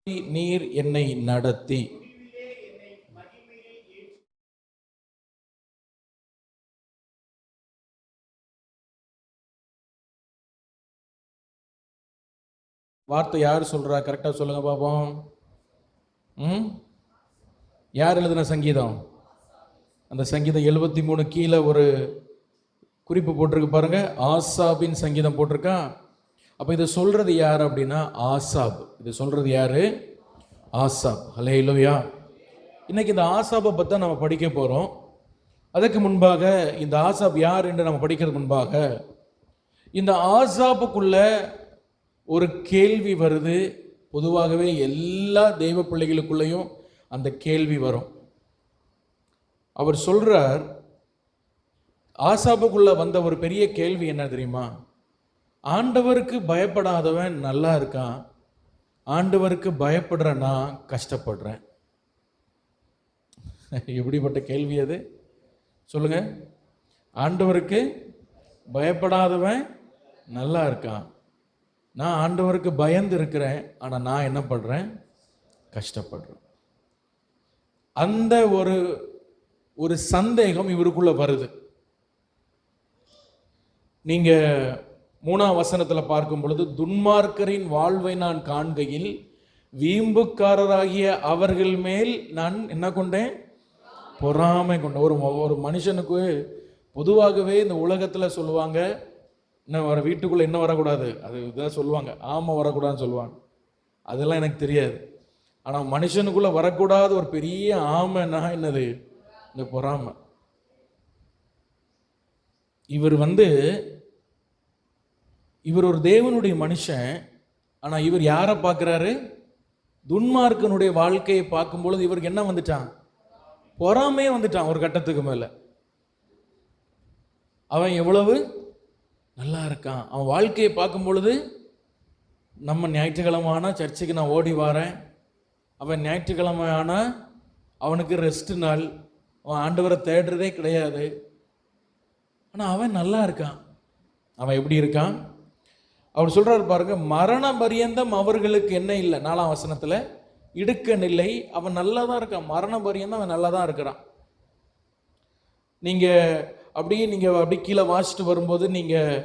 நீர் என்னை நடத்தி வார்த்தை யார் சொல்றா? கரெக்டா சொல்லுங்க பாப்போம். யார் எழுதின சங்கீதம்? அந்த சங்கீதம் 73 கீழே ஒரு குறிப்பு போட்டிருக்கு பாருங்க, ஆசாபின் சங்கீதம் போட்டிருக்கா. அப்போ இதை சொல்றது யார் அப்படின்னா ஆசாப். இது சொல்றது யாரு? ஆசாப். ஹல்லேலூயா. இன்னைக்கு இந்த ஆசாபை பற்றி நம்ம படிக்க போகிறோம். அதுக்கு முன்பாக இந்த ஆசாப் யார் என்று நம்ம படிக்கிறது முன்பாக இந்த ஆசாப்புக்குள்ள ஒரு கேள்வி வருது. பொதுவாகவே எல்லா தெய்வ பிள்ளைகளுக்குள்ளேயும் அந்த கேள்வி வரும். அவர் சொல்றார், ஆசாப்புக்குள்ள வந்த ஒரு பெரிய கேள்வி என்ன தெரியுமா? ஆண்டவருக்கு பயப்படாதவன் நல்லா இருக்கான், ஆண்டவருக்கு பயப்படுற நான் கஷ்டப்படுறேன். எப்படிப்பட்ட கேள்வி அது சொல்லுங்க? ஆண்டவருக்கு பயப்படாதவன் நல்லா இருக்கான், நான் ஆண்டவருக்கு பயந்து இருக்கிறேன், ஆனால் நான் என்ன பண்றேன்? கஷ்டப்படுறேன். அந்த ஒரு சந்தேகம் இவருக்குள்ள வருது. நீங்க 3ஆம் வசனத்தில் பார்க்கும் பொழுது, துன்மார்க்கரின் வாழ்வை நான் காண்கையில் வீம்புக்காரராகிய அவர்கள் மேல் நான் என்ன கொண்டேன்? பொறாமை கொண்டேன். ஒரு மனுஷனுக்கு பொதுவாகவே இந்த உலகத்தில் சொல்லுவாங்க, இன்னும் வர வீட்டுக்குள்ளே என்ன வரக்கூடாது, அது இதான் சொல்லுவாங்க, ஆமாம் வரக்கூடாதுன்னு சொல்லுவாங்க. அதெல்லாம் எனக்கு தெரியாது. ஆனால் மனுஷனுக்குள்ளே வரக்கூடாத ஒரு பெரிய ஆமைன்னா என்னது? இந்த பொறாமை. இவர் ஒரு தேவனுடைய மனுஷன். ஆனால் இவர் யாரை பார்க்குறாரு? துன்மார்க்கனுடைய வாழ்க்கையை பார்க்கும் பொழுது இவருக்கு என்ன வந்துட்டான்? பொறாமையே வந்துட்டான். ஒரு கட்டத்துக்கு மேலே அவன் எவ்வளவு நல்லா இருக்கான், அவன் வாழ்க்கையை பார்க்கும் பொழுது, நம்ம ஞாயிற்றுக்கிழமையான சர்ச்சுக்கு நான் ஓடி வரேன், அவன் ஞாயிற்றுக்கிழமையான அவனுக்கு ரெஸ்ட் நாள், அவன் ஆண்டவரை தேடுறதே கிடையாது, ஆனால் அவன் நல்லா இருக்கான். அவன் எப்படி இருக்கான்? அவர் சொல்றாரு பாருங்க, மரண பரியந்தம் அவர்களுக்கு என்ன இல்லை? 4ஆம் வசனத்தில் இடுக்கன் இல்லை, அவன் நல்லா தான் இருக்கான். மரண பரியந்தம் அவன் நல்லா தான் இருக்கிறான். நீங்கள் அப்படி கீழே வாசிட்டு வரும்போது நீங்கள்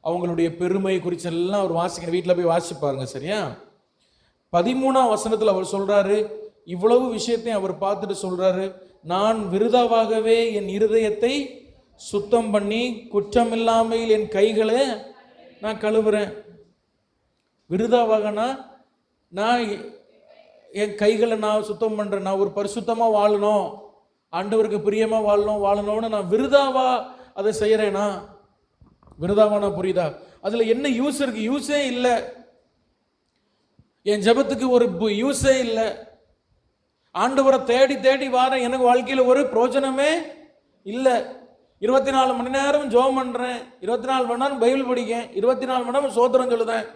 அவங்களுடைய பெருமை குறிச்செல்லாம் அவர் வாசிக்கிற வீட்டில் போய் வாசிச்சு பாருங்க, சரியா? 13ஆம் வசனத்தில் அவர் சொல்றாரு, இவ்வளவு விஷயத்தையும் அவர் பார்த்துட்டு சொல்றாரு, நான் விருதாவாகவே என் இருதயத்தை சுத்தம் பண்ணி குற்றமில்லாமல் என் கைகளை நான் கழுவுறேன். விருதாவாகனா நான் என் கைகளை நான் சுத்தம் பண்ணுறேன். நான் ஒரு பரிசுத்தமாக வாழணும், ஆண்டவருக்கு பிரியமாக வாழணும்னு நான் விருதாவா அதை செய்கிறேனா? விருதாவா நான் புரியுதா? அதில் என்ன யூஸ் இருக்கு? யூஸே இல்லை. என் ஜெபத்துக்கு ஒரு யூஸே இல்லை. ஆண்டவரை தேடி தேடி வாரேன், எனக்கு வாழ்க்கையில் ஒரு பிரயோஜனமே இல்லை. 24 மணி நேரம் ஜெபம் பண்ணுறேன், 24 மணி நேரம் பைபிள் படிக்கேன், 24 மணி நேரம் சோத்திரம் சொல்லுதேன்.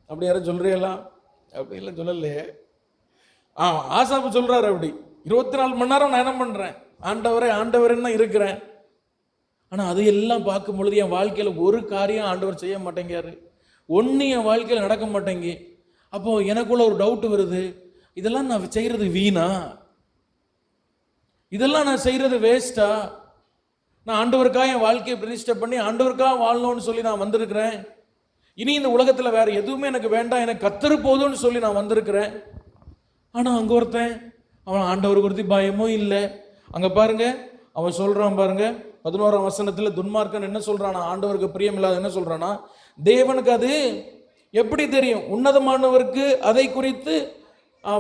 அப்படி யாரும் சொல்றீங்களா? அப்படி இல்லை, சொல்லலையே. ஆசாப்பு சொல்றாரு, அப்படி 24 மணி நேரம் நான் என்ன பண்ணுறேன்? ஆண்டவரேன்னு தான் இருக்கிறேன். ஆனால் அதையெல்லாம் பார்க்கும் பொழுது என் வாழ்க்கையில் ஒரு காரியம் ஆண்டவர் செய்ய மாட்டேங்காரு, ஒன்று என் வாழ்க்கையில் நடக்க மாட்டேங்கி. அப்போ எனக்குள்ள ஒரு டவுட் வருது, இதெல்லாம் நான் செய்கிறது வீணா? இதெல்லாம் நான் செய்கிறது வேஸ்டா? நான் ஆண்டவருக்காக என் வாழ்க்கையை பிரதிஷ்டை பண்ணி ஆண்டவருக்காக வாழணும்னு சொல்லி நான் வந்திருக்கிறேன். இனி இந்த உலகத்தில் வேற எதுவுமே எனக்கு வேண்டாம், எனக்கு கத்தரு போதும்னு சொல்லி நான் வந்திருக்கிறேன். ஆனால் அங்கே ஒருத்தன், அவன் ஆண்டவர் குறித்து பயமும் இல்லை. அங்கே பாருங்க, அவன் சொல்றான் பாருங்க, 11ஆம் வசனத்தில் துன்மார்க்கன் என்ன சொல்றானா? ஆண்டவருக்கு பிரியம் இல்லாத என்ன சொல்றானா? தேவனுக்கு அது எப்படி தெரியும்? உன்னதமானவருக்கு அதை குறித்து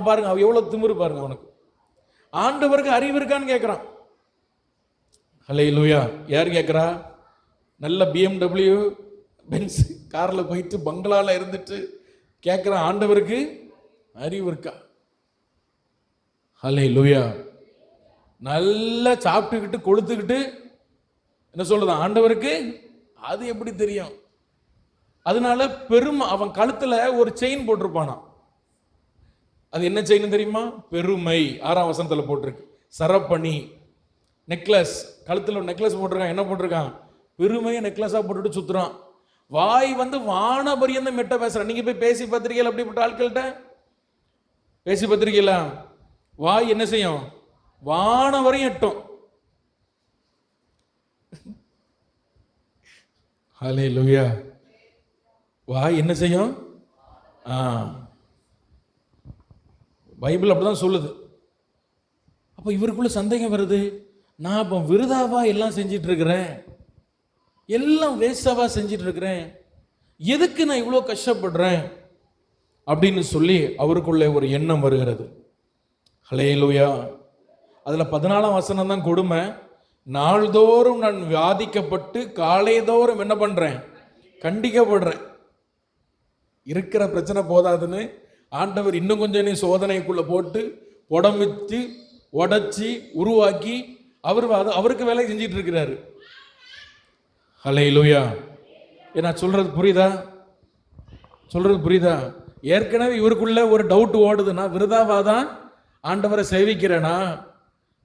பாருங்க, அவன் எவ்வளவு திமிரு பாருங்க. அவனுக்கு ஆண்டவருக்கு அறிவு இருக்கான்னு கேட்கிறான். ஹல்லேலூயா. யார் கேட்குறா? நல்ல BMW பென்ஸ் காரில் போயிட்டு பங்களாவில் இருந்துட்டு கேட்குறான், ஆண்டவருக்கு அறிவு இருக்கா? ஹல்லேலூயா. நல்லா சாப்பிட்டுக்கிட்டு கொளுத்துக்கிட்டு என்ன சொல்றதான்? ஆண்டவருக்கு அது எப்படி தெரியும்? அதனால அவன் கழுத்தில் ஒரு செயின் போட்டிருப்பானா. அது என்ன செயின் தெரியுமா? பெருமை. 6ஆம் வசனத்தில் போட்டிருக்கு. சரப்பணி, நெக்லஸ், கழுத்தில் நெக்லஸ் போட்டிருக்கான். என்ன போட்டிருக்கான்? பெருமையை நெக்லஸாக போட்டுட்டு சுத்துறான். வாய் வான பரியந்தம் மெட்ட பேசுறான். நீங்க போய் பேசி பார்த்திருக்கீங்க அப்படிப்பட்ட ஆட்கள்கிட்ட? பேசி பார்த்திருக்கீங்களா? வாய் என்ன செய்யும்? வானம் வரையும் எட்டும். ஹல்லேலூயா. வாய் என்ன செய்யும்? பைபிள் அப்படிதான் சொல்லுது. அப்போ இவருக்குள்ள சந்தேகம் வருது, நான் இப்போ விருதாவா எல்லாம் செஞ்சிட்டு இருக்கிறேன், எல்லாம் வேஸ்டாவா செஞ்சிட்டு இருக்கிறேன், எதுக்கு நான் இவ்வளோ கஷ்டப்படுறேன் அப்படின்னு சொல்லி அவருக்குள்ளே ஒரு எண்ணம் வருகிறது. ஹல்லேலூயா. அதில் 14ஆம் வசனம் தான் கொடுமை. நாள்தோறும் நான் வியாதிக்கப்பட்டு காலைதோறும் என்ன பண்ணுறேன்? கண்டிக்கப்படுறேன். இருக்கிற பிரச்சனை போதாதுன்னு ஆண்டவர் இன்னும் கொஞ்சம் நீ சோதனைக்குள்ளே போட்டு உடம்பிச்சு உடச்சி உருவாக்கி அவருக்கு வேலை செஞ்சிட்டு இருக்கிறாரு. ஹல்லேலூயா. நான் சொல்றது புரியுதா? ஏற்கனவே இவருக்குள்ள ஒரு டவுட் ஓடுது, நான் விருதாவாதான் ஆண்டவரை சேவிக்கிறேனா,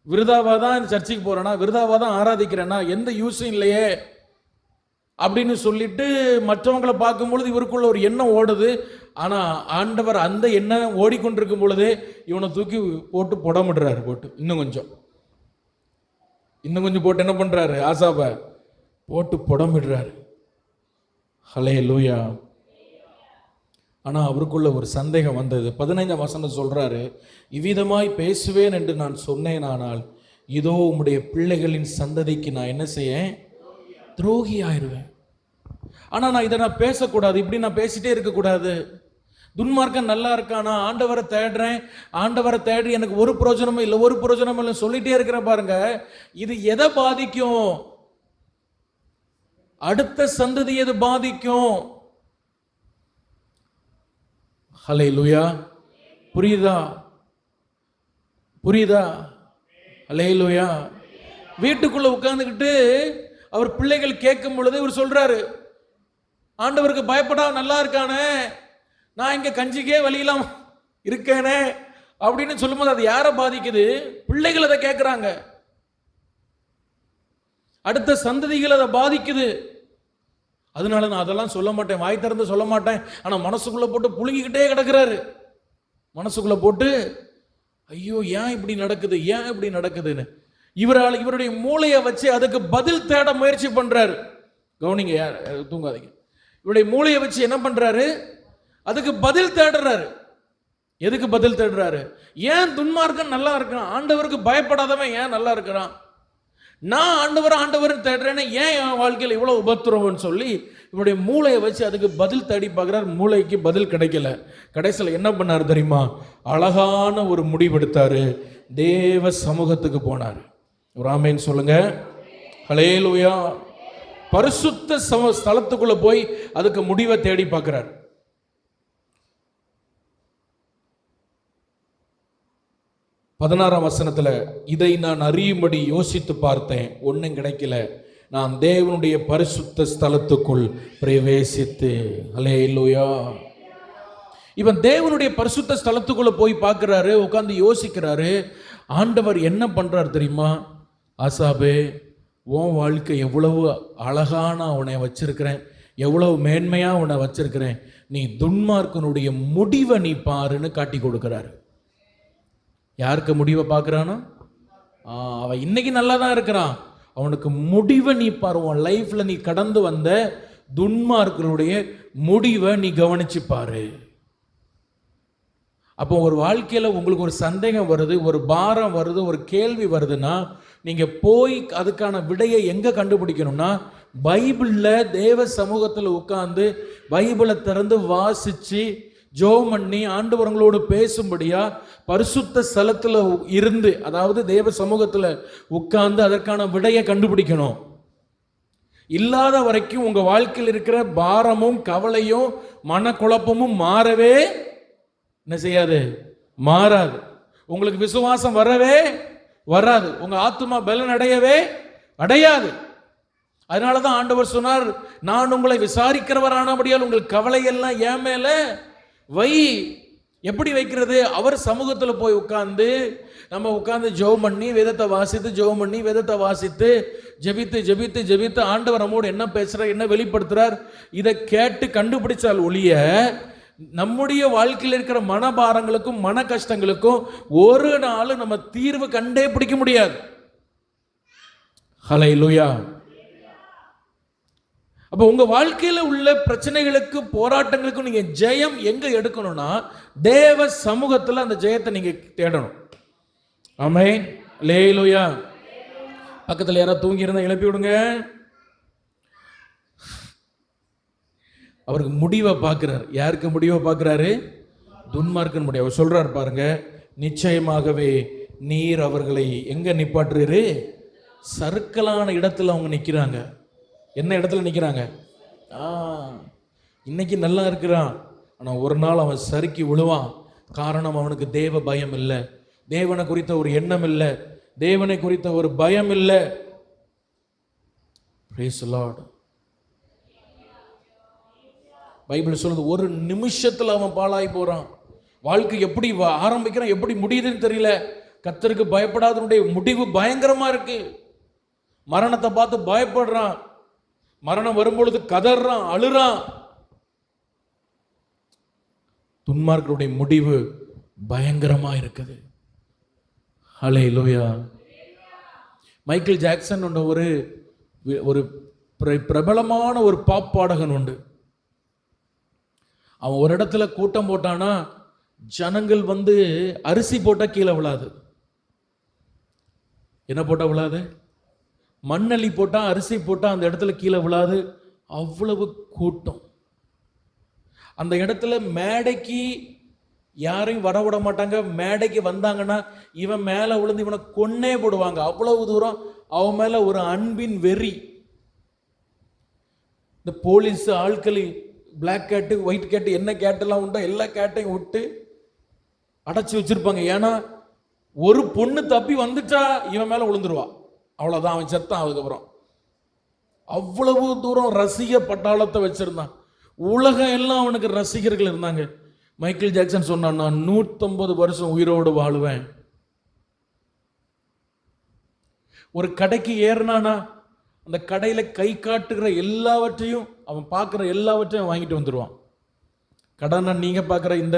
விருதாவாதான் சர்ச்சைக்கு போறேனா, விருதாவாதான் ஆராதிக்கிறேனா, எந்த யூஸும் இல்லையே அப்படின்னு சொல்லிட்டு மற்றவங்களை பார்க்கும்பொழுது இவருக்குள்ள ஒரு எண்ணம் ஓடுது. ஆனால் ஆண்டவர் அந்த எண்ணம் ஓடிக்கொண்டிருக்கும் பொழுது இவனை தூக்கி போட்டு புடமிடுறாரு. போட்டு இன்னும் கொஞ்சம் போட்டு என்ன பண்றாரு? ஆசாபை போட்டு புடமிடுறாரு. ஹல்லேலூயா. ஆனால் அவருக்குள்ள ஒரு சந்தேகம் வந்தது. 15ஆம் வசனம் சொல்றாரு, இவ்விதமாய் பேசுவேன் என்று நான் சொன்னேனானால் இதோ உம்முடைய பிள்ளைகளின் சந்ததிக்கு நான் என்ன செய்ய? துரோகி ஆயிடுவேன். ஆனால் நான் இதை நான் பேசக்கூடாது, இப்படி நான் பேசிட்டே இருக்கக்கூடாது. துன்மார்க்கம் நல்லா இருக்கானா, ஆண்டவரை தேடி எனக்கு ஒரு பிரயோஜனமும் இல்லை சொல்லிட்டே இருக்கிற பாருங்க. இது எதை பாதிக்கும்? அடுத்த சந்ததி எது பாதிக்கும்? ஹல்லேலூயா. புரியுதா? ஹல்லேலூயா. வீட்டுக்குள்ள உட்கார்ந்துக்கிட்டு அவர் பிள்ளைகள் கேட்கும் பொழுது இவர் சொல்றாரு, ஆண்டவருக்கு பயப்படா நல்லா இருக்கானே, நான் இங்க கஞ்சிக்கே வழியெல்லாம் இருக்கேனே அப்படின்னு சொல்லும்போது அது யாரை பாதிக்குது? பிள்ளைகள் அதை கேட்கிறாங்க, அடுத்த சந்ததிகள் அதை பாதிக்குது. அதனால நான் அதெல்லாம் சொல்ல மாட்டேன், வாய் திறந்து சொல்ல மாட்டேன். ஆனா மனசுக்குள்ள போட்டு புழுங்கிக்கிட்டே கிடக்கிறாரு. மனசுக்குள்ள போட்டு ஐயோ ஏன் இப்படி நடக்குதுன்னு இவருடைய மூளையை வச்சு அதுக்கு பதில் தேட முயற்சி பண்றாரு. கவனிங்க, தூங்காதீங்க. இவருடைய மூளையை வச்சு என்ன பண்றாரு? அதுக்கு பதில் தேடுறாரு. எதுக்கு பதில் தேடுறாரு? ஏன் துன்மார்க்கன் நல்லா இருக்கான், ஆண்டவருக்கு பயப்படாதவன் ஏன் நல்லா இருக்கிறான், நான் ஆண்டவர் தேடுறேன்னு ஏன் என் வாழ்க்கையில் இவ்வளவு உபத்திரவம்னு சொல்லி இவருடைய மூளையை வச்சு அதுக்கு பதில் தேடி பார்க்கிறார். மூளைக்கு பதில் கிடைக்கல. கடைசியில் என்ன பண்ணாரு தெரியுமா? அழகான ஒரு முடிவெடுத்தாரு. தேவ சமூகத்துக்கு போனார். ஒரு ஆமென் சொல்லுங்க. ஹல்லேலூயா. பரிசுத்த ஸ்தலத்துக்குள்ள போய் அதுக்கு முடிவை தேடி பார்க்கிறார். பதினாறாம் வசனத்துல, இதை நான் அறியும்படி யோசித்து பார்த்தேன், ஒன்னும் கிடைக்கல. நான் தேவனுடைய பரிசுத்த ஸ்தலத்துக்குள் பிரவேசித்து. ஹல்லேலூயா. இவன் தேவனுடைய பரிசுத்த ஸ்தலத்துக்குள்ள போய் பார்க்கிறாரு, உட்கார்ந்து யோசிக்கிறாரு. ஆண்டவர் என்ன பண்றார் தெரியுமா? ஆசாபே, உன் வாழ்க்கை எவ்வளவு அழகான உன்னை வச்சிருக்கிறேன், எவ்வளவு மேன்மையா உன்னை வச்சிருக்கிறேன், நீ துன்மார்க்கனுடைய முடிவை நீ பாருன்னு காட்டி கொடுக்கிறாரு. யாருக்கு முடிவை பார்க்குறானோ அவன் இன்னைக்கு நல்லா தான் இருக்கிறான், அவனுக்கு முடிவை நீ பாரு. உன் லைஃப்ல நீ கடந்து வந்த துன்மார்க்கனுடைய முடிவை நீ கவனிச்சு பாரு. அப்போ ஒரு வாழ்க்கையில் உங்களுக்கு ஒரு சந்தேகம் வருது, ஒரு பாரம் வருது, ஒரு கேள்வி வருதுன்னா நீங்கள் போய் அதுக்கான விடையை எங்கே கண்டுபிடிக்கணும்னா, பைபிளில் தேவ சமூகத்தில் உட்கார்ந்து பைபிளை திறந்து வாசித்து ஜெபம் பண்ணி ஆண்டவர்களோடு பேசும்படியா பரிசுத்த ஸ்தலத்தில் இருந்து, அதாவது தேவ சமூகத்தில் உட்கார்ந்து அதற்கான விடையை கண்டுபிடிக்கணும். இல்லாத வரைக்கும் உங்கள் வாழ்க்கையில் இருக்கிற பாரமும் கவலையும் மனக்குழப்பமும் மாறவே என்ன செய்யாது? மாறாது. உங்களுக்கு விசுவாசம் வரவே வராது. உங்க ஆத்துமா பலன் அடையாது. அதனால தான் ஆண்டவர் சொன்னார், நான் உங்களை விசாரிக்கிறவரானபடியால் உங்கள் கவலை எல்லாம் என் மேல வை. எப்படி வைக்கிறது? அவர் சமூகத்தில் போய் உட்கார்ந்து நம்ம உட்கார்ந்து ஜெபம் பண்ணி வேதத்தை வாசித்து ஜெபித்து ஆண்டவர் நம்மோடு என்ன பேசுறார், என்ன வெளிப்படுத்துறார், இதை கேட்டு கண்டுபிடிச்சால் ஒழிய நம்முடைய வாழ்க்கையில் இருக்கிற மனபாரங்களுக்கும் மன கஷ்டங்களுக்கும் ஒரு நாள் நம்ம தீர்வு கண்டே பிடிக்க முடியாது. ஹல்லேலூயா. அப்போ உங்க வாழ்க்கையில உள்ள பிரச்சனைகளுக்கு போராட்டங்களுக்கும் நீங்க ஜெயம் எங்க எடுக்கணும்னா தேவ சமூகத்துல அந்த ஜெயத்தை நீங்க தேடணும். ஆமென். ஹல்லேலூயா. பக்கத்துல யாராவது தூங்கி இருந்தா எழுப்பி விடுங்க. அவருக்கு முடிவை பார்க்கிறார். யாருக்கு முடிவை பார்க்கிறாரு? துன்மார்க்கன் முடிவு. அவர் சொல்றார் பாருங்க, நிச்சயமாகவே நீர் அவர்களை எங்க நிப்பாட்டுறீரு? சறுக்கலான இடத்துல அவங்க நிற்கிறாங்க. என்ன இடத்துல நிற்கிறாங்க? இன்னைக்கு நல்லா இருக்கிறான், ஆனால் ஒரு நாள் அவன் சறுக்கி விழுவான். காரணம், அவனுக்கு தேவ பயம் இல்லை, தேவனை குறித்த ஒரு எண்ணம் இல்லை, தேவனை குறித்த ஒரு பயம் இல்லை. Praise the Lord. பைபிள் சொல்லுது, ஒரு நிமிஷத்தில் அவன் பாழாய் போறான். வாழ்க்கை எப்படி ஆரம்பிக்கிறான், எப்படி முடியுதுன்னு தெரியல. கர்த்தருக்கு பயப்படாதவனுடைய முடிவு பயங்கரமா இருக்கு. மரணத்தை பார்த்து பயப்படுறான், மரணம் வரும்பொழுது கதறான், அழுறான். துன்மார்க்கருடைய முடிவு பயங்கரமா இருக்குது. ஹல்லேலூயா. மைக்கேல் ஜாக்சன் ஒரு பிரபலமான ஒரு பாப் பாடகன் உண்டு. அவன் ஒரு இடத்துல கூட்டம் போட்டானா ஜனங்கள் வந்து அரிசி போட்டா கீழே விழாது. என்ன போட்டா விழாது? மண்ணள்ளி போட்டா, அரிசி போட்டா அந்த இடத்துல கீழே விழாது. அவ்வளவு கூட்டம். அந்த இடத்துல மேடைக்கு யாரையும் வரவிட மாட்டாங்க. மேடைக்கு வந்தாங்கன்னா இவன் மேலே விழுந்து இவனை கொன்னே போடுவாங்க. அவ்வளவு தூரம் அவன் மேல ஒரு அன்பின் வெறி. இந்த போலீஸ் ஆட்கள் பிளாக் கேட்டு ஒயிட் கேட்டு என்ன கேட்டெல்லாம் உண்டோ எல்லா கேட்டையும் விட்டு அடைச்சி வச்சிருப்பாங்க. ஏன்னா ஒரு பொண்ணு தப்பி வந்துட்டா இவன் மேல விழுந்துருவா, அவ்வளவுதான், அவன் செத்தான். அதுக்கப்புறம் அவ்வளவு தூரம் ரசிக பட்டாளத்தை வச்சிருந்தான். உலகம் எல்லாம் அவனுக்கு ரசிகர்கள் இருந்தாங்க. மைக்கேல் ஜாக்சன் சொன்னான், நான் 150 வருஷம் உயிரோடு வாழுவேன். ஒரு கடைக்கு ஏறினானா அந்த கடையில கை காட்டுகிற எல்லாவற்றையும், அவன் பார்க்குற எல்லாவற்றையும் வாங்கிட்டு வந்துடுவான். கடைன்னா நீங்க பார்க்குற இந்த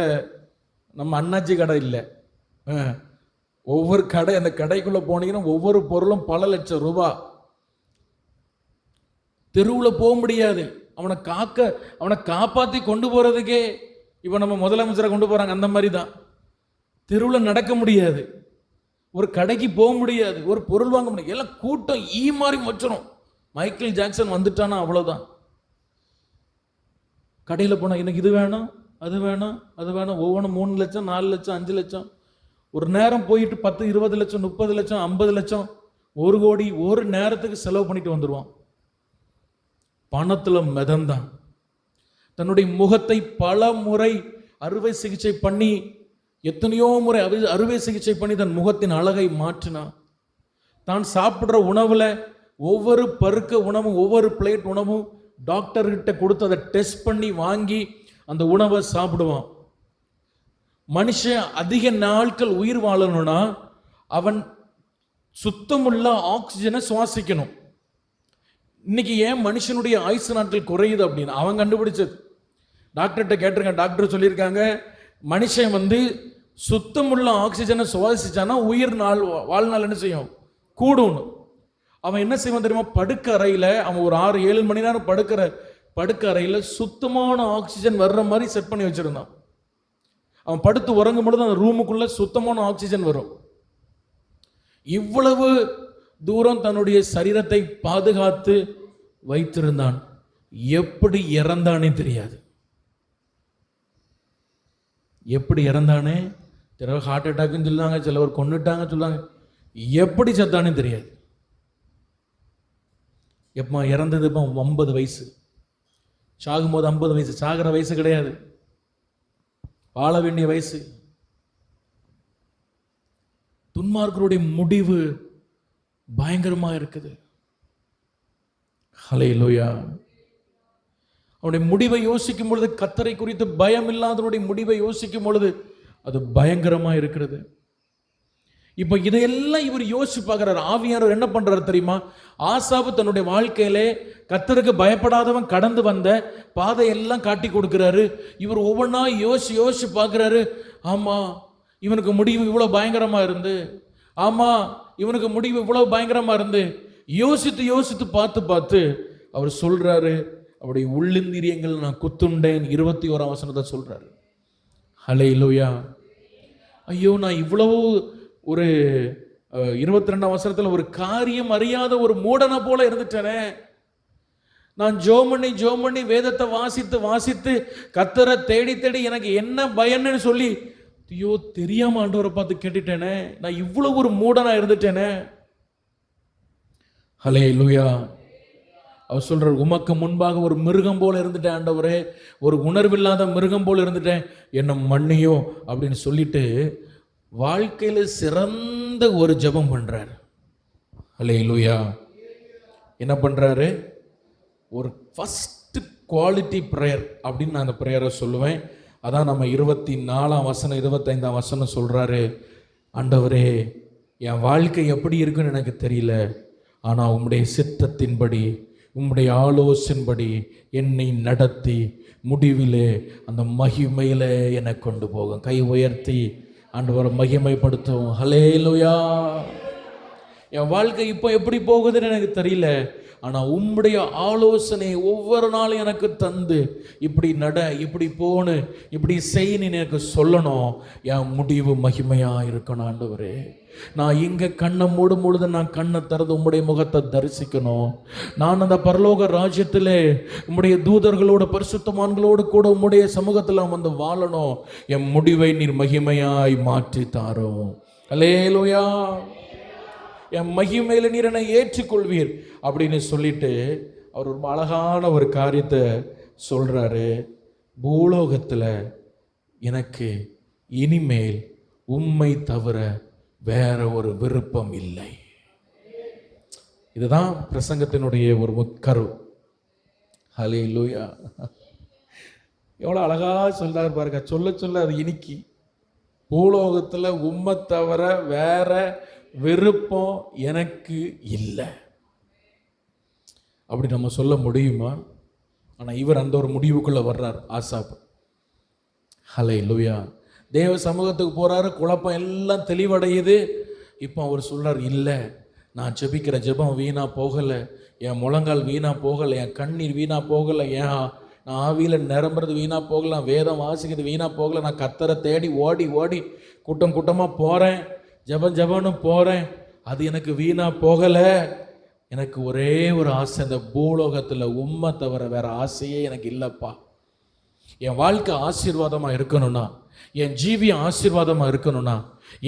நம்ம அண்ணாச்சி கடை இல்லை. ஒவ்வொரு கடை, அந்த கடைக்குள்ள போனீங்கன்னா ஒவ்வொரு பொருளும் பல லட்சம் ரூபாய். தெருவில் போக முடியாது. அவனை காப்பாற்றி கொண்டு போறதுக்கே இப்போ நம்ம முதலமைச்சரை கொண்டு போறாங்க, அந்த மாதிரி தான். தெருவில் நடக்க முடியாது, ஒரு கடைக்கு போக முடியாது, ஒரு பொருள் வாங்க முடியாது. எல்லாம் கூட்டம் மாதிரி வச்சிரும். மைக்கேல் ஜாக்சன் வந்துட்டானா அவ்வளோதான். கடையில் போனால் எனக்கு இது வேணும், அது வேணும், அது வேணும், ஒவ்வொன்றும் 3 லட்சம் 4 லட்சம் 5 லட்சம். ஒரு நேரம் போயிட்டு 10 20 லட்சம் 30 லட்சம் 50 லட்சம் 1 கோடி ஒரு நேரத்துக்கு செலவு பண்ணிட்டு வந்துடுவான். பணத்துல மிதந்தான். தன்னுடைய முகத்தை பல முறை அறுவை சிகிச்சை பண்ணி, எத்தனையோ முறை அறுவை சிகிச்சை பண்ணி தன் முகத்தின் அழகை மாற்றினான். தான் சாப்பிட்ற உணவுல ஒவ்வொரு பருக்க உணவும் ஒவ்வொரு பிளேட் உணவும் டாக்டர்கிட்ட கொடுத்து அதை டெஸ்ட் பண்ணி வாங்கி அந்த உணவை சாப்பிடுவான். மனுஷன் அதிக நாட்கள் உயிர் வாழணும்னா அவன் சுத்தமுள்ள ஆக்சிஜனை சுவாசிக்கணும். இன்னைக்கு ஏன் மனுஷனுடைய ஆயுசு நாட்கள் குறையுது அப்படின்னு அவன் கண்டுபிடிச்சது. டாக்டர்கிட்ட கேட்டிருங்க, டாக்டர் சொல்லியிருக்காங்க, மனுஷன் வந்து சுத்தமுள்ள ஆக்சிஜனை சுவாசிச்சானா உயிர் வாழ்நாள் என்ன செய்யும்? கூடும். அவன் என்ன செய்வான் தெரியுமா? படுக்க அறையில் அவன் ஒரு 6-7 மணி நேரம் படுக்க அறையில் சுத்தமான ஆக்சிஜன் வர்ற மாதிரி செட் பண்ணி வச்சிருந்தான். அவன் படுத்து உறங்கும் பொழுது அந்த ரூமுக்குள்ள சுத்தமான ஆக்சிஜன் வரும். இவ்வளவு தூரம் தன்னுடைய சரீரத்தை பாதுகாத்து வைத்திருந்தான். எப்படி இறந்தானே தெரியாது. எப்படி இறந்தானே தெரியாது. ஹார்ட் அட்டாக்னு சொல்லாங்க, சிலவர் கொன்னுட்டாங்க சொல்லாங்க. எப்படி செத்தானே தெரியாது. எப்போ இறந்தது? இப்போ 50 வயசு. சாகும்போது 50 வயசு. சாகிற வயசு கிடையாது, வாழ வேண்டிய வயசு. துன்மார்க்கருடைய முடிவு பயங்கரமா இருக்குது. ஹல்லேலூயா. அவனுடைய முடிவை யோசிக்கும் பொழுது, கர்த்தரை குறித்து பயம் இல்லாதவனுடைய முடிவை யோசிக்கும் பொழுது அது பயங்கரமா இருக்கிறது. இப்போ இதையெல்லாம் இவர் யோசிச்சு பார்க்குறாரு. ஆவியானவர் என்ன பண்றாரு தெரியுமா? ஆசாபு தன்னுடைய வாழ்க்கையிலே கர்த்தருக்கு பயப்படாதவன் கடந்து வந்த பாதையெல்லாம் காட்டி கொடுக்கிறாரு. இவர் ஒவ்வொன்றா யோசிச்சு பார்க்குறாரு. ஆமா, இவனுக்கு முடிவு இவ்வளோ பயங்கரமா இருந்து, ஆமா இவனுக்கு முடிவு இவ்வளவு பயங்கரமா இருந்து யோசித்து பார்த்து அவர் சொல்றாரு, அவருடைய உள்ளிந்திரியங்கள் நான் குத்துண்டேன். 21ஆம் வசனத்தை சொல்றாரு. ஹல்லேலூயா. ஐயோ, நான் இவ்வளவு ஒரு 22ஆம் வசனத்தில் ஒரு காரியம் அறியாத ஒரு மூடனை போல இருந்துட்டேனே. நான் ஜோம் பண்ணி வேதத்தை வாசித்து கர்த்தரை தேடி எனக்கு என்ன பயன்னு சொல்லி ஐயோ தெரியாம ஆண்டவரை பார்த்து கேட்டுட்டேனே. நான் இவ்வளவு ஒரு மூடனா இருந்துட்டேனே. ஹல்லேலூயா. அவர் சொல்றார், உமக்கு முன்பாக ஒரு மிருகம் போல இருந்துட்டேன் ஆண்டவரே, ஒரு உணர்வில்லாத மிருகம் போல இருந்துட்டேன், என்ன மன்னியோ அப்படின்னு சொல்லிட்டு வாழ்க்கையில சிறந்த ஒரு ஜெபம் பண்றாரு. ஹல்லேலூயா. என்ன பண்றாரு? ஒரு ஃபர்ஸ்ட் குவாலிட்டி ப்ரேயர் அப்படின்னு நான் அந்த ப்ரேயரை சொல்லுவேன். அதான் நம்ம 24ஆம் வசனம் 25ஆம் வசனம் சொல்றாரு, ஆண்டவரே என் வாழ்க்கை எப்படி இருக்குன்னு எனக்கு தெரியல, ஆனால் உம்முடைய சித்தத்தின்படி உம்முடைய ஆலோசனைப்படி என்னை நடத்தி முடிவிலே அந்த மகிமையில என்னை கொண்டு போகும். கை உயர்த்தி ஆண்டவரை மகிமைப்படுத்தும். ஹல்லேலூயா. என் வாழ்க்கை இப்போ எப்படி போகுதுன்னு எனக்கு தெரியல, ஆனால் உம்முடைய ஆலோசனை ஒவ்வொரு நாளும் எனக்கு தந்து இப்படி நட, இப்படி போன்னு, இப்படி செய்யணுன்னு எனக்கு சொல்லணும். என் முடிவு மகிமையாக இருக்கணும் ஆண்டவரே. நான் இங்கே கண்ணை மூடும் பொழுது நான் கண்ணை திறந்து உம்முடைய முகத்தை தரிசிக்கணும். நான் அந்த பரலோக ராஜ்யத்தில் உம்முடைய தூதர்களோட பரிசுத்தமான்களோடு கூட உம்முடைய சமூகத்தில் வந்து வாழணும். என் முடிவை நீர் மகிமையாய் மாற்றி தாரும். ஹல்லேலூயா. என் மகிமையில நீர் என்னை ஏற்றுக்கொள்வீர் அப்படின்னு சொல்லிட்டு அவர் ஒரு அழகான ஒரு காரியத்தை சொல்றாரு. பூலோகத்தில் எனக்கு இனிமேல் உம்மை தவிர வேற ஒரு விருப்பம் இல்லை. இதுதான் பிரசங்கத்தினுடைய ஒரு முக்கரு. ஹல்லேலூயா. எவ்வளோ அழகா சொல்றாரு பாருங்க. சொல்ல அது இனிக்கி. பூலோகத்தில் உம்மை தவிர வேற விருப்பம் எனக்கு இல்லை அப்படி நம்ம சொல்ல முடியுமா? ஆனால் இவர் அந்த ஒரு முடிவுக்குள்ள வர்றார் ஆசாப். ஹல்லேலூயா. தேவ சமூகத்துக்கு போறாரு, குழப்பம் எல்லாம் தெளிவடையுது. இப்போ அவர் சொல்றார், இல்லை நான் ஜெபிக்கிற ஜெபம் வீணா போகலை, என் முழங்கால் வீணா போகலை, என் கண்ணீர் வீணா போகலை, நான் ஆவியில் நிரம்புறது வீணா போகல, வேதம் வாசிக்கிறது வீணா போகலை, நான் கர்த்தரை தேடி ஓடி கூட்டமாக போகிறேன், ஜபன்னு போகிறேன், அது எனக்கு வீணா போகலை. எனக்கு ஒரே ஒரு ஆசை, இந்த பூலோகத்தில் உம்மை தவிர வேற ஆசையே எனக்கு இல்லைப்பா. என் வாழ்க்கை ஆசீர்வாதமாக இருக்கணும்னா, என் ஜீவியம் ஆசீர்வாதமாக இருக்கணும்னா,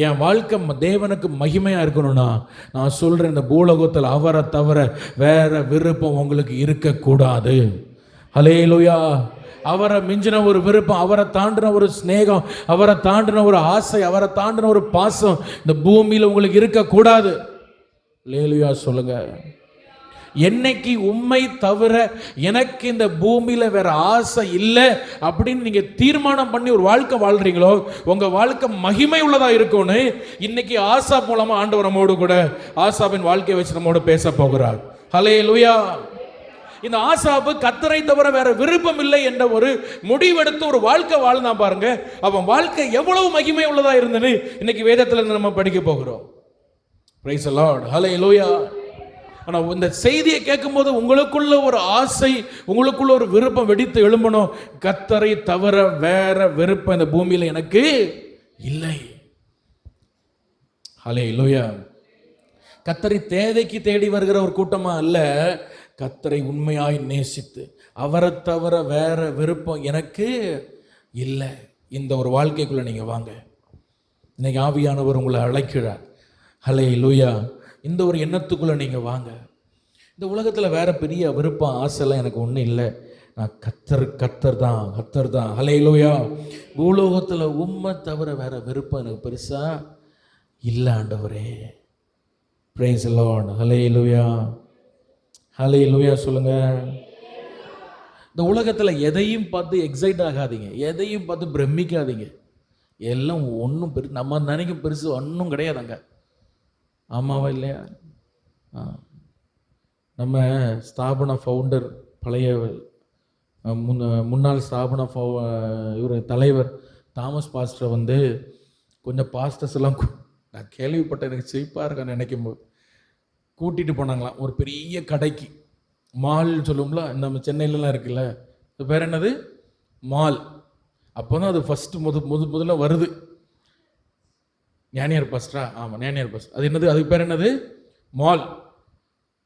என் வாழ்க்கை தேவனுக்கு மகிமையாக இருக்கணும்னா, நான் சொல்கிறேன், இந்த பூலோகத்தில் அவரை தவிர வேற விருப்பம் உங்களுக்கு இருக்கக்கூடாது. ஹல்லேலூயா. அவரை மிஞ்சின ஒரு விருப்பம், அவரை தாண்டின ஒரு ஸ்நேகம், அவரை தாண்டின ஒரு ஆசை, அவரை தாண்டின ஒரு பாசம் இந்த பூமியில் உங்களுக்கு இருக்கக்கூடாது. ஹல்லேலூயா சொல்லுங்க. என்னைக்கு உம்மை தவிர எனக்கு இந்த பூமியில வேற ஆசை இல்லை அப்படின்னு நீங்க தீர்மானம் பண்ணி ஒரு வாழ்க்கை வாழ்றீங்களோ, உங்க வாழ்க்கை மகிமை உள்ளதா இருக்கும்னு இன்னைக்கு ஆசாப் மூலமா ஆண்டவர் நம்மோடு கூட ஆசாபின் வாழ்க்கையை வச்சு நம்மோடு பேச போகிறார். ஹல்லேலூயா. இந்த ஆசாபு கர்த்தரை தவிர வேற விருப்பம் இல்லை என்ற ஒரு முடிவெடுத்து ஒரு வாழ்க்கை வாழ்ந்தான் பாருங்க. அவன் வாழ்க்கை எவ்வளவு மகிமை உள்ளதா இருந்தது இன்னைக்கு வேதத்துல நம்ம படிக்க போகிறோம். Praise the lord. ஹல்லேலூயா. ஆனா இந்த செய்தியை கேட்கும்போது உங்களுக்குள்ள ஒரு ஆசை, உங்களுக்குள்ள ஒரு விருப்பம் வெடித்து எழும்பணும். கர்த்தரை தவிர வேற விருப்பம் இந்த பூமியில எனக்கு இல்லை. ஹல்லேலூயா. கர்த்தரை தேவைக்கு தேடி வருகிற ஒரு கூட்டமா அல்ல, கர்த்தரை உண்மையாய் நேசித்து அவரை தவிர வேற விருப்பம் எனக்கு இல்லை. இந்த ஒரு வாழ்க்கைக்குள்ள நீங்க வாங்க. இன்னைக்கு ஆவியானவர் உங்களை அழைக்கிறார். ஹல்லேலூயா. இந்த ஒரு எண்ணத்துக்குள்ள நீங்க வாங்க. இந்த உலகத்துல வேற பெரிய விருப்பம் ஆசைலாம் எனக்கு ஒன்றும் இல்லை. நான் கர்த்தர் தான். ஹல்லேலூயா. பூலோகத்துல உம்மை தவிர வேற விருப்பம் எனக்கு பெருசா இல்லை ஆண்டவரே. Price the lord. ஹல்லேலூயா. ஹல்லேலூயா சொல்லுங்க. இந்த உலகத்தில் எதையும் பார்த்து எக்ஸைட் ஆகாதீங்க, எதையும் பார்த்து பிரமிக்காதீங்க. எல்லாம் ஒன்றும் நம்ம நினைக்கும் பெருசு ஒன்றும் கிடையாதுங்க. ஆமாவா இல்லையா? நம்ம ஸ்தாபன ஃபவுண்டர், பழைய முன்னாள் ஸ்தாபன இவர் தலைவர் தாமஸ் பாஸ்டர் வந்து கொஞ்சம் பாஸ்டர்ஸ் எல்லாம் நான் கேள்விப்பட்ட எனக்கு சிரிப்பாக இருக்கான்னு நினைக்கும் போது கூட்டிகிட்டு போனாங்களாம் ஒரு பெரிய கடைக்கு. மால் சொல்லுவோம்ல, நம்ம சென்னையிலலாம் இருக்குல்ல, அது பேர் என்னது, மால். அப்போ தான் அது ஃபஸ்ட்டு முதல்ல வருது. ஞானியார் பாஸ்டரா? ஆமாம், ஞானியார் பாஸ்டர். அது என்னது, அதுக்கு பேர் என்னது, மால்.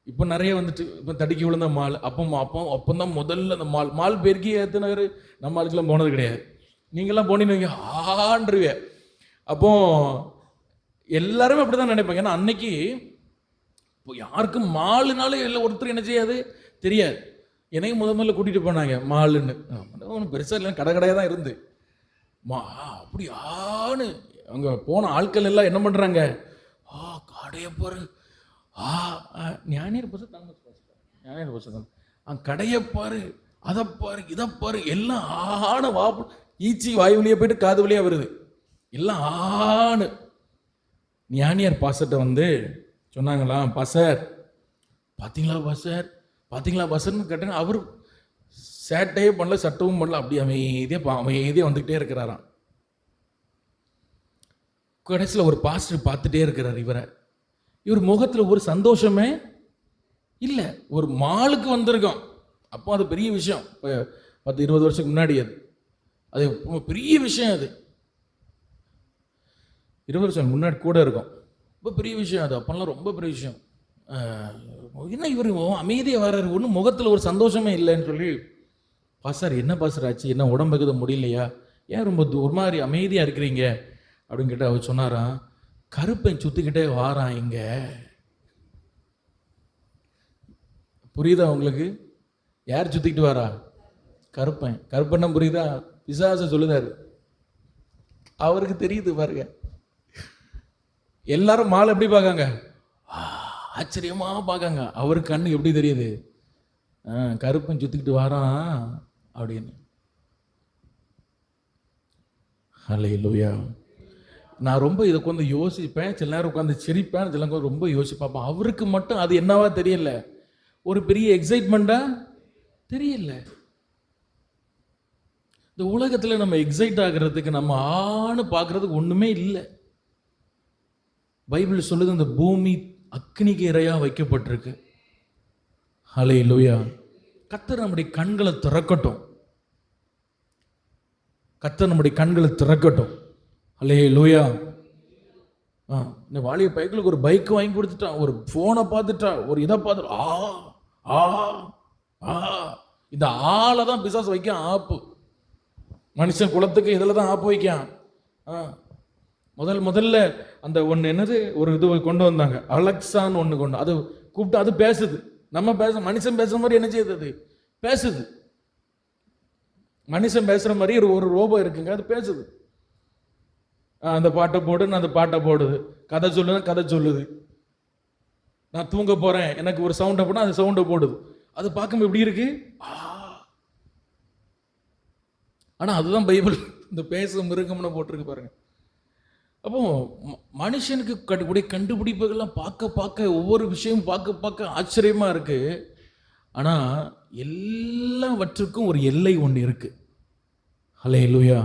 இப்போ நிறைய வந்துட்டு, இப்போ தடுக்கி விழுந்த மால். அப்போ தான் முதல்ல அந்த மால் பெருக்கி ஏற்றினார். நம்ம ஆளுக்கெல்லாம் போனது கிடையாது. நீங்கள்லாம் போனீங்க ஆண்டுருவே. அப்போ எல்லாருமே அப்படி தான் நினைப்பாங்க. ஏன்னா அன்னைக்கு இப்போ யாருக்கும் மாலுனாலும் இல்லை, ஒருத்தர் என்ன செய்யாது தெரியாது. என்னையும் முதல்ல கூட்டிகிட்டு போனாங்க மாலுன்னு. ஒன்றும் பெருசாக இல்லை, கடையாக தான் இருந்து. அப்படியான்னு அங்கே போன ஆட்கள் எல்லாம் என்ன பண்ணுறாங்க, கடையை பாரு, ஞானியர் பசங்க ஞானியர் பசங்க கடையை பாரு, அதை பாரு, இதை பாரு, எல்லாம் ஆணு ஈச்சி வாய் வழியாக போயிட்டு காது வழியாக வருது, எல்லாம் ஆணு. ஞானியார் பாசர்கிட்ட வந்து சொன்னாங்களாம், பாசர் பார்த்தீங்களா பாசர், பார்த்தீங்களா பாசர்னு கேட்டாங்க. அவர் சேட்டையே பண்ணல, சட்டவும் பண்ணல, அப்படி அமைதியாக வந்துக்கிட்டே இருக்கிறாராம். கடைசியில் ஒரு பாஸ்டர் பார்த்துட்டே இருக்கிறார் இவரை. இவர் முகத்தில் ஒரு சந்தோஷமே இல்லை. ஒரு மாலுக்கு வந்திருக்கோம், அப்போ அது பெரிய விஷயம். இப்போ 10-20 வருஷத்துக்கு முன்னாடி அது பெரிய விஷயம். அது 20 வருஷம் முன்னாடி கூட இருக்கும், ரொம்ப பெரிய விஷயம். அது அப்போல்லாம் ரொம்ப பெரிய விஷயம். என்ன இவர் அமைதியாக வர்றாரு, ஒன்றும் முகத்தில் ஒரு சந்தோஷமே இல்லைன்னு சொல்லி, பாஸ்டர் என்ன பாஸ்டர் ஆச்சு, என்ன உடம்புக்கு முடியலையா, ஏன் ரொம்ப ஒரு மாதிரி அமைதியாக இருக்கிறீங்க அப்படின்னு கேட்டால் அவர் சொன்னாராம், கருப்பன் சுற்றிக்கிட்டே வாரான் இங்க. புரியுதா உங்களுக்கு? யார் சுற்றிக்கிட்டு வாரா? கருப்பன். கருப்பன்னா புரியுதா? பிசாச சொல்லுதாரு, அவருக்கு தெரியுது பாருங்க. எல்லாரும் மாலை எப்படி பார்க்காங்க, ஆச்சரியமா பார்க்காங்க. அவருக்கு கண்ணு எப்படி தெரியுது, கருப்பன் சுற்றிக்கிட்டு வாரான் அப்படின்னு. ஹல்லேலூயா. நான் ரொம்ப இதை கொஞ்சம் யோசிப்பேன், சில நேரம் உட்காந்து சிரிப்பேன், சில நேரம் ரொம்ப யோசிப்பேன். அவருக்கு மட்டும் அது என்னவா தெரியல, ஒரு பெரிய எக்ஸைட்மெண்ட்டா தெரியல. இந்த உலகத்தில் நம்ம எக்ஸைட் ஆகிறதுக்கு, நம்ம பார்க்கறதுக்கு ஒன்றுமே இல்லை. பைபிள் சொல்லுது, இந்த பூமி அக்னிக்கு இரையாக வைக்கப்பட்டிருக்கு. ஹல்லேலூயா. கர்த்தர் நம்முடைய கண்களை திறக்கட்டும், கர்த்தர் நம்முடைய கண்களை திறக்கட்டும். ஹல்லேலூயா. இந்த வாலிய பைக்கிலுக்கு ஒரு பைக் வாங்கி கொடுத்துட்டான், ஒரு ஃபோனை பார்த்துட்டா, ஒரு இதை பார்த்துட்டா, இந்த ஆளை தான் பிசாசு வைக்க ஆப்பு. மனுஷன் குலத்துக்கு இதில் தான் ஆப்பு வைக்கான். முதல்ல அந்த ஒன்று என்னது, ஒரு இது கொண்டு வந்தாங்க, அலெக்சான்னு ஒன்று கொண்டு, அது கூப்பிட்டு அது பேசுது. நம்ம மனுஷன் பேசுகிற மாதிரி என்ன செய்யுது, அது பேசுது. மனுஷன் பேசுகிற மாதிரி ஒரு ரோபோ இருக்குங்க, அது பேசுது. அந்த பாட்டை போடுன்னு அந்த பாட்டை போடுது, கதை சொல்லுன்னா கதை சொல்லுது. நான் தூங்க போகிறேன், எனக்கு ஒரு சவுண்டை போட்டால் அது சவுண்டை போடுது. அது பார்க்கும்போது எப்படி இருக்கு, ஆனால் அதுதான் பைபிள் இந்த பேசும் மிருகம்னு போட்டிருக்கு பாருங்க. அப்போ மனுஷனுக்கு கண்டுபிடிப்புகள்லாம் பார்க்க ஒவ்வொரு விஷயமும் பார்க்க ஆச்சரியமாக இருக்கு. ஆனால் எல்லாவற்றுக்கும் ஒரு எல்லை ஒன்று இருக்கு. ஹல்லேலூயா.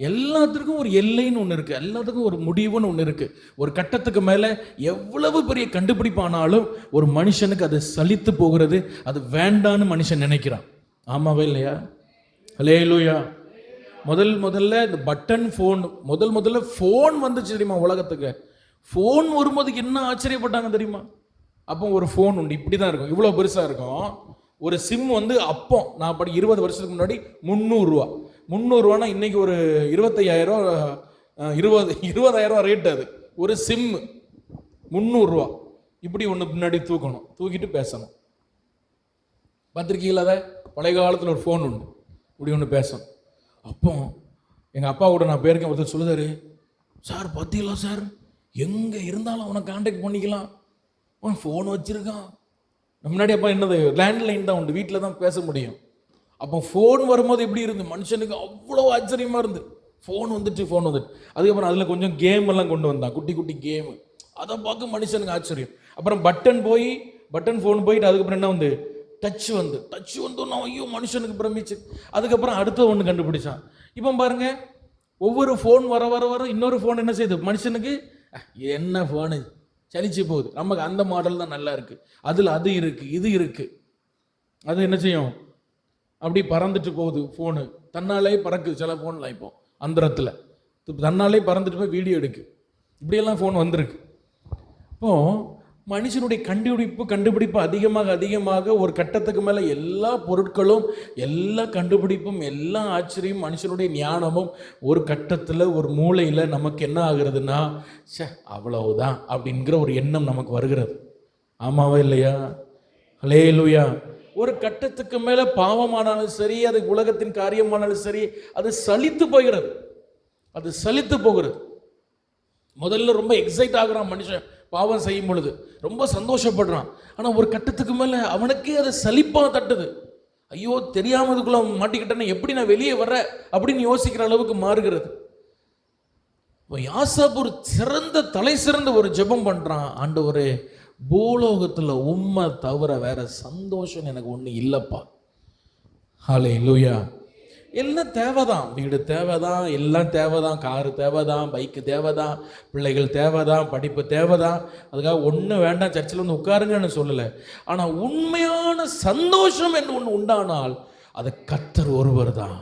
எல்லாத்துக்கும் ஒரு எல்லைன்னு ஒன்று இருக்கு, எல்லாத்துக்கும் ஒரு முடிவுன்னு ஒன்று இருக்கு. ஒரு கட்டத்துக்கு மேலே எவ்வளவு பெரிய கண்டுபிடிப்பானாலும் ஒரு மனுஷனுக்கு அது சலித்து போகிறது, அது வேண்டான்னு மனுஷன் நினைக்கிறான். ஆமாவே இல்லையா? ஹல்லேலூயா. முதல்ல இந்த பட்டன் ஃபோன், முதல்ல ஃபோன் வந்துச்சு தெரியுமா உலகத்துக்கு. ஃபோன் வரும்போது என்ன ஆச்சரியப்பட்டாங்க தெரியுமா? அப்போ ஒரு ஃபோன் உண்டு, இப்படி தான் இருக்கும், இவ்வளோ பெருசாக இருக்கும். ஒரு சிம் வந்து அப்போ நான் 20 வருஷத்துக்கு முன்னாடி 300 ரூபானா இன்னைக்கு ஒரு 25,000 20,000 ரேட். அது ஒரு சிம் 300 ரூபா. இப்படி ஒன்று பின்னாடி தூக்கிட்டு பேசணும். பார்த்துருக்கீங்களா? அதை பழைய காலத்தில் ஒரு ஃபோன் உண்டு, இப்படி ஒன்று பேசணும். அப்போ எங்கள் அப்பா கூட நான் பேருக்கேன், ஒருத்தர் சொல்லுதாரு, சார் பார்த்தீங்களா சார், எங்கே இருந்தாலும் அவனை கான்டாக்ட் பண்ணிக்கலாம், அவன் ஃபோன் வச்சுருக்கான். முன்னாடி அப்போ என்னது, லேண்ட்லைன் தான் உண்டு, வீட்டில் தான் பேச முடியும். அப்போ ஃபோன் வரும்போது எப்படி இருந்து மனுஷனுக்கு அவ்வளோ ஆச்சரியமாக இருந்து, ஃபோன் வந்துட்டு. அதுக்கப்புறம் அதில் கொஞ்சம் கேம் எல்லாம் கொண்டு வந்தான், குட்டி கேமு. அதை பார்க்க மனுஷனுக்கு ஆச்சரியம். அப்புறம் பட்டன் ஃபோன் போயிட்டு அதுக்கப்புறம் என்ன வந்து டச் வந்தோன்னா ஐயோ மனுஷனுக்கு பிரமிச்சு. அதுக்கப்புறம் அடுத்த ஒன்று கண்டுபிடிச்சான். இப்போ பாருங்க, ஒவ்வொரு ஃபோன் வர வர வர இன்னொரு ஃபோன் என்ன செய்யுது மனுஷனுக்கு, என்ன ஃபோனு சலிச்சு போகுது, நமக்கு அந்த மாடல் தான் நல்லா இருக்குது, அதில் அது இருக்குது இது இருக்குது. அது என்ன செய்யும், அப்படி பறந்துட்டு போகுது ஃபோனு, தன்னாலே பறக்குது. சில ஃபோன்லாம் இப்போ அந்தரத்தில் தன்னாலே பறந்துட்டு போய் வீடியோ எடுக்கு. இப்படியெல்லாம் ஃபோன் வந்திருக்கு. இப்போது மனுஷனுடைய கண்டுபிடிப்பு அதிகமாக ஒரு கட்டத்துக்கு மேலே எல்லா பொருட்களும், எல்லா கண்டுபிடிப்பும், எல்லா ஆச்சரியம், மனுஷனுடைய ஞானமும் ஒரு கட்டத்தில் ஒரு மூளையில் நமக்கு என்ன ஆகுறதுன்னா, அவ்வளவுதான் அப்படிங்கிற ஒரு எண்ணம் நமக்கு வருகிறது. ஆமாவா இல்லையா? ஹல்லேலூயா. ஒரு கட்டத்துக்கு மேலே பாவமானாலும் சரி, அது உலகத்தின் காரியமானாலும் சரி, அது சலித்து போகிறது. முதல்ல ரொம்ப எக்ஸைட் ஆகுறான் மனுஷன், பாவம் செய்யும் பொழுது ரொம்ப சந்தோஷப்படுறான். ஆனால் ஒரு கட்டத்துக்கு மேலே அவனுக்கே அது சலிப்பாக தட்டுது. ஐயோ தெரியாமதுக்குள்ள மாட்டிக்கிட்டேன்னா எப்படி நான் வெளியே வர அப்படின்னு யோசிக்கிற அளவுக்கு மாறுகிறது. யாசாப் ஒரு தலை சிறந்த ஒரு ஜெபம் பண்ணுறான். ஆண்டவரே, பூலோகத்தில் உம்மை தவிர வேற சந்தோஷம் எனக்கு ஒன்று இல்லைப்பா. ஹல்லேலூயா. எல்லாம் தேவைதான், வீடு தேவைதான், எல்லாம் தேவைதான், காரு தேவைதான், பைக்கு தேவைதான், பிள்ளைகள் தேவைதான், படிப்பு தேவைதான். அதுக்காக ஒன்று வேண்டாம் சர்ச்சில் வந்து உட்காருங்கன்னு சொல்லலை. ஆனால் உண்மையான சந்தோஷம் என்று ஒன்று உண்டானால் அது கர்த்தர் ஒருவர் தான்.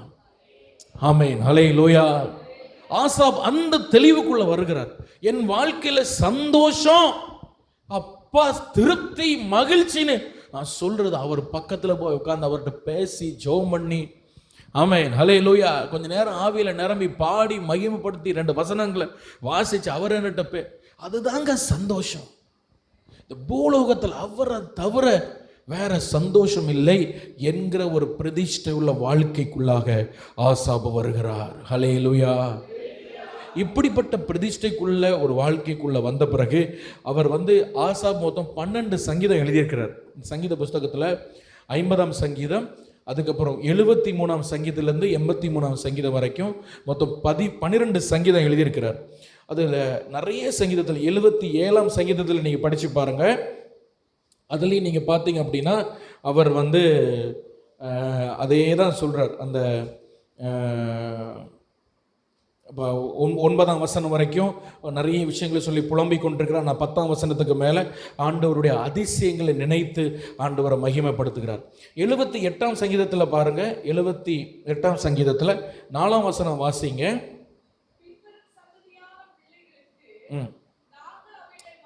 ஆமென். ஹல்லேலூயா. ஆசாப் அந்த தெளிவுக்குள்ள வருகிறார். என் வாழ்க்கையில் சந்தோஷம், அப்பா திருப்தி, மகிழ்ச்சின்னு நான் சொல்றது அவர் பக்கத்தில் போய் உட்கார்ந்து அவர்கிட்ட பேசி ஜெபம் பண்ணி, ஆமென் ஹல்லேலூயா, கொஞ்ச நேரம் ஆவியில் நிரம்பி பாடி மகிமைப்படுத்தி 2 வசனங்களை வாசிச்சு அவர் என்னட்ட அதுதாங்க சந்தோஷம். இந்த பூலோகத்தில் அவரை தவிர வேற சந்தோஷம் இல்லை என்கிற ஒரு பிரதிஷ்டை உள்ள வாழ்க்கைக்குள்ளாக ஆசாப் வருகிறார். ஹல்லேலூயா. இப்படிப்பட்ட பிரதிஷ்டைக்குள்ள ஒரு வாழ்க்கைக்குள்ள வந்த பிறகு அவர் ஆசாப் மொத்தம் 12 சங்கீதம் எழுதியிருக்கிறார். சங்கீத புஸ்தகத்தில் 50ஆம் சங்கீதம், அதுக்கப்புறம் 73ஆம் சங்கீதத்திலேருந்து 83ஆம் சங்கீதம் வரைக்கும் மொத்தம் 12 சங்கீதம் எழுதியிருக்கிறார். அதில் நிறைய சங்கீதத்தில் 77ஆம் சங்கீதத்தில் நீங்கள் படித்து பாருங்கள். அதுலேயும் நீங்கள் பார்த்தீங்க அப்படின்னா அவர் அதே தான் சொல்கிறார். அந்த 9ஆம் வசனம் வரைக்கும் நிறைய விஷயங்களை சொல்லி புலம்பிக் கொண்டிருக்கிறார். நான் 10ஆம் வசனத்துக்கு மேலே ஆண்டவருடைய அதிசயங்களை நினைத்து ஆண்டவரை மகிமைப்படுத்துகிறார். 78ஆம் சங்கீதத்தில் பாருங்க, 78ஆம் சங்கீதத்தில் 4ஆம் வசனம் வாசிங்க.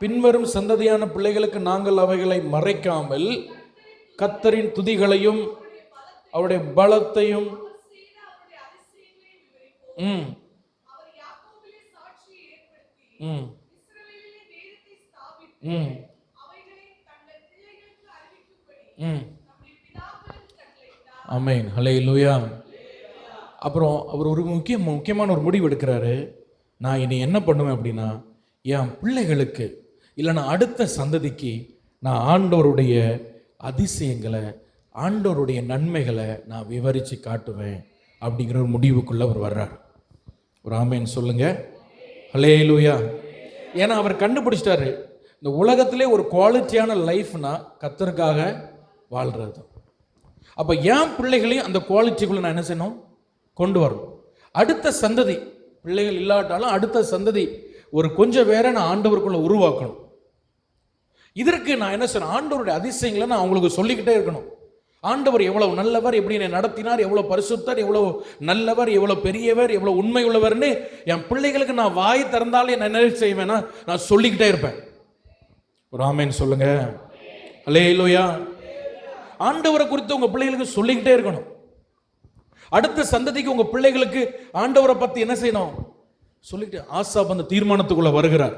பின்வரும் சந்ததியான பிள்ளைகளுக்கு நாங்கள் அவைகளை மறைக்காமல் கர்த்தரின் துதிகளையும் அவருடைய பலத்தையும் ஆமென் ஹல்லேலூயா. அப்புறம் அவர் ஒரு முக்கியமான ஒரு முடிவு எடுக்கிறாரு. நான் இனி என்ன பண்ணுவேன் அப்படின்னா, என் பிள்ளைகளுக்கு இல்லைன்னா அடுத்த சந்ததிக்கு நான் ஆண்டவருடைய அதிசயங்களை, ஆண்டவருடைய நன்மைகளை நான் விவரித்து காட்டுவேன் அப்படிங்கிற ஒரு முடிவுக்குள்ளே அவர் வர்றார். ஒரு ஆமென் சொல்லுங்க. ஹல்லேலூயா. ஏன்னா அவர் கண்டுபிடிச்சிட்டாரு, இந்த உலகத்திலே ஒரு குவாலிட்டியான லைஃப்னா கர்த்தருக்காக வாழ்கிறது. அப்போ என் பிள்ளைகளையும் அந்த குவாலிட்டிக்குள்ளே நான் என்ன செய்யணும், கொண்டு வரணும். அடுத்த சந்ததி, பிள்ளைகள் இல்லாட்டாலும் அடுத்த சந்ததி ஒரு கொஞ்சம் வேற நான் ஆண்டவருக்குள்ள உருவாக்கணும். இதற்கு நான் என்ன செய்யணும், ஆண்டவருடைய அதிசயங்களை நான் அவங்களுக்கு சொல்லிக்கிட்டே இருக்கணும். ஆண்டவர் எவ்வளவு நல்லவர், எப்படி என்னை நடத்தினார், எவ்வளவு பரிசுத்தர், எவ்வளவு நல்லவர், எவ்வளவு பெரியவர், எவ்வளவு உண்மை உள்ளவர்னு என் பிள்ளைகளுக்கு நான் வாய் திறந்தாலே என்ன செய்வேன்னா நான் சொல்லிக்கிட்டே இருப்பேன். ஒரு ஆமென் சொல்லுங்க. ஹல்லேலூயா. ஆண்டவரை குறித்து உங்க பிள்ளைகளுக்கு சொல்லிக்கிட்டே இருக்கணும். அடுத்த சந்ததிக்கு உங்க பிள்ளைகளுக்கு ஆண்டவரை பத்தி என்ன செய்யணும் சொல்லிட்டு. ஆசாப் அந்த தீர்மானத்துக்குள்ள வருகிறார்.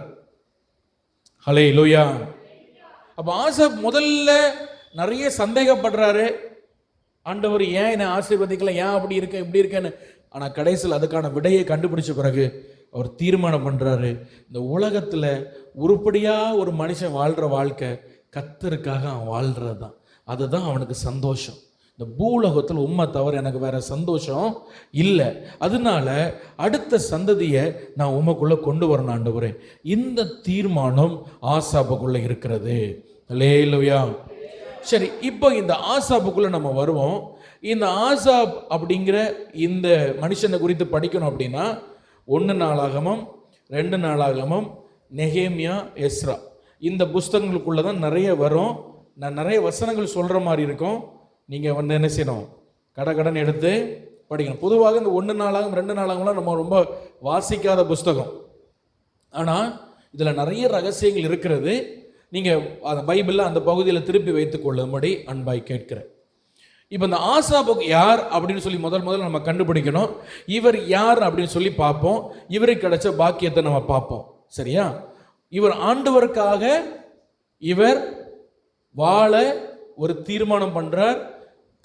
ஹல்லேலூயா. அப்ப ஆசாப் முதல்ல நிறைய சந்தேகப்படுறாரு. ஆண்டவர் ஏன் என்னை ஆசீர்வதிக்கல, ஏன் அப்படி இருக்க இப்படி இருக்கேன்னு. ஆனால் கடைசியில் அதுக்கான விடையை கண்டுபிடிச்ச பிறகு அவர் தீர்மானம் பண்ணுறாரு, இந்த உலகத்தில் உருப்படியாக ஒரு மனுஷன் வாழ்கிற வாழ்க்கை கர்த்தருக்காக அவன் வாழ்கிறது தான், அதுதான் அவனுக்கு சந்தோஷம். இந்த பூலோகத்தில் உண்மை தவிர எனக்கு வேற சந்தோஷம் இல்லை. அதனால அடுத்த சந்ததியை நான் உமக்குள்ள கொண்டு வரணும் ஆண்டவரே. இந்த தீர்மானம் ஆசாபுக்குள்ள இருக்கிறது. அல்லேலூயா. சரி, இப்போ இந்த ஆசாபுக்குள்ள நம்ம வருவோம். இந்த ஆசாப் அப்படிங்கிற இந்த மனுஷனை குறித்து படிக்கணும் அப்படின்னா 1 நாளாகமம், 2 நாளாகமம், நெகேமியா, எஸ்ரா இந்த புஸ்தகங்களுக்குள்ள தான் நிறைய வரும். நான் நிறைய வசனங்கள் சொல்கிற மாதிரி இருக்கும். நீங்கள் வந்து என்ன செய்யணும், கடன் எடுத்து படிக்கணும். பொதுவாக இந்த 1 நாளாகவும் 2 நாளாகம்லாம் நம்ம ரொம்ப வாசிக்காத புஸ்தகம். ஆனால் இதில் நிறைய ரகசியங்கள் இருக்கிறது. நீங்கள் அந்த பைபிளில் அந்த பகுதியில் திருப்பி வைத்துக் கொள்ளும்படி அன்பாய் கேட்கிறேன். இப்போ இந்த ஆசாபுக்கு யார் அப்படின்னு சொல்லி முதல்ல நம்ம கண்டுபிடிக்கணும். இவர் யார் அப்படின்னு சொல்லி பார்ப்போம். இவருக்கு கிடைச்ச பாக்கியத்தை நம்ம பார்ப்போம். சரியா? இவர் ஆண்டவருக்காக இவர் வாழ ஒரு தீர்மானம் பண்றார்.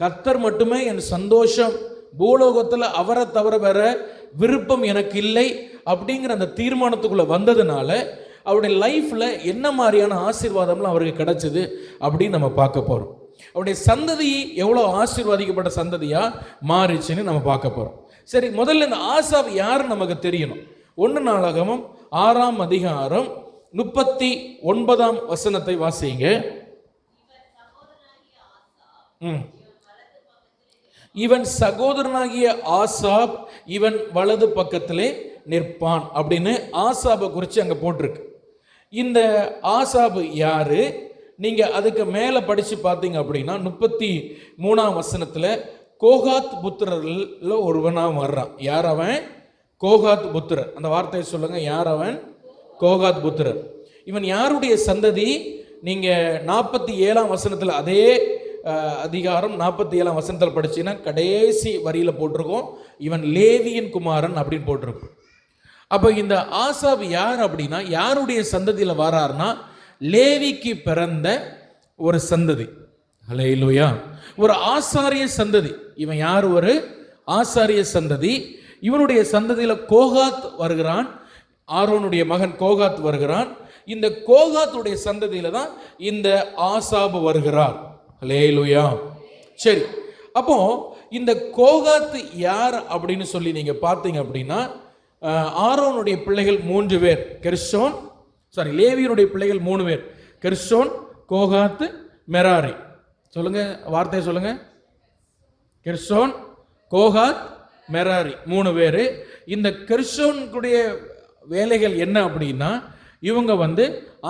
கர்த்தர் மட்டுமே என் சந்தோஷம், பூலோகத்தில் அவரை தவிர வேற விருப்பம் எனக்கு இல்லை அப்படிங்கிற அந்த தீர்மானத்துக்குள்ள வந்ததுனால அவருடைய லைஃப்ல என்ன மாதிரியான ஆசீர்வாதம்லாம் அவருக்கு கிடைச்சது அப்படின்னு நம்ம பார்க்க போறோம். அவருடைய சந்ததி எவ்வளோ ஆசீர்வாதிக்கப்பட்ட சந்ததியா மாறிச்சுன்னு நம்ம பார்க்க போறோம். சரி, முதல்ல இந்த ஆசாப் யார் நமக்கு தெரியணும். 1 நாளாகமம் 6ஆம் அதிகாரம் 39ஆம் வசனத்தை வாசிங்க. இவன் சகோதரனாகிய ஆசாப் இவன் வலது பக்கத்திலே நிற்பான் அப்படின்னு ஆசாபை குறித்து அங்கே போட்டிருக்கு. இந்த ஆசாபு யாரு? நீங்க அதுக்கு மேல படிச்சு பார்த்தீங்க அப்படின்னா 33ஆம் வசனத்துல கோகாத் புத்திரர்ல ஒருவனா வர்றான். யார் அவன்? கோகாத் புத்திரர். அந்த வார்த்தையை சொல்லுங்க, யார் அவன்? கோகாத் புத்திரர். இவன் யாருடைய சந்ததி? நீங்க 47ஆம் வசனத்துல, அதே அதிகாரம் 47ஆம் வசனத்தில் படிச்சீங்கன்னா கடைசி வரியில போட்டிருக்கோம், இவன் லேவியின் குமாரன் அப்படின்னு போட்டிருக்கும். அப்போ இந்த ஆசாப் யார் அப்படின்னா யாருடைய சந்ததியில் வரார்னா லேவிக்கு பிறந்த ஒரு சந்ததி. அல்லேலூயா. ஒரு ஆசாரிய சந்ததி. இவன் யார்? ஒரு ஆசாரிய சந்ததி. இவனுடைய சந்ததியில் கோகாத் வருகிறான். ஆரோனுடைய மகன் கோகாத் வருகிறான். இந்த கோகாத்துடைய சந்ததியில தான் இந்த ஆசாப் வருகிறார். அல்லேலூயா. சரி, அப்போ இந்த கோகாத் யார் அப்படின்னு சொல்லி நீங்க பார்த்தீங்க அப்படின்னா ஆரோனுடைய பிள்ளைகள் 3 பேர். லேவியனுடைய பிள்ளைகள் 3 பேர். Gershon, Kohath, Merari. சொல்லுங்க, வார்த்தையை சொல்லுங்க. கெர்சோன், கோகாத், மெராரி 3 பேர். இந்த கெர்சோனுடைய வேலைகள் என்ன அப்படின்னா இவங்க வந்து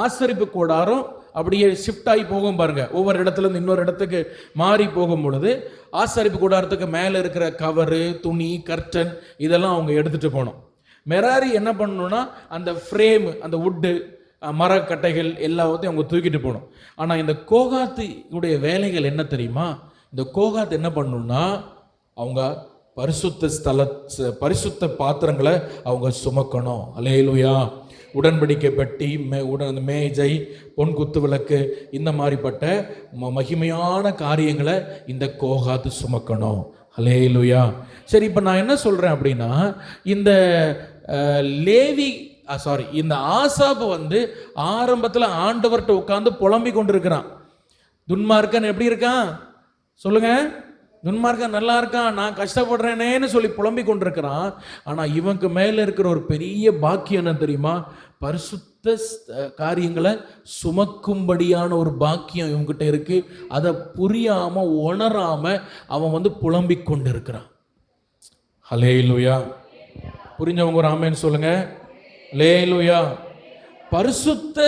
ஆசரிப்பு கூடாரம் அப்படியே ஷிஃப்ட் ஆகி போகும் பாருங்க. ஒவ்வொரு இடத்துல இருந்து இன்னொரு இடத்துக்கு மாறி போகும் பொழுது ஆசரிப்பு கூடாரத்துக்கு மேலே இருக்கிற கவரு, துணி, கர்டன் இதெல்லாம் அவங்க எடுத்துட்டு போகணும். மெராரி என்ன பண்ணணும்னா அந்த ஃப்ரேம், அந்த வுட்டு, மரக்கட்டைகள் எல்லாத்தையும் அவங்க தூக்கிட்டு போகணும். ஆனால் இந்த கோகாத்துடைய வேலைகள் என்ன தெரியுமா? இந்த கோகாத் என்ன பண்ணணும்னா அவங்க பரிசுத்த பாத்திரங்களை அவங்க சுமக்கணும். அல்லேலூயா. உடன்படிக்கை பெட்டி, மேஜை, பொன் குத்து விளக்கு, இந்த மாதிரிப்பட்ட மகிமையான காரியங்களை இந்த கோகாத்து சுமக்கணும். அல்லேலூயா. சரி, இப்போ நான் என்ன சொல்றேன் அப்படின்னா இந்த இந்த ஆசாப் வந்து ஆரம்பத்தில் ஆண்டவர்கிட்ட உட்கார்ந்து புலம்பி கொண்டிருக்கிறான். துன்மார்க்கன் எப்படி இருக்கான் சொல்லுங்க? துன்மார்க்கன் நல்லா இருக்கான், நான் கஷ்டப்படுறேனேன்னு சொல்லி புலம்பி கொண்டிருக்கிறான். ஆனால் இவனுக்கு மேலே இருக்கிற ஒரு பெரிய பாக்கியம் என்ன தெரியுமா? பரிசுத்த காரியங்களை சுமக்கும்படியான ஒரு பாக்கியம் இவங்கிட்ட இருக்கு. அதை புரியாம உணராம அவன் வந்து புலம்பிக் கொண்டு இருக்கிறான். ஹல்லேலூயா. புரிஞ்சவங்க ஒரு ஆமென் சொல்லுங்க. ஹல்லேலூயா. பரிசுத்த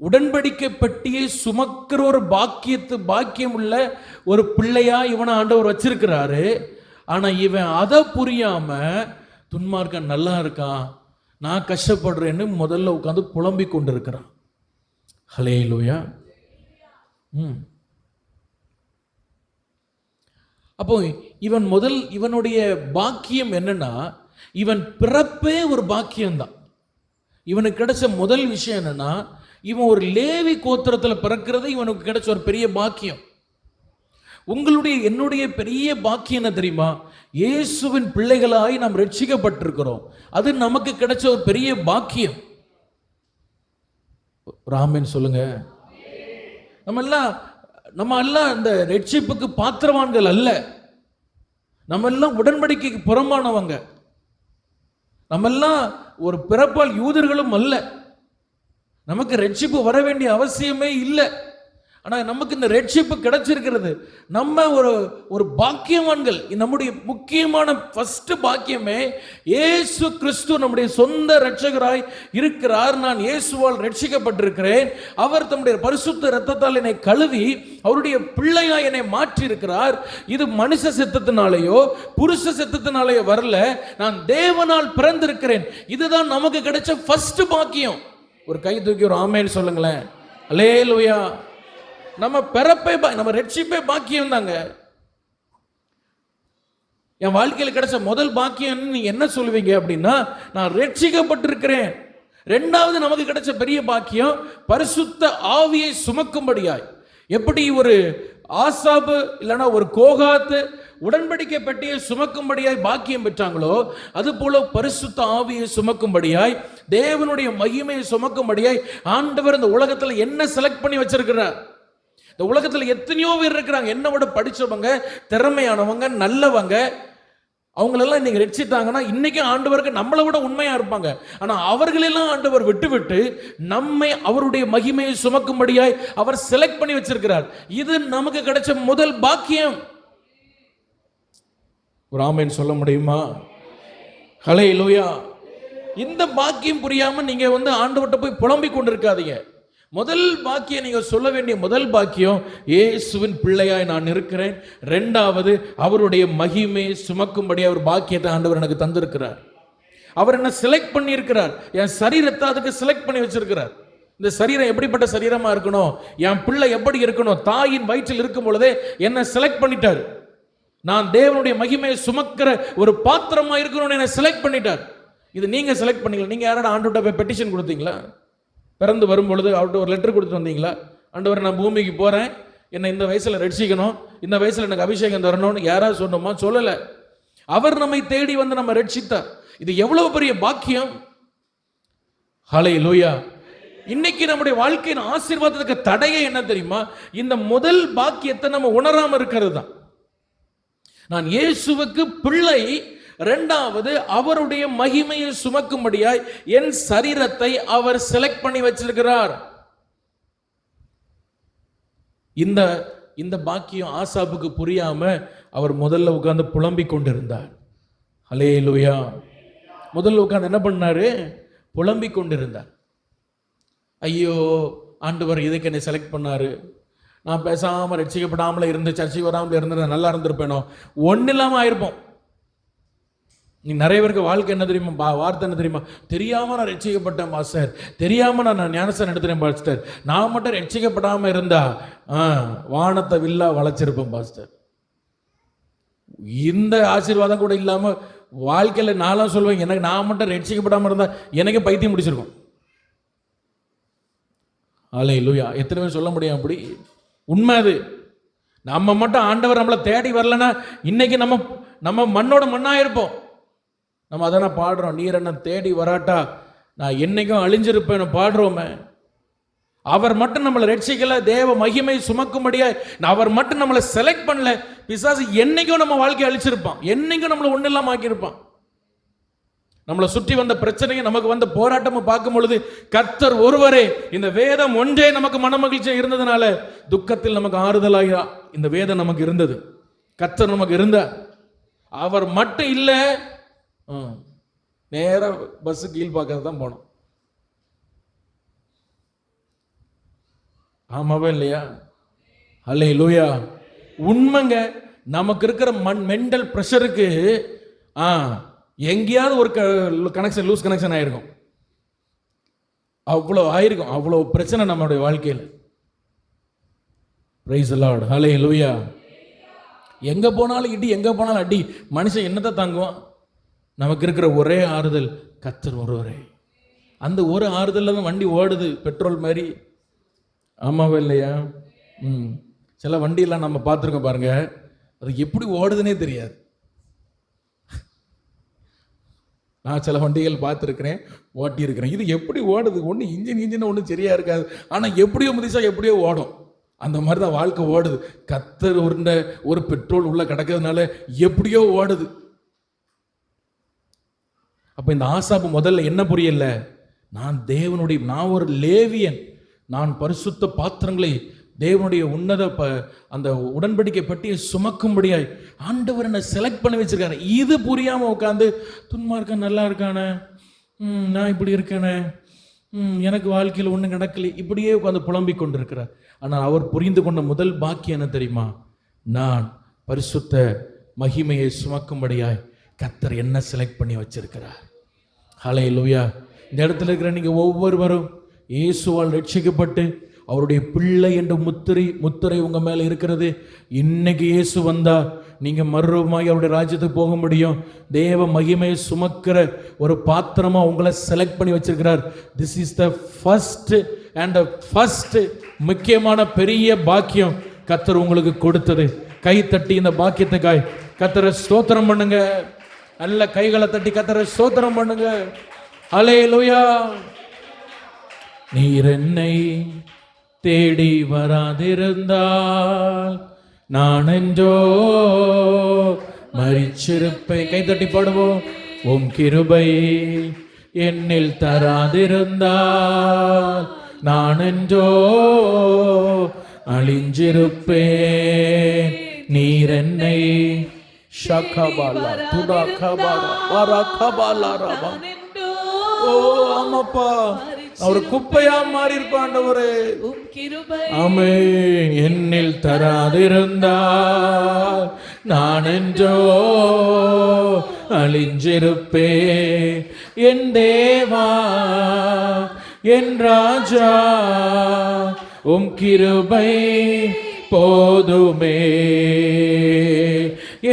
உடன்படிக்கை பெட்டியை சுமக்கிற ஒரு பாக்கியம் உள்ள ஒரு பிள்ளையா இவனை ஆண்டவர் வச்சிருக்கிறாரு. ஆனா இவன் அதை புரியாம துன்மார்க்கன் நல்லா இருக்கான், நான் கஷ்டப்படுறேன்னு முதல்ல உட்காந்து புலம்பிக் கொண்டிருக்கிறான். ஹல்லேலூயா. அப்போ இவனுடைய பாக்கியம் என்னன்னா, இவன் பிறப்பே ஒரு பாக்கியம்தான். இவனுக்கு கிடைச்ச முதல் விஷயம் என்னன்னா, இவன் ஒரு லேவி கோத்திரத்தில் பிறக்கிறது இவனுக்கு கிடைச்ச ஒரு பெரிய பாக்கியம். என்னுடைய பெரிய பாக்கியம் என்ன தெரியுமா? இயேசுவின் பிள்ளைகளாய் நாம் ரட்சிக்கப்பட்டிருக்கிறோம். அது நமக்கு கிடைச்ச ஒரு பெரிய பாக்கியம். ராமன் சொல்லுங்க. நம்ம எல்லாம் நம்ம எல்லாம் இந்த ரட்சிப்புக்கு பாத்திரவான்கள் அல்ல. நம்ம எல்லாம் உடன்படிக்கைக்கு புறம்பானவங்க. நம்ம எல்லாம் ஒரு பிறப்பால் யூதர்களும் அல்ல. நமக்கு ரட்சிப்பு வர வேண்டிய அவசியமே இல்லை. ஆனால் நமக்கு இந்த ரட்சிப்பு கிடைச்சிருக்கிறது. நம்ம ஒரு பாக்கியவான்கள். நம்முடைய முக்கியமான ஃபர்ஸ்ட் பாக்கியமே இயேசு கிறிஸ்து நம்முடைய சொந்த ரட்சகராய் இருக்கிறார். நான் இயேசுவால் ரட்சிக்கப்பட்டிருக்கிறேன். அவர் தம்முடைய பரிசுத்த இரத்தத்தால் என்னை கழுவி அவருடைய பிள்ளையாய் என்னை மாற்றி இருக்கிறார். இது மனுஷ சித்தத்தினாலேயோ புருஷ சித்தத்தினாலேயோ வரல, நான் தேவனால் பிறந்திருக்கிறேன். இதுதான் நமக்கு கிடைச்ச ஃபர்ஸ்ட் பாக்கியம். ஒரு கை தூக்கி ஒரு ஆமென் சொல்லுங்களேன். அல்லேலூயா. நம்ம பிறப்பே நம்ம ரட்சிப்பே பாக்கியம் தாங்க. என் வாழ்க்கையில் கிடைச்ச முதல் பாக்கியம் நீங்க என்ன சொல்லுவீங்க அப்படின்னா, நான் ரட்சிக்கப்பட்டிருக்கிறேன். ரெண்டாவது நமக்கு கிடைச்ச பெரிய பாக்கியம் பரிசுத்த ஆவியை சுமக்கும்படியாய். எப்படி ஒரு ஆசாபு இல்லைன்னா ஒரு கோகாத்து உடன்படிக்கை பெட்டியை சுமக்கும்படியாய் பாக்கியம் பெற்றாங்களோ, அது போல பரிசுத்த ஆவியை சுமக்கும்படியாய், தேவனுடைய மகிமையை சுமக்கும்படியாய் ஆண்டவர் இந்த உலகத்தில் என்ன செலக்ட் பண்ணி வச்சிருக்கிறார். இந்த உலகத்தில் எத்தனையோ பேர் இருக்கிறாங்க, என்னை விட படித்தவங்க, திறமையானவங்க, நல்லவங்க. அவங்களெல்லாம் இன்னைக்கு ரட்சித்தாங்கன்னா இன்னைக்கும் ஆண்டவருக்கு நம்மளை விட உண்மையா இருப்பாங்க. ஆனால் அவர்களெல்லாம் ஆண்டவர் விட்டு நம்மை அவருடைய மகிமையை சுமக்கும்படியாய் அவர் செலக்ட் பண்ணி வச்சிருக்கிறார். இது நமக்கு கிடைச்ச முதல் பாக்கியம். ஒரு ஆமென் சொல்ல முடியுமா? ஹல்லேலூயா. இந்த பாக்கியம் புரியாம நீங்க ஆண்டவர்கிட்ட போய் புலம்பிக் கொண்டிருக்காதீங்க. முதல் பாக்கியம், நீங்க சொல்ல வேண்டிய முதல் பாக்கியம், இயேசுவின் பிள்ளையாய் நான் இருக்கிறேன். ரெண்டாவது, அவருடைய மகிமையை சுமக்கும்படி அவர் பாக்கியத்தை ஆண்டவர் எனக்கு தந்திருக்கிறார். அவர் என்ன செலக்ட் பண்ணி இருக்கிறார். என் சரீரத்தை அதுக்கு செலக்ட் பண்ணி வச்சிருக்கிறார். இந்த சரீரம் எப்படிப்பட்ட சரீரமா இருக்கணும், என் பிள்ளை எப்படி இருக்கணும், தாயின் வயிற்றில் இருக்கும் பொழுதே என்ன செலக்ட் பண்ணிட்டார். நான் தேவனுடைய மகிமையை சுமக்கிற ஒரு பாத்திரமா இருக்கணும்னு என்ன செலக்ட் பண்ணிட்டார். இது நீங்க செலக்ட் பண்ணீங்களா? நீங்க யாரோட ஆண்டவர்கிட்ட போய் பெட்டிஷன் கொடுத்தீங்களா? பிறந்து வரும்பொழுது அவர்கிட்ட ஒரு லெட்டர் கொடுத்துட்டு வந்தீங்களா? ஆண்டவர், நான் பூமிக்கு போகிறேன், என்னை இந்த வயசில் ரட்சிக்கணும், இந்த வயசில் எனக்கு அபிஷேகம் தரணும்னு யாராவது சொன்னோமா? சொல்லலை. அவர் நம்மை தேடி வந்து நம்ம ரட்சித்தார். இது எவ்வளவு பெரிய பாக்கியம். ஹல்லேலூயா. இன்னைக்கு நம்முடைய வாழ்க்கையின் ஆசீர்வாதத்துக்கு தடையே என்ன தெரியுமா? இந்த முதல் பாக்கியத்தை நம்ம உணராம இருக்கிறது தான். நான் இயேசுவுக்கு பிள்ளை. ரெண்டாவது, அவருடைய மகிமையை சுமக்கும்படியாய் என் சரீரத்தை அவர் செலக்ட் பண்ணி வச்சிருக்கிறார். இந்த பாக்கியம் ஆசாபுக்கு புரியாம அவர் முதல்ல உட்கார்ந்து புலம்பிக் கொண்டிருந்தார். ஹல்லேலூயா. முதல்ல உட்கார்ந்து என்ன பண்ணாரு? புலம்பிக் கொண்டிருந்தார். ஐயோ ஆண்டவர் இதுக்கு என்னை செலக்ட் பண்ணாரு, நான் பேசாம ரட்சிக்கப்படாமல இருந்து சர்ச்சைக்கு வராமல் இருந்தது நல்லா இருந்திருப்பேனோ, ஒன்னும் இல்லாம ஆயிருப்போம். நீ நிறைய பேருக்கு வாழ்க்கை என்ன தெரியுமா, வார்த்தை என்ன தெரியுமா? தெரியாம நான் ரட்சிக்கப்பட்டேன் பாஸ்டர், தெரியாம நான் ஞானஸ்தானம் எடுத்துறேன் பாஸ்டர், நான் மட்டும் ரட்சிக்கப்படாம இருந்தா வானத்தை வில்லா வளைச்சிருப்பேன் பாஸ்டர். இந்த ஆசீர்வாதம் கூட இல்லாம வாழ்க்கையில நானும் சொல்லுவேன், எனக்கு நான் மட்டும் ரட்சிக்கப்படாம இருந்தா எனக்கு பைத்தியம் முடிச்சிருக்கும். ஹல்லேலூயா. எத்தனை பேர் சொல்ல முடியும் அப்படி? உண்மை அது. நம்ம மட்டும் ஆண்டவர் நம்மளை தேடி வரலன்னா இன்னைக்கு நம்ம மண்ணோட மண்ணாயிருப்போம். நம்ம அதான பாடுறோம், நீர் என்ன தேடி வராட்டா நான் என்னைக்கும் அழிஞ்சிருப்பேன் பாடுறோமே. அவர் மட்டும் நம்மளை ரட்சிக்கல, தேவ மகிமை சுமக்கும்படியா அவர் மட்டும் நம்மளை செலக்ட் பண்ணல, பிசாசு என்னைக்கும் நம்ம வாழ்க்கையை அழிச்சிருப்பான், என்னைக்கும் நம்மளை ஒன்றும் இல்லாம ஆக்கியிருப்பான். நம்மளை சுற்றி வந்த பிரச்சனையை, நமக்கு வந்த போராட்டமும் பார்க்கும் பொழுது கர்த்தர் ஒருவரே, இந்த வேதம் ஒன்றே நமக்கு மன மகிழ்ச்சியாக இருந்ததுனால துக்கத்தில் நமக்கு ஆறுதலாக இந்த வேதம் நமக்கு இருந்தது. கர்த்தர் நமக்கு இருந்தார். அவர் மட்டும் இல்லை, நேர பஸ் கீழ் பார்க்கறது தான் போனோம். ஆமாவா இல்லையா? ஹல்லேலூயா. உண்மைங்க. நமக்கு இருக்கிற மென்டல் ப்ரெஷருக்கு எங்கேயாவது ஒரு கனெக்ஷன், லூஸ் கனெக்ஷன் ஆயிருக்கும். அவ்வளோ ஆயிருக்கும், அவ்வளோ பிரச்சனை நம்மளுடைய வாழ்க்கையில். Praise the lord. ஹல்லேலூயா. எங்க போனாலும் இடி, எங்க போனாலும் அடி, மனுஷன் என்னத்தை தாங்குவான்? நமக்கு இருக்கிற ஒரே ஆறுதல் கர்த்தர் ஒருவரே. அந்த ஒரு ஆறுதல்ல தான் வண்டி ஓடுது, பெட்ரோல் மாதிரி. ஆமாவா இல்லையா? சில வண்டியெல்லாம் நம்ம பார்த்துருக்கோம் பாருங்க, அது எப்படி ஓடுதுன்னே தெரியாது. நான் சில வண்டிகள் பார்த்துருக்கிறேன், ஓட்டி இருக்கிறேன். இது எப்படி ஓடுது? ஒன்று இன்ஜின் ஒன்றும் சரியா இருக்காது, ஆனால் எப்படியோ முதிசா எப்படியோ ஓடும். அந்த மாதிரி தான் வாழ்க்கை ஓடுது. கத்தர் உருண்ட ஒரு பெட்ரோல் உள்ள கிடக்கிறதுனால எப்படியோ ஓடுது. அப்ப இந்த ஆசாப்பு முதல்ல என்ன புரியல, நான் ஒரு லேவியன், நான் பரிசுத்த பாத்திரங்களை தேவனுடைய உன்னத அந்த உடன்படிக்கை பற்றியை சுமக்கும்படியாய் ஆண்டவர் என்ன செலக்ட் பண்ணி வச்சிருக்காரு. இது புரியாம உட்காந்து துன்மார்க்கன் நல்லா இருக்கானே, நான் இப்படி இருக்கேனே, எனக்கு வாழ்க்கையில் ஒன்றும் நடக்கல, இப்படியே உட்காந்து புலம்பிக் கொண்டிருக்கிறார். ஆனால் அவர் புரிந்து கொண்ட முதல் பாக்கியம் என்ன தெரியுமா, நான் பரிசுத்த மகிமையை சுமக்கும்படியாய் கர்த்தர் என்ன செலக்ட் பண்ணி வச்சிருக்கிறார். ஹல்லேலூயா. இந்த இடத்துல இருக்கிற நீங்க ஒவ்வொருவரும் இயேசுவால் ரட்சிக்கப்பட்டு அவருடைய பிள்ளை என்ற முத்திரை உங்க மேல இருக்கிறது. இன்னைக்கு இயேசு வந்தா நீங்க மறுரூபமாகி அவருடைய ராஜ்யத்துக்கு போக முடியும். தேவ மகிமையை சுமக்கிற ஒரு பாத்திரமா உங்களை செலக்ட் பண்ணி வச்சிருக்கிறார். திஸ் இஸ் த ஃபர்ஸ்ட் முக்கியமான பெரிய பாக்கியம் கர்த்தர் உங்களுக்கு கொடுத்தது. கை தட்டி இந்த பாக்கியத்துக்காய் கர்த்தரை ஸ்தோத்திரம் பண்ணுங்க. நல்ல கைகளை தட்டி கர்த்தரை ஸ்தோத்திரம் பண்ணுங்க. ஹல்லேலூயா. நீர் என்னை தேடி வராதிருந்தால் நான் என்றோ மரிச்சிருப்பேன். கைதட்டி பாடுவோம். உம் கிருபை என்னில் தராதிருந்தால் நான் என்றோ அழிஞ்சிருப்பேன். நீர் என்னை ஷகபாலா துடாகபாலா வரகபாலா ரபா. ஓ ஆமாப்பா, அவர் குப்பையா மாறி இருப்பாண்டவரே. ஆமென். என்னில் தராதிருந்தால் நான் என்றோ அழிஞ்சிருப்பேன். என் தேவா என் ராஜா உம் கிருபை போதுமே.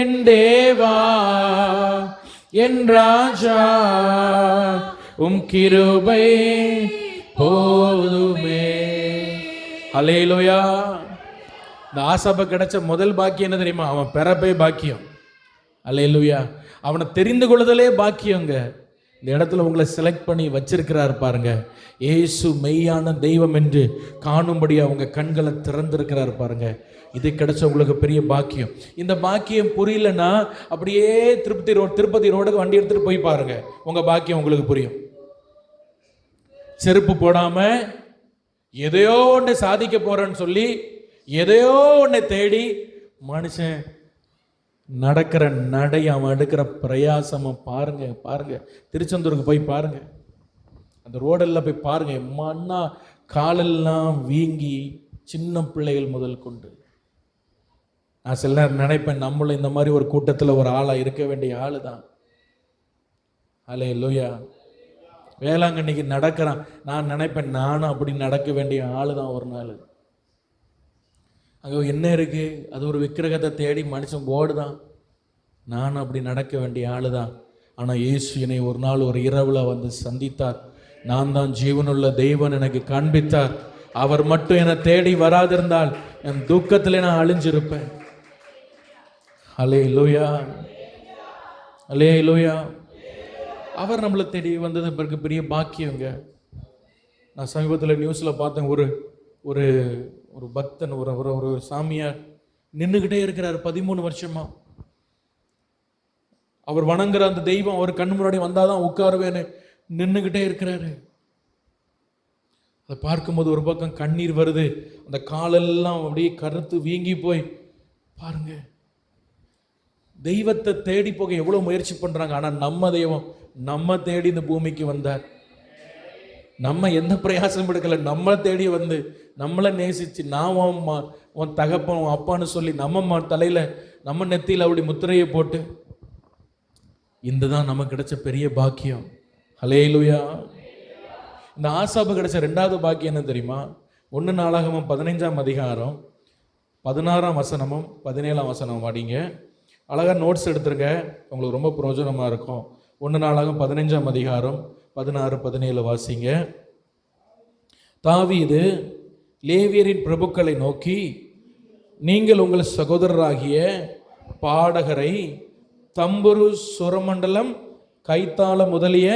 என் தேவா என் ராஜா உம் கிருபை போதுமே. ஹல்லேலூயா. இந்த ஆசாப கிடைச்ச முதல் பாக்கியம் என்ன தெரியுமா, அவன் பிறப்பே பாக்கியம். ஹல்லேலூயா. அவனை தெரிந்து கொள்ளுதலே பாக்கியங்க. இந்த இடத்துல உங்களை செலக்ட் பண்ணி வச்சிருக்கிறார் பாருங்க. இயேசு மெய்யான தெய்வம் என்று காணும்படி அவங்க கண்களை திறந்திருக்கிறார் பாருங்க. இது கிடைச்ச உங்களுக்கு பெரிய பாக்கியம். இந்த பாக்கியம் புரியலன்னா அப்படியே திருப்பதி ரோடுக்கு வண்டி எடுத்துட்டு போய் பாருங்க, உங்க பாக்கியம் உங்களுக்கு புரியும். செருப்பு போடாம எதையோ ஒன்று சாதிக்க போறேன்னு சொல்லி எதையோ ஒன்று தேடி மனுஷன் நடக்கிற நடை, அவன் எடுக்கிற பிரயாசம் பாருங்க. திருச்செந்தூருக்கு போய் பாருங்க, அந்த ரோடெல்லாம் போய் பாருங்க. மண்ணா காலெல்லாம் வீங்கி, சின்ன பிள்ளைகள் முதல் கொண்டு. நான் சில நேரம் நினைப்பேன், நம்மளும் இந்த மாதிரி ஒரு கூட்டத்தில் ஒரு ஆளா இருக்க வேண்டிய ஆளு தான். ஹல்லேலூயா. வேளாங்கண்ணிக்கு நடக்கிறான், நான் நினைப்பேன் நானும் அப்படி நடக்க வேண்டிய ஆளு தான் ஒரு நாள். அங்கே என்ன இருக்கு, அது ஒரு விக்கிரகத்தை தேடி மனுஷன் ஓடுதான். நானும் அப்படி நடக்க வேண்டிய ஆளு தான். ஆனால் இயேசு என்னை ஒரு நாள் ஒரு இரவில் வந்து சந்தித்தார். நான் தான் ஜீவனுள்ள தெய்வன் எனக்கு காண்பித்தார். அவர் மட்டும் என்னை தேடி வராதிருந்தால் என் துக்கத்தில் நான் அழிஞ்சிருப்பேன். ஹல்லேலூயா, ஹல்லேலூயா. அவர் நம்மளை தேடி வந்தது பிறகு பெரிய பாக்கியங்க. நான் சமீபத்தில் நியூஸில் பார்த்தேன், ஒரு ஒரு ஒரு பக்தன், ஒரு ஒரு சாமியார் நின்றுக்கிட்டே இருக்கிறார் 13 வருஷமா. அவர் வணங்குற அந்த தெய்வம் அவர் கண்ணு முன்னாடி வந்தாதான் உட்காருவேன்னு நின்றுக்கிட்டே இருக்கிறாரு. அதை பார்க்கும்போது ஒரு பக்கம் கண்ணீர் வருது, அந்த காலெல்லாம் அப்படியே கருத்து வீங்கி போய் பாருங்க. தெய்வத்தை தேடி போக எவ்வளவு முயற்சி பண்றாங்க. ஆனா நம்ம தெய்வம் நம்ம தேடி இந்த பூமிக்கு வந்தார். நம்ம எந்த பிரயாசம் எடுக்கல, நம்மளை தேடி வந்து நம்மளை நேசிச்சு, நான் உன் தகப்பன் உன் அப்பான்னு சொல்லி நம்ம தலையில நம்ம நெத்தியில் அப்படி முத்திரையை போட்டு, இந்த தான் நமக்கு கிடைச்ச பெரிய பாக்கியம். ஹல்லேலூயா. இந்த ஆசாபு கிடைச்ச 2வது பாக்கியம் என்ன தெரியுமா? 1 நாளாகமம் 15ஆம் அதிகாரம் 16ஆம் வசனமும் 17ஆம் வசனமும் வாடிங்க. அழகாக நோட்ஸ் எடுத்துருங்க, உங்களுக்கு ரொம்ப பிரயோஜனமாக இருக்கும். 1 நாளாகமம் 15ஆம் அதிகாரம் 16, 17 வாசிங்க. தாவீது லேவியரின் பிரபுக்களை நோக்கி, நீங்கள் உங்கள் சகோதரராகிய பாடகரை தம்புரு, சுரமண்டலம், கைத்தாள முதலிய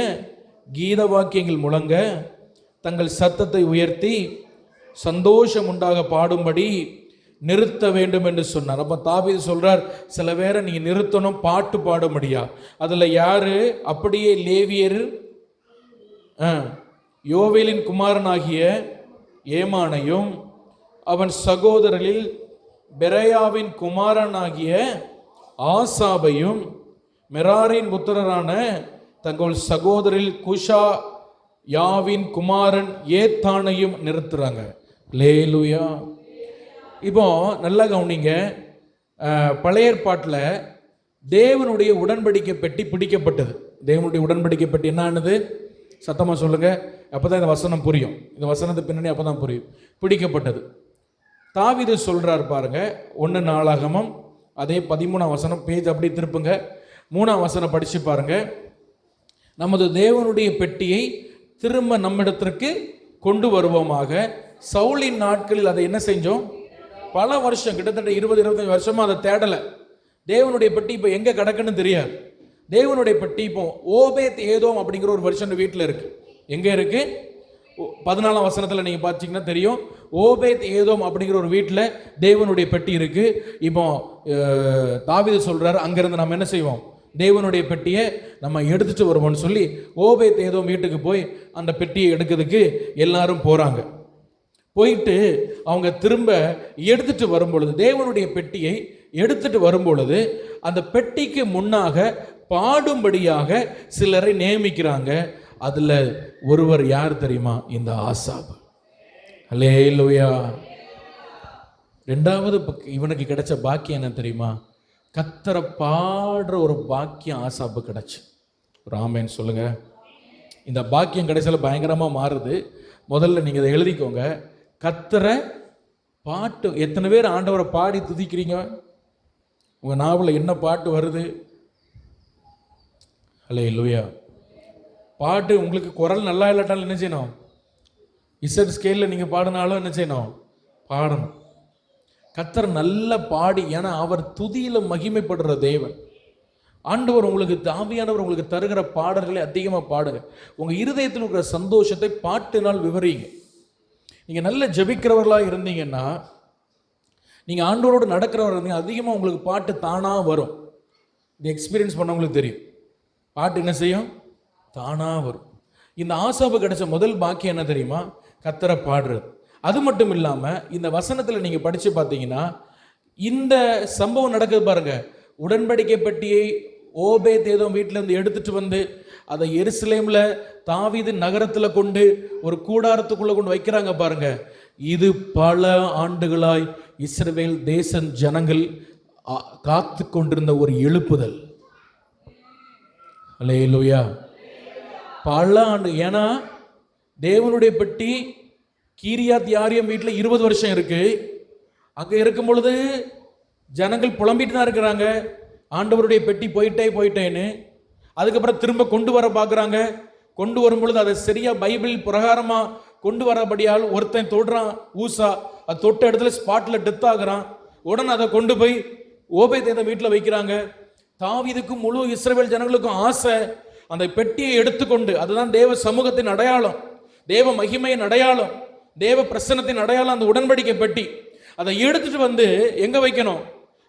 கீத வாக்கியங்கள் முழங்க தங்கள் சத்தத்தை உயர்த்தி சந்தோஷம் உண்டாக பாடும்படி நிறுத்த வேண்டும் என்று சொன்னார். அப்போ தாவீது சொல்றார், சில பேரை நீங்க நிறுத்தணும், பாட்டு பாடும்படியா. அதுல யாரு? அப்படியே லேவியர் யோவேலின் குமாரனாகிய ஏமானையும் அவன் சகோதரரில் பெரயாவின் குமாரனாகிய ஆசாபையும் மெராரின் புத்திரரான தங்கள் சகோதரில் குஷா யாவின் குமாரன் ஏத்தானையும் நிறுத்துறாங்க. லேலுயா. இப்போ நல்லா கவனிங்க, பழைய ஏற்பாட்டில் தேவனுடைய உடன்படிக்கை பெட்டி பிடிக்கப்பட்டது. தேவனுடைய உடன்படிக்கை பெட்டி என்னன்னு சத்தமாக சொல்லுங்க, அப்போதான் இந்த வசனம் புரியும். இந்த வசனத்தை பின்னணி அப்போதான் புரியும். பிடிக்கப்பட்டது. தாவீது சொல்றார் பாருங்க, 1 நாளாகமம் அதே 13ஆம் வசனம், பேஜ் அப்படி திருப்புங்க, 3ஆம் வசனம் படிச்சு பாருங்க. நமது தேவனுடைய பெட்டியை திரும்ப நம்மிடத்திற்கு கொண்டு வருவோமாக. சவுலின் நாட்களில் அதை என்ன செஞ்சோம்? பல வருஷம், கிட்டத்தட்ட 20-25 வருஷமா அதை தேடலை. தேவனுடைய பெட்டி இப்போ எங்கே கிடக்குன்னு தெரியாது. தேவனுடைய பெட்டி இப்போ ஓபேத் ஏதோம் அப்படிங்கிற ஒரு வருஷம் வீட்டில் இருக்கு. எங்கே இருக்கு? 14ஆம் வசனத்தில் நீங்கள் பார்த்தீங்கன்னா தெரியும். ஓபேத் ஏதோம் அப்படிங்கிற ஒரு வீட்டில் தேவனுடைய பெட்டி இருக்கு. இப்போ தாவீது சொல்றாரு, அங்கிருந்து நம்ம என்ன செய்வோம்? தேவனுடைய பெட்டியை நம்ம எடுத்துட்டு வருவோம்னு சொல்லி ஓபேத் ஏதோம் வீட்டுக்கு போய் அந்த பெட்டியை எடுக்கிறதுக்கு எல்லாரும் போறாங்க. போயிட்டு அவங்க திரும்ப எடுத்துட்டு வரும்பொழுது, தேவனுடைய பெட்டியை எடுத்துட்டு வரும்பொழுது, அந்த பெட்டிக்கு முன்னாக பாடும்படியாக சிலரை நியமிக்கிறாங்க. அதுல ஒருவர் யார் தெரியுமா? இந்த ஆசாப். அல்லேலூயா. 2வது இவனுக்கு கிடைச்ச பாக்கியம் என்ன தெரியுமா? கர்த்தரை பாடுற ஒரு பாக்கியம் ஆசாப்பு கிடைச்சு. ஒரு ஆமென் சொல்லுங்க. இந்த பாக்கியம் கிடைச்சல பயங்கரமா மாறுது. முதல்ல நீங்க இதை எழுதிக்கோங்க. கர்த்தரை பாட்டு. எத்தனை பேர் ஆண்டவரை பாடி துதிக்கிறீங்க? உங்க நாவலில் என்ன பாட்டு வருது? அல்லேலூயா. பாட்டு உங்களுக்கு குரல் நல்லா இல்லாட்டாலும் என்ன செய்யணும்? இசட் ஸ்கேலில் நீங்கள் பாடினாலும் என்ன செய்யணும்? பாடணும். கர்த்தர் நல்ல பாடி, ஏன்னா அவர் துதியில மகிமைப்படுற தேவன். ஆண்டவர் உங்களுக்கு, ஆவியானவர் உங்களுக்கு தருகிற பாடல்களை அதிகமாக பாடுங்க. உங்கள் இருதயத்தில் இருக்கிற சந்தோஷத்தை பாட்டினால் விவரிங்க. நீங்கள் நல்ல ஜெபிக்கிறவர்களாக இருந்தீங்கன்னா, நீங்கள் ஆண்டவரோடு நடக்கிறவர் இருந்தீங்க, அதிகமாக உங்களுக்கு பாட்டு தானாக வரும். இது எக்ஸ்பீரியன்ஸ் பண்ணவங்களுக்கு தெரியும். பாட்டு என்ன செய்யும்? தானாக வரும். இந்த ஆசாபு கிடைச்ச முதல் பாக்கியம் என்ன தெரியுமா? கர்த்தரை பாடுறது. அது மட்டும் இல்லாமல் இந்த வசனத்தில் நீங்கள் படித்து பார்த்தீங்கன்னா, இந்த சம்பவம் நடக்குது பாருங்க. உடன்படிக்கை பெட்டியை ஓபேத் ஏதோம் வீட்டிலேருந்து எடுத்துட்டு வந்து அதை எருசலேமில் தாவீது நகரத்தில் கொண்டு ஒரு கூடாரத்துக்குள்ளே கொண்டு வைக்கிறாங்க பாருங்க. இது பல ஆண்டுகளாய் இஸ்ரவேல் தேச ஜனங்கள் காத்து கொண்டிருந்த ஒரு எழுப்புதல். அல்லேலூயா. பல ஆண்டு. ஏன்னா தேவனுடைய பெட்டி கீரியாத் யாரியம் வீட்டில் 20 வருஷம் இருக்கு. அங்கே இருக்கும் பொழுது ஜனங்கள் புலம்பிட்டு தான் இருக்கிறாங்க, ஆண்டவருடைய பெட்டி போயிட்டேன்னு. அதுக்கப்புறம் திரும்ப கொண்டு வர பார்க்குறாங்க. கொண்டு வரும் பொழுது அதை சரியா பைபிள் பிரகாரமாக கொண்டு வரபடியால் ஒருத்தன் தொடுறான், ஊசா. அது தொட்ட இடத்துல ஸ்பாட்டில் டெத் ஆகுறான். உடனே அதை கொண்டு போய் ஓபேத் ஏதோம் வீட்டில் வைக்கிறாங்க. தாவீதுக்கும் முழு இஸ்ரவேல் ஜனங்களுக்கும் ஆசை, அந்த பெட்டியை எடுத்துக்கொண்டு, அதுதான் தேவ சமூகத்தின் அடையாளம், தேவ மகிமையின் அடையாளம், தேவ பிரசன்னத்தின் அடையாளம் அந்த உடன்படிக்கை பெட்டி. அதை எடுத்துட்டு வந்து எங்க வைக்கணும்?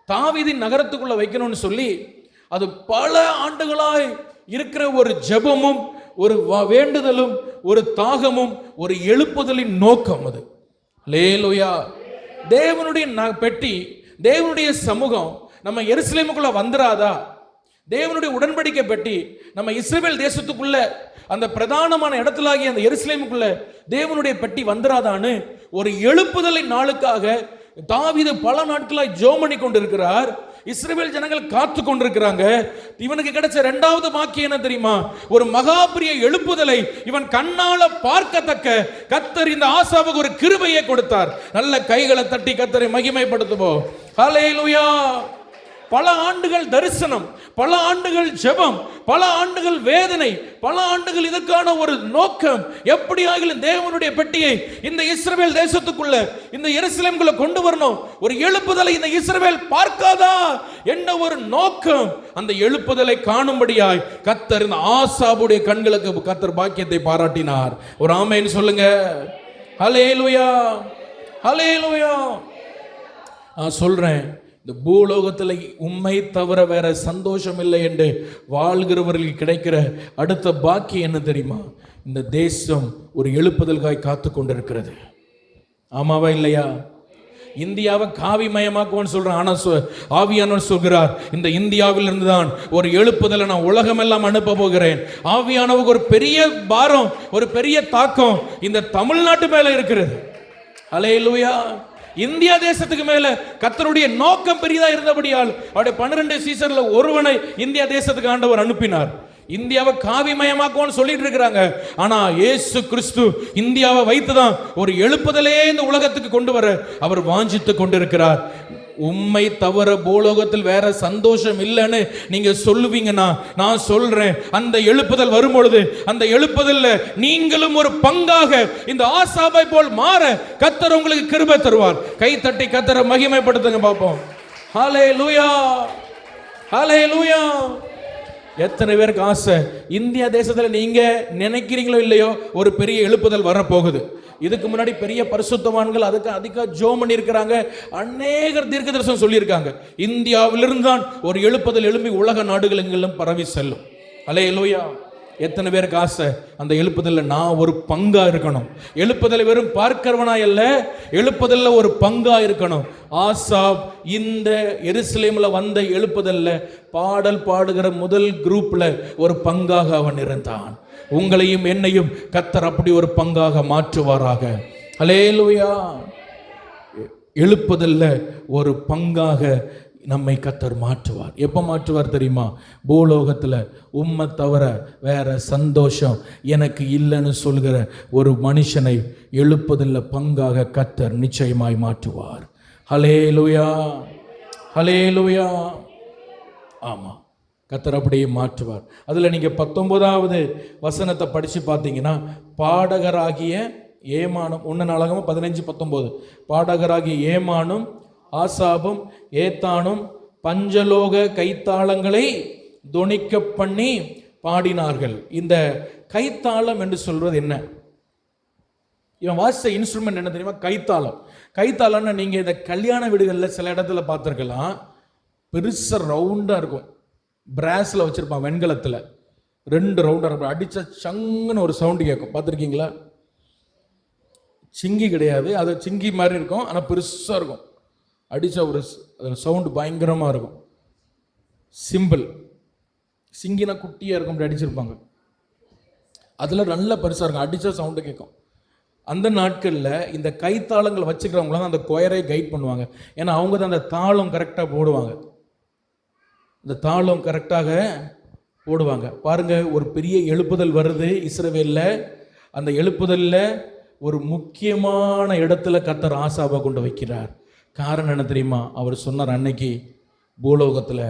தாவீதின் நகரத்துக்குள்ள வைக்கணும்னு சொல்லி, அது பல ஆண்டுகளாய் இருக்கிற ஒரு ஜெபமும் ஒரு வேண்டுதலும் ஒரு தாகமும் ஒரு எழுப்புதலின் நோக்கம் அது. அல்லேலூயா. தேவனுடைய பெட்டி, தேவனுடைய சமூகம் நம்ம எருசலேமுக்குள்ள வந்துராதா? தேவனுடைய உடன்படிக்கை பெட்டி நம்ம இஸ்ரவேல் தேசத்துக்குள்ள அந்த பிரதானமான இடத்துலாகிய அந்த எருசலேமுக்குள்ள தேவனுடைய பெட்டி வந்துராதான்னு ஒரு எழுப்புதலின் நாளுக்காக தாவீது பல நாட்களாய் ஜெபம் பண்ணி கொண்டிருக்கிறார். இஸ்ரவேல் ஜனங்கள் காத்து கொண்டிருக்கிறாங்க. இவனுக்கு கிடைச்ச 2வது பாக்கியம் என்ன தெரியுமா? ஒரு மகாபிரிய எழுப்புதலை இவன் கண்ணால பார்க்கத்தக்க கர்த்தர் இந்த ஆசாவுக்கு ஒரு கிருபையை கொடுத்தார். நல்ல கைகளை தட்டி கர்த்தரை மகிமைப்படுத்துவோம். ஹல்லேலூயா. பல ஆண்டுகள் தரிசனம், பல ஆண்டுகள் ஜெபம், பல ஆண்டுகள் வேதனை, பல ஆண்டுகள் இதற்கான ஒரு நோக்கம். எப்படியாகிலும் தேவனுடைய பெட்டியை இந்த இஸ்ரவேல் தேசத்துக்குள்ள, இந்த எருசலேமுக்குள்ள கொண்டு வரணும். ஒரு எழுப்புதலை இந்த இஸ்ரவேல் பார்க்காதா என்ன ஒரு நோக்கம். அந்த எழுப்புதலை காணும்படியாய் கர்த்தர் இந்த ஆசாபுடைய கண்களுக்கு கர்த்தர் பாக்கியத்தை பாராட்டினார். ஒரு ஆமென் சொல்லுங்க. ஹல்லேலூயா. ஹல்லேலூயா. நான் சொல்றேன், இந்த பூலோகத்தில் உம்மை தவிர வேற சந்தோஷம் இல்லை என்று வாழ்கிறவர்களுக்கு கிடைக்கிற அடுத்த பாக்கியம் என்ன தெரியுமா? இந்த தேசம் ஒரு எழுப்புதல்காய் காத்து கொண்டிருக்கிறது. ஆமாவா இல்லையா? இந்தியாவை காவிமயமாக்குவோன்னு சொல்றான். ஆனா ஆவியானவர் சொல்கிறார், இந்த இந்தியாவில் இருந்துதான் ஒரு எழுப்புதலை நான் உலகமெல்லாம் அனுப்ப போகிறேன். ஆவியானவருக்கு ஒரு பெரிய பாரம், ஒரு பெரிய தாக்கம் இந்த தமிழ்நாட்டு மேல இருக்கிறது. ஹல்லேலூயா. இந்தியா தேசத்துக்கு மேல கர்த்தருடைய நோக்கம் பெரியதா இருந்தபடியால் அவருடைய 12 சீசன்ல ஒருவனை இந்தியா தேசத்துக்கு ஆண்டவர் அனுப்பினார். இந்தியாவை காவிமயமாக்குவோன்னு சொல்லிட்டு இருக்கிறாங்க. ஆனா இயேசு கிறிஸ்து இந்தியாவை வைத்துதான் ஒரு எழுப்புதலே இந்த உலகத்துக்கு கொண்டு வர அவர் வாஞ்சித்து கொண்டிருக்கிறார். உம்மை தவிர பூலோகத்தில் வேற சந்தோஷம் இல்லைன்னு நீங்க சொல்லுவீங்கன்னா, நான் சொல்றேன், அந்த எழுப்புதல் வரும் பொழுது அந்த எழுப்புதல்ல நீங்களும் ஒரு பங்காக இந்த ஆசாபை போல் மாற கர்த்தர் உங்களுக்கு கிருபை தருவார். கை தட்டி கர்த்தரை மகிமைப்படுத்துங்க பார்ப்போம். ஹல்லேலூயா, ஹல்லேலூயா. எத்தனை பேருக்கு ஆசை இந்தியா தேசத்தில் நீங்க நினைக்கிறீங்களோ இல்லையோ ஒரு பெரிய எழுப்புதல் வரப்போகுது. இதுக்கு முன்னாடி பெரிய பரிசுத்தவான்கள் அதுக்கு அதிக ஜெபம் பண்ணி இருக்கிறாங்க. அநேகர் தீர்க்கதரிசனம் சொல்லியிருக்காங்க. இந்தியாவிலிருந்து தான் ஒரு எழுப்புதல் எழும்பி உலக நாடுகள் எங்கெல்லாம் பரவி செல்லும். ஹல்லேலூயா. எத்தனை பேருக்கு ஆசை அந்த எழுப்புதல்ல நான் ஒரு பங்கா இருக்கணும்? எழுப்புதலை வெறும் பார்க்கிறவனா அல்ல, எழுப்புதல்ல ஒரு பங்கா இருக்கணும். ஆசாப் இந்த எருசலேம்ல வந்த எழுப்புதல்ல பாடல் பாடுகிற முதல் குரூப்ல ஒரு பங்காக அவன் இருந்தான். உங்களையும் என்னையும் கர்த்தர் அப்படி ஒரு பங்காக மாற்றுவாராக. ஹல்லேலூயா. எழுப்புதல்ல ஒரு பங்காக நம்மை கர்த்தர் மாற்றுவார். எப்போ மாற்றுவார் தெரியுமா? பூலோகத்தில் உம்மை தவிர வேற சந்தோஷம் எனக்கு இல்லைன்னு சொல்கிற ஒரு மனுஷனை எழுப்புதல்ல பங்காக கர்த்தர் நிச்சயமாய் மாற்றுவார். ஹல்லேலூயா, ஹல்லேலூயா. ஆமாம், கர்த்தர் அப்படியே மாற்றுவார். அதில் நீங்கள் 19வது வசனத்தை படித்து பார்த்தீங்கன்னா, பாடகராகிய ஏமானும் 1 15-19 பாடகராகிய ஏமானும் ஆசாபும் ஏத்தானும் பஞ்சலோக கைத்தாளங்களை தொனிக்க பண்ணி பாடினார்கள். இந்த கைத்தாளம் என்று சொல்றது என்ன? இவன் வாசித்த இன்ஸ்ட்ருமெண்ட் என்ன தெரியுமா? கைத்தாளம். கைத்தாளம்னா நீங்க இந்த கல்யாண வீடுகளில் சில இடத்துல பார்த்துருக்கலாம். பெருசா ரவுண்டா இருக்கும், பிராஸ்ல வச்சிருப்பான், வெண்கலத்தில் 2 ரவுண்டா இருக்கும். அடிச்ச சங்குன்னு ஒரு சவுண்டு கேட்கும், பார்த்துருக்கீங்களா? சிங்கி கிடையாது, அது சிங்கி மாதிரி இருக்கும், ஆனால் பெருசாக இருக்கும். அடித்தா ஒரு சவுண்டு பயங்கரமாக இருக்கும். சிம்பிள் சிங்கினா குட்டியாக இருக்கும், அப்படி அடிச்சிருப்பாங்க. அதில் நல்ல பெருசாக இருக்கும், அடித்தா சவுண்டு கேட்கும். அந்த நாட்களில் இந்த கைத்தாளங்கள் வச்சுக்கிறவங்களாம் தான் அந்த கொயரை கைட் பண்ணுவாங்க. ஏன்னா அவங்க தான் அந்த தாளம் கரெக்டாக போடுவாங்க. இந்த தாளம் கரெக்டாக போடுவாங்க. பாருங்கள், ஒரு பெரிய எழுப்புதல் வருது இஸ்ரவேலில். அந்த எழுப்புதலில் ஒரு முக்கியமான இடத்துல கர்த்தர் ஆசாபை கொண்டு வைக்கிறார். காரணம் என்ன தெரியுமா? அவர் சொன்னார், அன்னைக்கு பூலோகத்தில்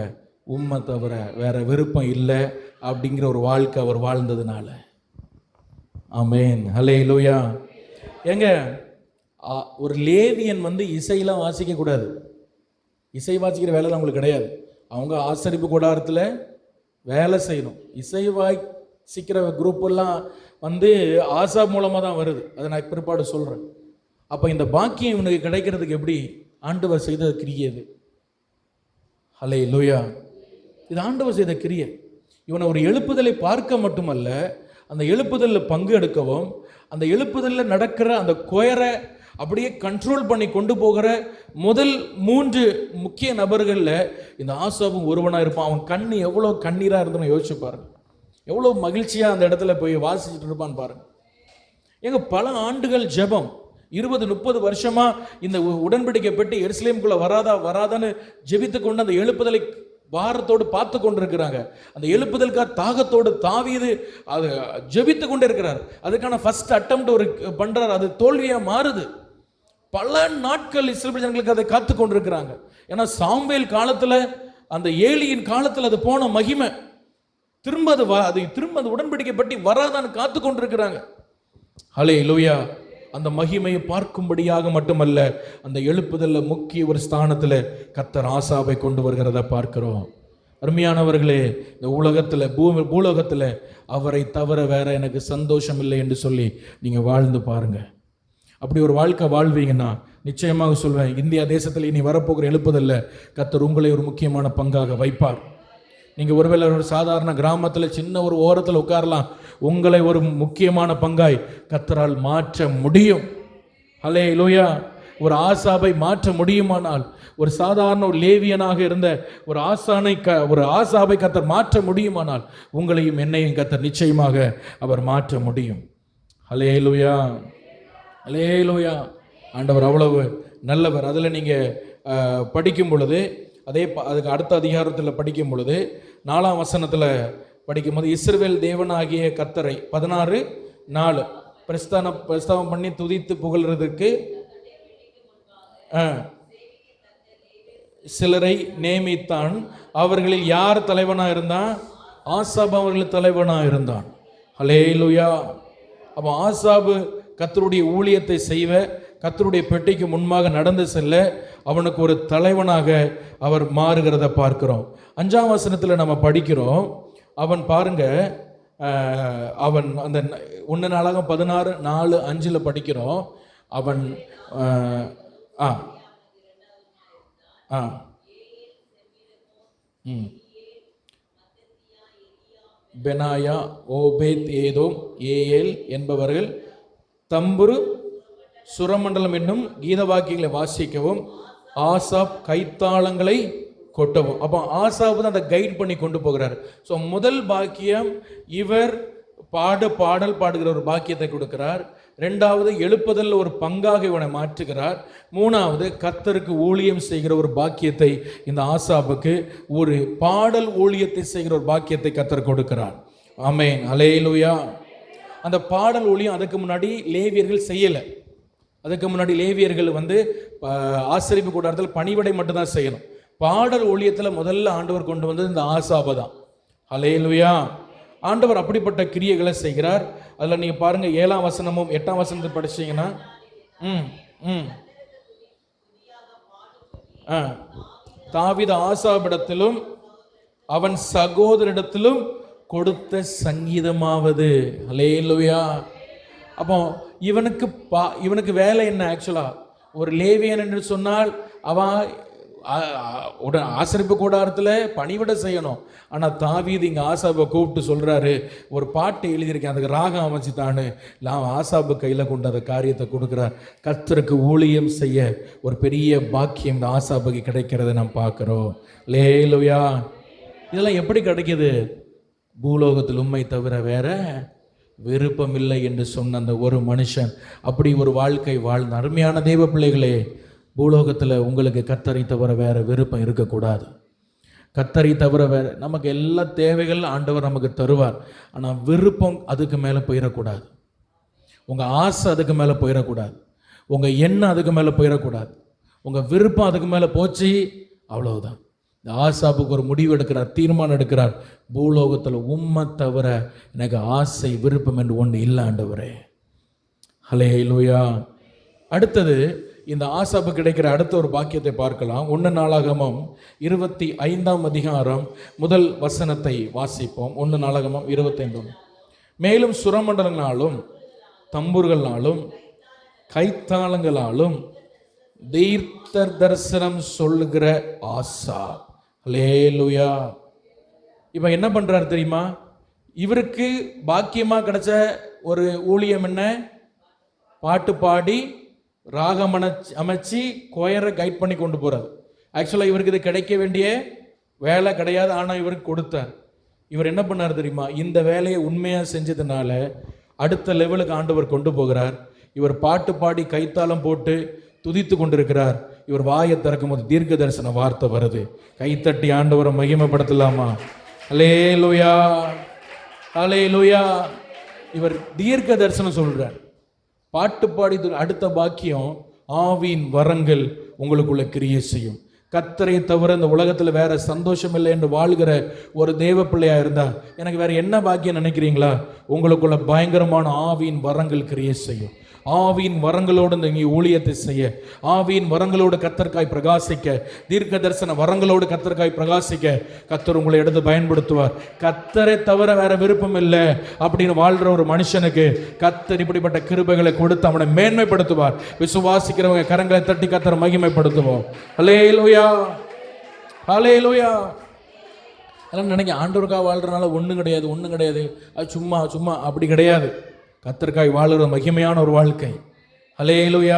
உம்மை தவிர வேற விருப்பம் இல்லை அப்படிங்கிற ஒரு வாழ்க்கை அவர் வாழ்ந்ததுனால. ஆமென், ஹல்லேலூயா. ஏங்க, ஒரு லேவியன் இசையெல்லாம் வாசிக்கக்கூடாது. இசை வாசிக்கிற வேலை அவங்களுக்கு கிடையாது. அவங்க ஆசரிப்பு கூடாரத்தில் வேலை செய்யணும். இசை வாசிக்கிற குரூப் எல்லாம் ஆசாப் மூலமாக தான் வருது. அதை நான் பிற்பாடு சொல்கிறேன். அப்போ இந்த பாக்கியம் இவனுக்கு கிடைக்கிறதுக்கு எப்படி ஆண்டவர் செய்த கிரியை இது? ஹல்லேலூயா. இது ஆண்டவர் செய்த கிரியை. இவனை ஒரு எழுப்புதலை பார்க்க மட்டுமல்ல, அந்த எழுப்புதலில் பங்கு எடுக்கவும், அந்த எழுப்புதலில் நடக்கிற அந்த கொயரை அப்படியே கண்ட்ரோல் பண்ணி கொண்டு போகிற முதல் 3 முக்கிய நபர்களில் இந்த ஆசாபும் ஒருவனாக இருப்பான். அவன் கண் எவ்வளோ கண்ணீராக இருந்தோன்னு யோசிச்சு பாருங்க. எவ்வளோ மகிழ்ச்சியாக அந்த இடத்துல போய் வாசிச்சுட்டு இருப்பான்னு பாருங்க. எங்க பல ஆண்டுகள் ஜெபம், 20-30 வருஷமா இந்த உடன்படிக்கை பெட்டி எருசலேமுக்குள்ள வராதான்னு ஜெபித்து கொண்டு அந்த எழுப்புதலை பாரத்தோடு பார்த்து கொண்டிருக்கிறாங்க. அந்த எழுப்புதலுக்காக தாகத்தோடு தாவீது அது ஜெபித்து கொண்டு இருக்கிறார். அதுக்கான ஃபர்ஸ்ட் அட்டெம்ப்ட் ஒரு பண்றார், அது தோல்வியாக மாறுது. பல நாட்கள் இஸ்ரவேல் ஜனங்களுக்கு அதை காத்து கொண்டிருக்கிறாங்க. ஏன்னா சாமுவேல் காலத்துல, அந்த ஏலியின் காலத்துல அது போன மகிமை திரும்ப அது உடன்படிக்கை பெட்டி வராதான்னு காத்து கொண்டிருக்கிறாங்க. ஹல்லேலூயா. அந்த மகிமையை பார்க்கும்படியாக மட்டுமல்ல, அந்த எழுப்புதல்ல முக்கிய ஒரு ஸ்தானத்தில் கர்த்தர் ஆசாபை கொண்டு வருகிறத பார்க்கிறோம். அருமையானவர்களே, இந்த உலகத்தில் பூலோகத்தில் அவரை தவிர வேற எனக்கு சந்தோஷம் இல்லை என்று சொல்லி நீங்கள் வாழ்ந்து பாருங்க. அப்படி ஒரு வாழ்க்கை வாழ்வீங்கன்னா நிச்சயமாக சொல்வேன், இந்தியா தேசத்தில் இனி வரப்போகிற எழுப்புதல்ல கர்த்தர் உங்களை ஒரு முக்கியமான பங்காக வைப்பார். நீங்கள் ஒருவேளை ஒரு சாதாரண கிராமத்தில் சின்ன ஒரு ஓரத்தில் உட்காரலாம், உங்களை ஒரு முக்கியமான பங்காய் கர்த்தரால் மாற்ற முடியும். ஹல்லேலூயா. ஒரு ஆசாபை மாற்ற முடியுமானால், ஒரு சாதாரண ஒரு லேவியனாக இருந்த ஒரு ஆசாபை கர்த்தர் மாற்ற முடியுமானால், உங்களையும் என்னையும் கர்த்தர் நிச்சயமாக அவர் மாற்ற முடியும். ஹல்லேலூயா, ஹல்லேலூயா. ஆண்டவர் அவ்வளவு நல்லவர். அதில் நீங்கள் படிக்கும் பொழுது அதுக்கு அடுத்த அதிகாரத்தில் படிக்கும் பொழுது 4ஆம் வசனத்தில் படிக்கும்போது, இஸ்ரவேல் தேவனாகிய கர்த்தரை 16:4 பிரஸ்தாபம் பண்ணி துதித்து புகழ்றதுக்கு சிலரை நியமித்தான். அவர்களில் யார் தலைவனாக இருந்தான்? ஆசாப் அவர்கள் தலைவனாக இருந்தான். ஹல்லேலூயா. அப்போ ஆசாபு கர்த்தருடைய ஊழியத்தை செய்வ, கர்த்தருடைய பெட்டிக்கு முன்பாக நடந்து செல்ல அவனுக்கு ஒரு தலைவனாக அவர் மாறுகிறத பார்க்கிறோம். 5ஆம் வசனத்தில் நம்ம படிக்கிறோம், அவன் பாருங்க, அவன் அந்த 1 நாளாகமம் 16:4-5 படிக்கிறோம். அவன் பெனாயா, ஓபேத் ஏதோம், ஏயேல் என்பவர்கள் தம்புரு சுரமண்டலம் என்னும் கீத வாக்கியங்களை வாசிக்கவும், ஆசாப் கைத்தாளங்களை கொட்டவும். அப்போ ஆசாப் தான் அதை கைட் பண்ணி கொண்டு போகிறார். ஸோ முதல் பாக்கியம், இவர் பாடல் பாடுகிற ஒரு பாக்கியத்தை கொடுக்கிறார். 2வது எழுப்புதல் ஒரு பங்காக இவனை மாற்றுகிறார். 3வது கர்த்தருக்கு ஊழியம் செய்கிற ஒரு பாக்கியத்தை, இந்த ஆசாபுக்கு ஒரு பாடல் ஊழியத்தை செய்கிற ஒரு பாக்கியத்தை கர்த்தர் கொடுக்கிறார். ஆமென், ஹல்லேலூயா. அந்த பாடல் ஊழியம் அதுக்கு முன்னாடி லேவியர்கள் செய்யலை. அதுக்கு முன்னாடி லேவியர்கள் ஆசரிப்பு கூடாரத்தில் பணிவிடை மட்டும்தான் செய்யணும். பாடல் ஊழியத்தில் முதல்ல ஆண்டவர் கொண்டு வந்தது இந்த ஆசாபை தான். ஹல்லேலூயா. ஆண்டவர் அப்படிப்பட்ட கிரியைகளை செய்கிறார். அதில் நீங்கள் பாருங்கள், 7ஆம் வசனமும் 8ஆம் வசனத்தை படிச்சீங்கன்னா, தாவீது ஆசாபிடத்திலும் அவன் சகோதரிடத்திலும் கொடுத்த சங்கீதமாவது. ஹல்லேலூயா. அப்போ இவனுக்கு வேலை என்ன? ஆக்சுவலாக ஒரு லேவியன் என்று சொன்னால் அவன் ஆசரிப்பு கூடாரத்தில் பணிவிட செய்யணும். ஆனால் தாவீது இங்கே ஆசாபை கூப்பிட்டு சொல்கிறாரு, ஒரு பாட்டு எழுதியிருக்கேன், அதுக்கு ராகம் அமைச்சுத்தானு ஆசாபு கையில் கொண்டு அந்த காரியத்தை கொடுக்குறார். கர்த்தருக்கு ஊழியம் செய்ய ஒரு பெரிய பாக்கியம் இந்த ஆசாபுக்கு கிடைக்கிறத நாம் பார்க்குறோம். ஹல்லேலூயா. இதெல்லாம் எப்படி கிடைக்கிது? பூலோகத்தில் உம்மை தவிர வேற விருப்பம் இல்லை என்று சொன்ன அந்த ஒரு மனுஷன் அப்படி ஒரு வாழ்க்கை வாழ்ந்த அருமையான தெய்வ பிள்ளைகளே, பூலோகத்தில் உங்களுக்கு கர்த்தரை தவிர வேற விருப்பம் இருக்கக்கூடாது. கர்த்தரை தவிர வேற நமக்கு எல்லா தேவைகள் ஆண்டவர் நமக்கு தருவார். ஆனால் விருப்பம் அதுக்கு மேலே போயிடக்கூடாது. உங்கள் ஆசை அதுக்கு மேலே போயிடக்கூடாது. உங்கள் எண்ணம் அதுக்கு மேலே போயிடக்கூடாது. உங்கள் விருப்பம் அதுக்கு மேலே போச்சு, அவ்வளவுதான். இந்த ஆசாபுக்கு ஒரு முடிவு எடுக்கிறார், தீர்மானம் எடுக்கிறார். பூலோகத்தில் உம்மை தவிர எனக்கு ஆசை விருப்பம் என்று ஒன்று இல்லை ஆண்டவரே. ஹல்லேலூயா. அடுத்தது இந்த ஆசாபு கிடைக்கிற அடுத்த ஒரு பாக்கியத்தை பார்க்கலாம். 1 நாளாகமம் 25ஆம் அதிகாரம் முதல் வசனத்தை வாசிப்போம். 1 நாளாகமம் 25. மேலும் சுரமண்டலங்களாலும் தம்பூர்களாலும் கைத்தாளங்களாலும் தீர்க்க தரிசனம் சொல்லுகிற ஆசாப். ஹல்லேலூயா. இப்போ என்ன பண்ணுறாரு தெரியுமா? இவருக்கு பாக்கியமாக கிடைச்ச ஒரு ஊழியம் என்ன? பாட்டு பாடி ராகம் அமைச்சு கோயரை கைட் பண்ணி கொண்டு போகிறார். ஆக்சுவலாக இவருக்கு இது கிடைக்க வேண்டிய வேலை கிடையாது, ஆனால் இவருக்கு கொடுத்தார். இவர் என்ன பண்ணார் தெரியுமா? இந்த வேலையை உண்மையாக செஞ்சதுனால அடுத்த லெவலுக்கு ஆண்டவர் கொண்டு போகிறார். இவர் பாட்டு பாடி கைத்தாளம் போட்டு துதித்து கொண்டிருக்கிறார். இவர் வாயை திறக்கும் போது தீர்க்க தரிசன வார்த்தை வருது. கைத்தட்டி ஆண்டவரை மகிமைப்படுத்தலாமா? ஹல்லேலூயா, ஹல்லேலூயா. இவர் தீர்க்க தரிசனம் சொல்றார். பாட்டு பாடி அடுத்த பாக்கியம், ஆவியின் வரங்கள் உங்களுக்குள்ள கிரியை செய்யும். கர்த்தரை தவிர இந்த உலகத்தில் வேற சந்தோஷம் இல்லை என்று வாழ்கிற ஒரு தேவ பிள்ளையா இருந்தா எனக்கு வேற என்ன பாக்கியம் நினைக்கிறீங்களா? உங்களுக்குள்ள பயங்கரமான ஆவியின் வரங்கள் கிரியை செய்யும். ஆவியின் வரங்களோடு நீ ஊழியத்தை செய்ய, ஆவியின் வரங்களோடு கர்த்தர்க்காய் பிரகாசிக்க, தீர்க்க தரிசன வரங்களோடு கர்த்தர்க்காய் பிரகாசிக்க கர்த்தர் உங்களை எடுத்து பயன்படுத்துவார். கர்த்தரை தவிர வேற விருப்பம் இல்லை அப்படின்னு வாழ்ற ஒரு மனுஷனுக்கு கர்த்தர் இப்படிப்பட்ட கிருபைகளை கொடுத்து அவனை மேன்மைப்படுத்துவார். விசுவாசிக்கிறவங்க கரங்களை தட்டி கர்த்தரை மகிமைப்படுத்துவோம். ஹல்லேலூயா, ஹல்லேலூயா. அதெல்லாம் நினைக்க ஆண்டவருக்காக வாழ்றதுனால ஒன்றும் கிடையாது, ஒன்றும் கிடையாது, அது சும்மா சும்மா அப்படி கிடையாது. கர்த்தருக்காய் வாழுற மகிமையான ஒரு வாழ்க்கை. ஹல்லேலூயா.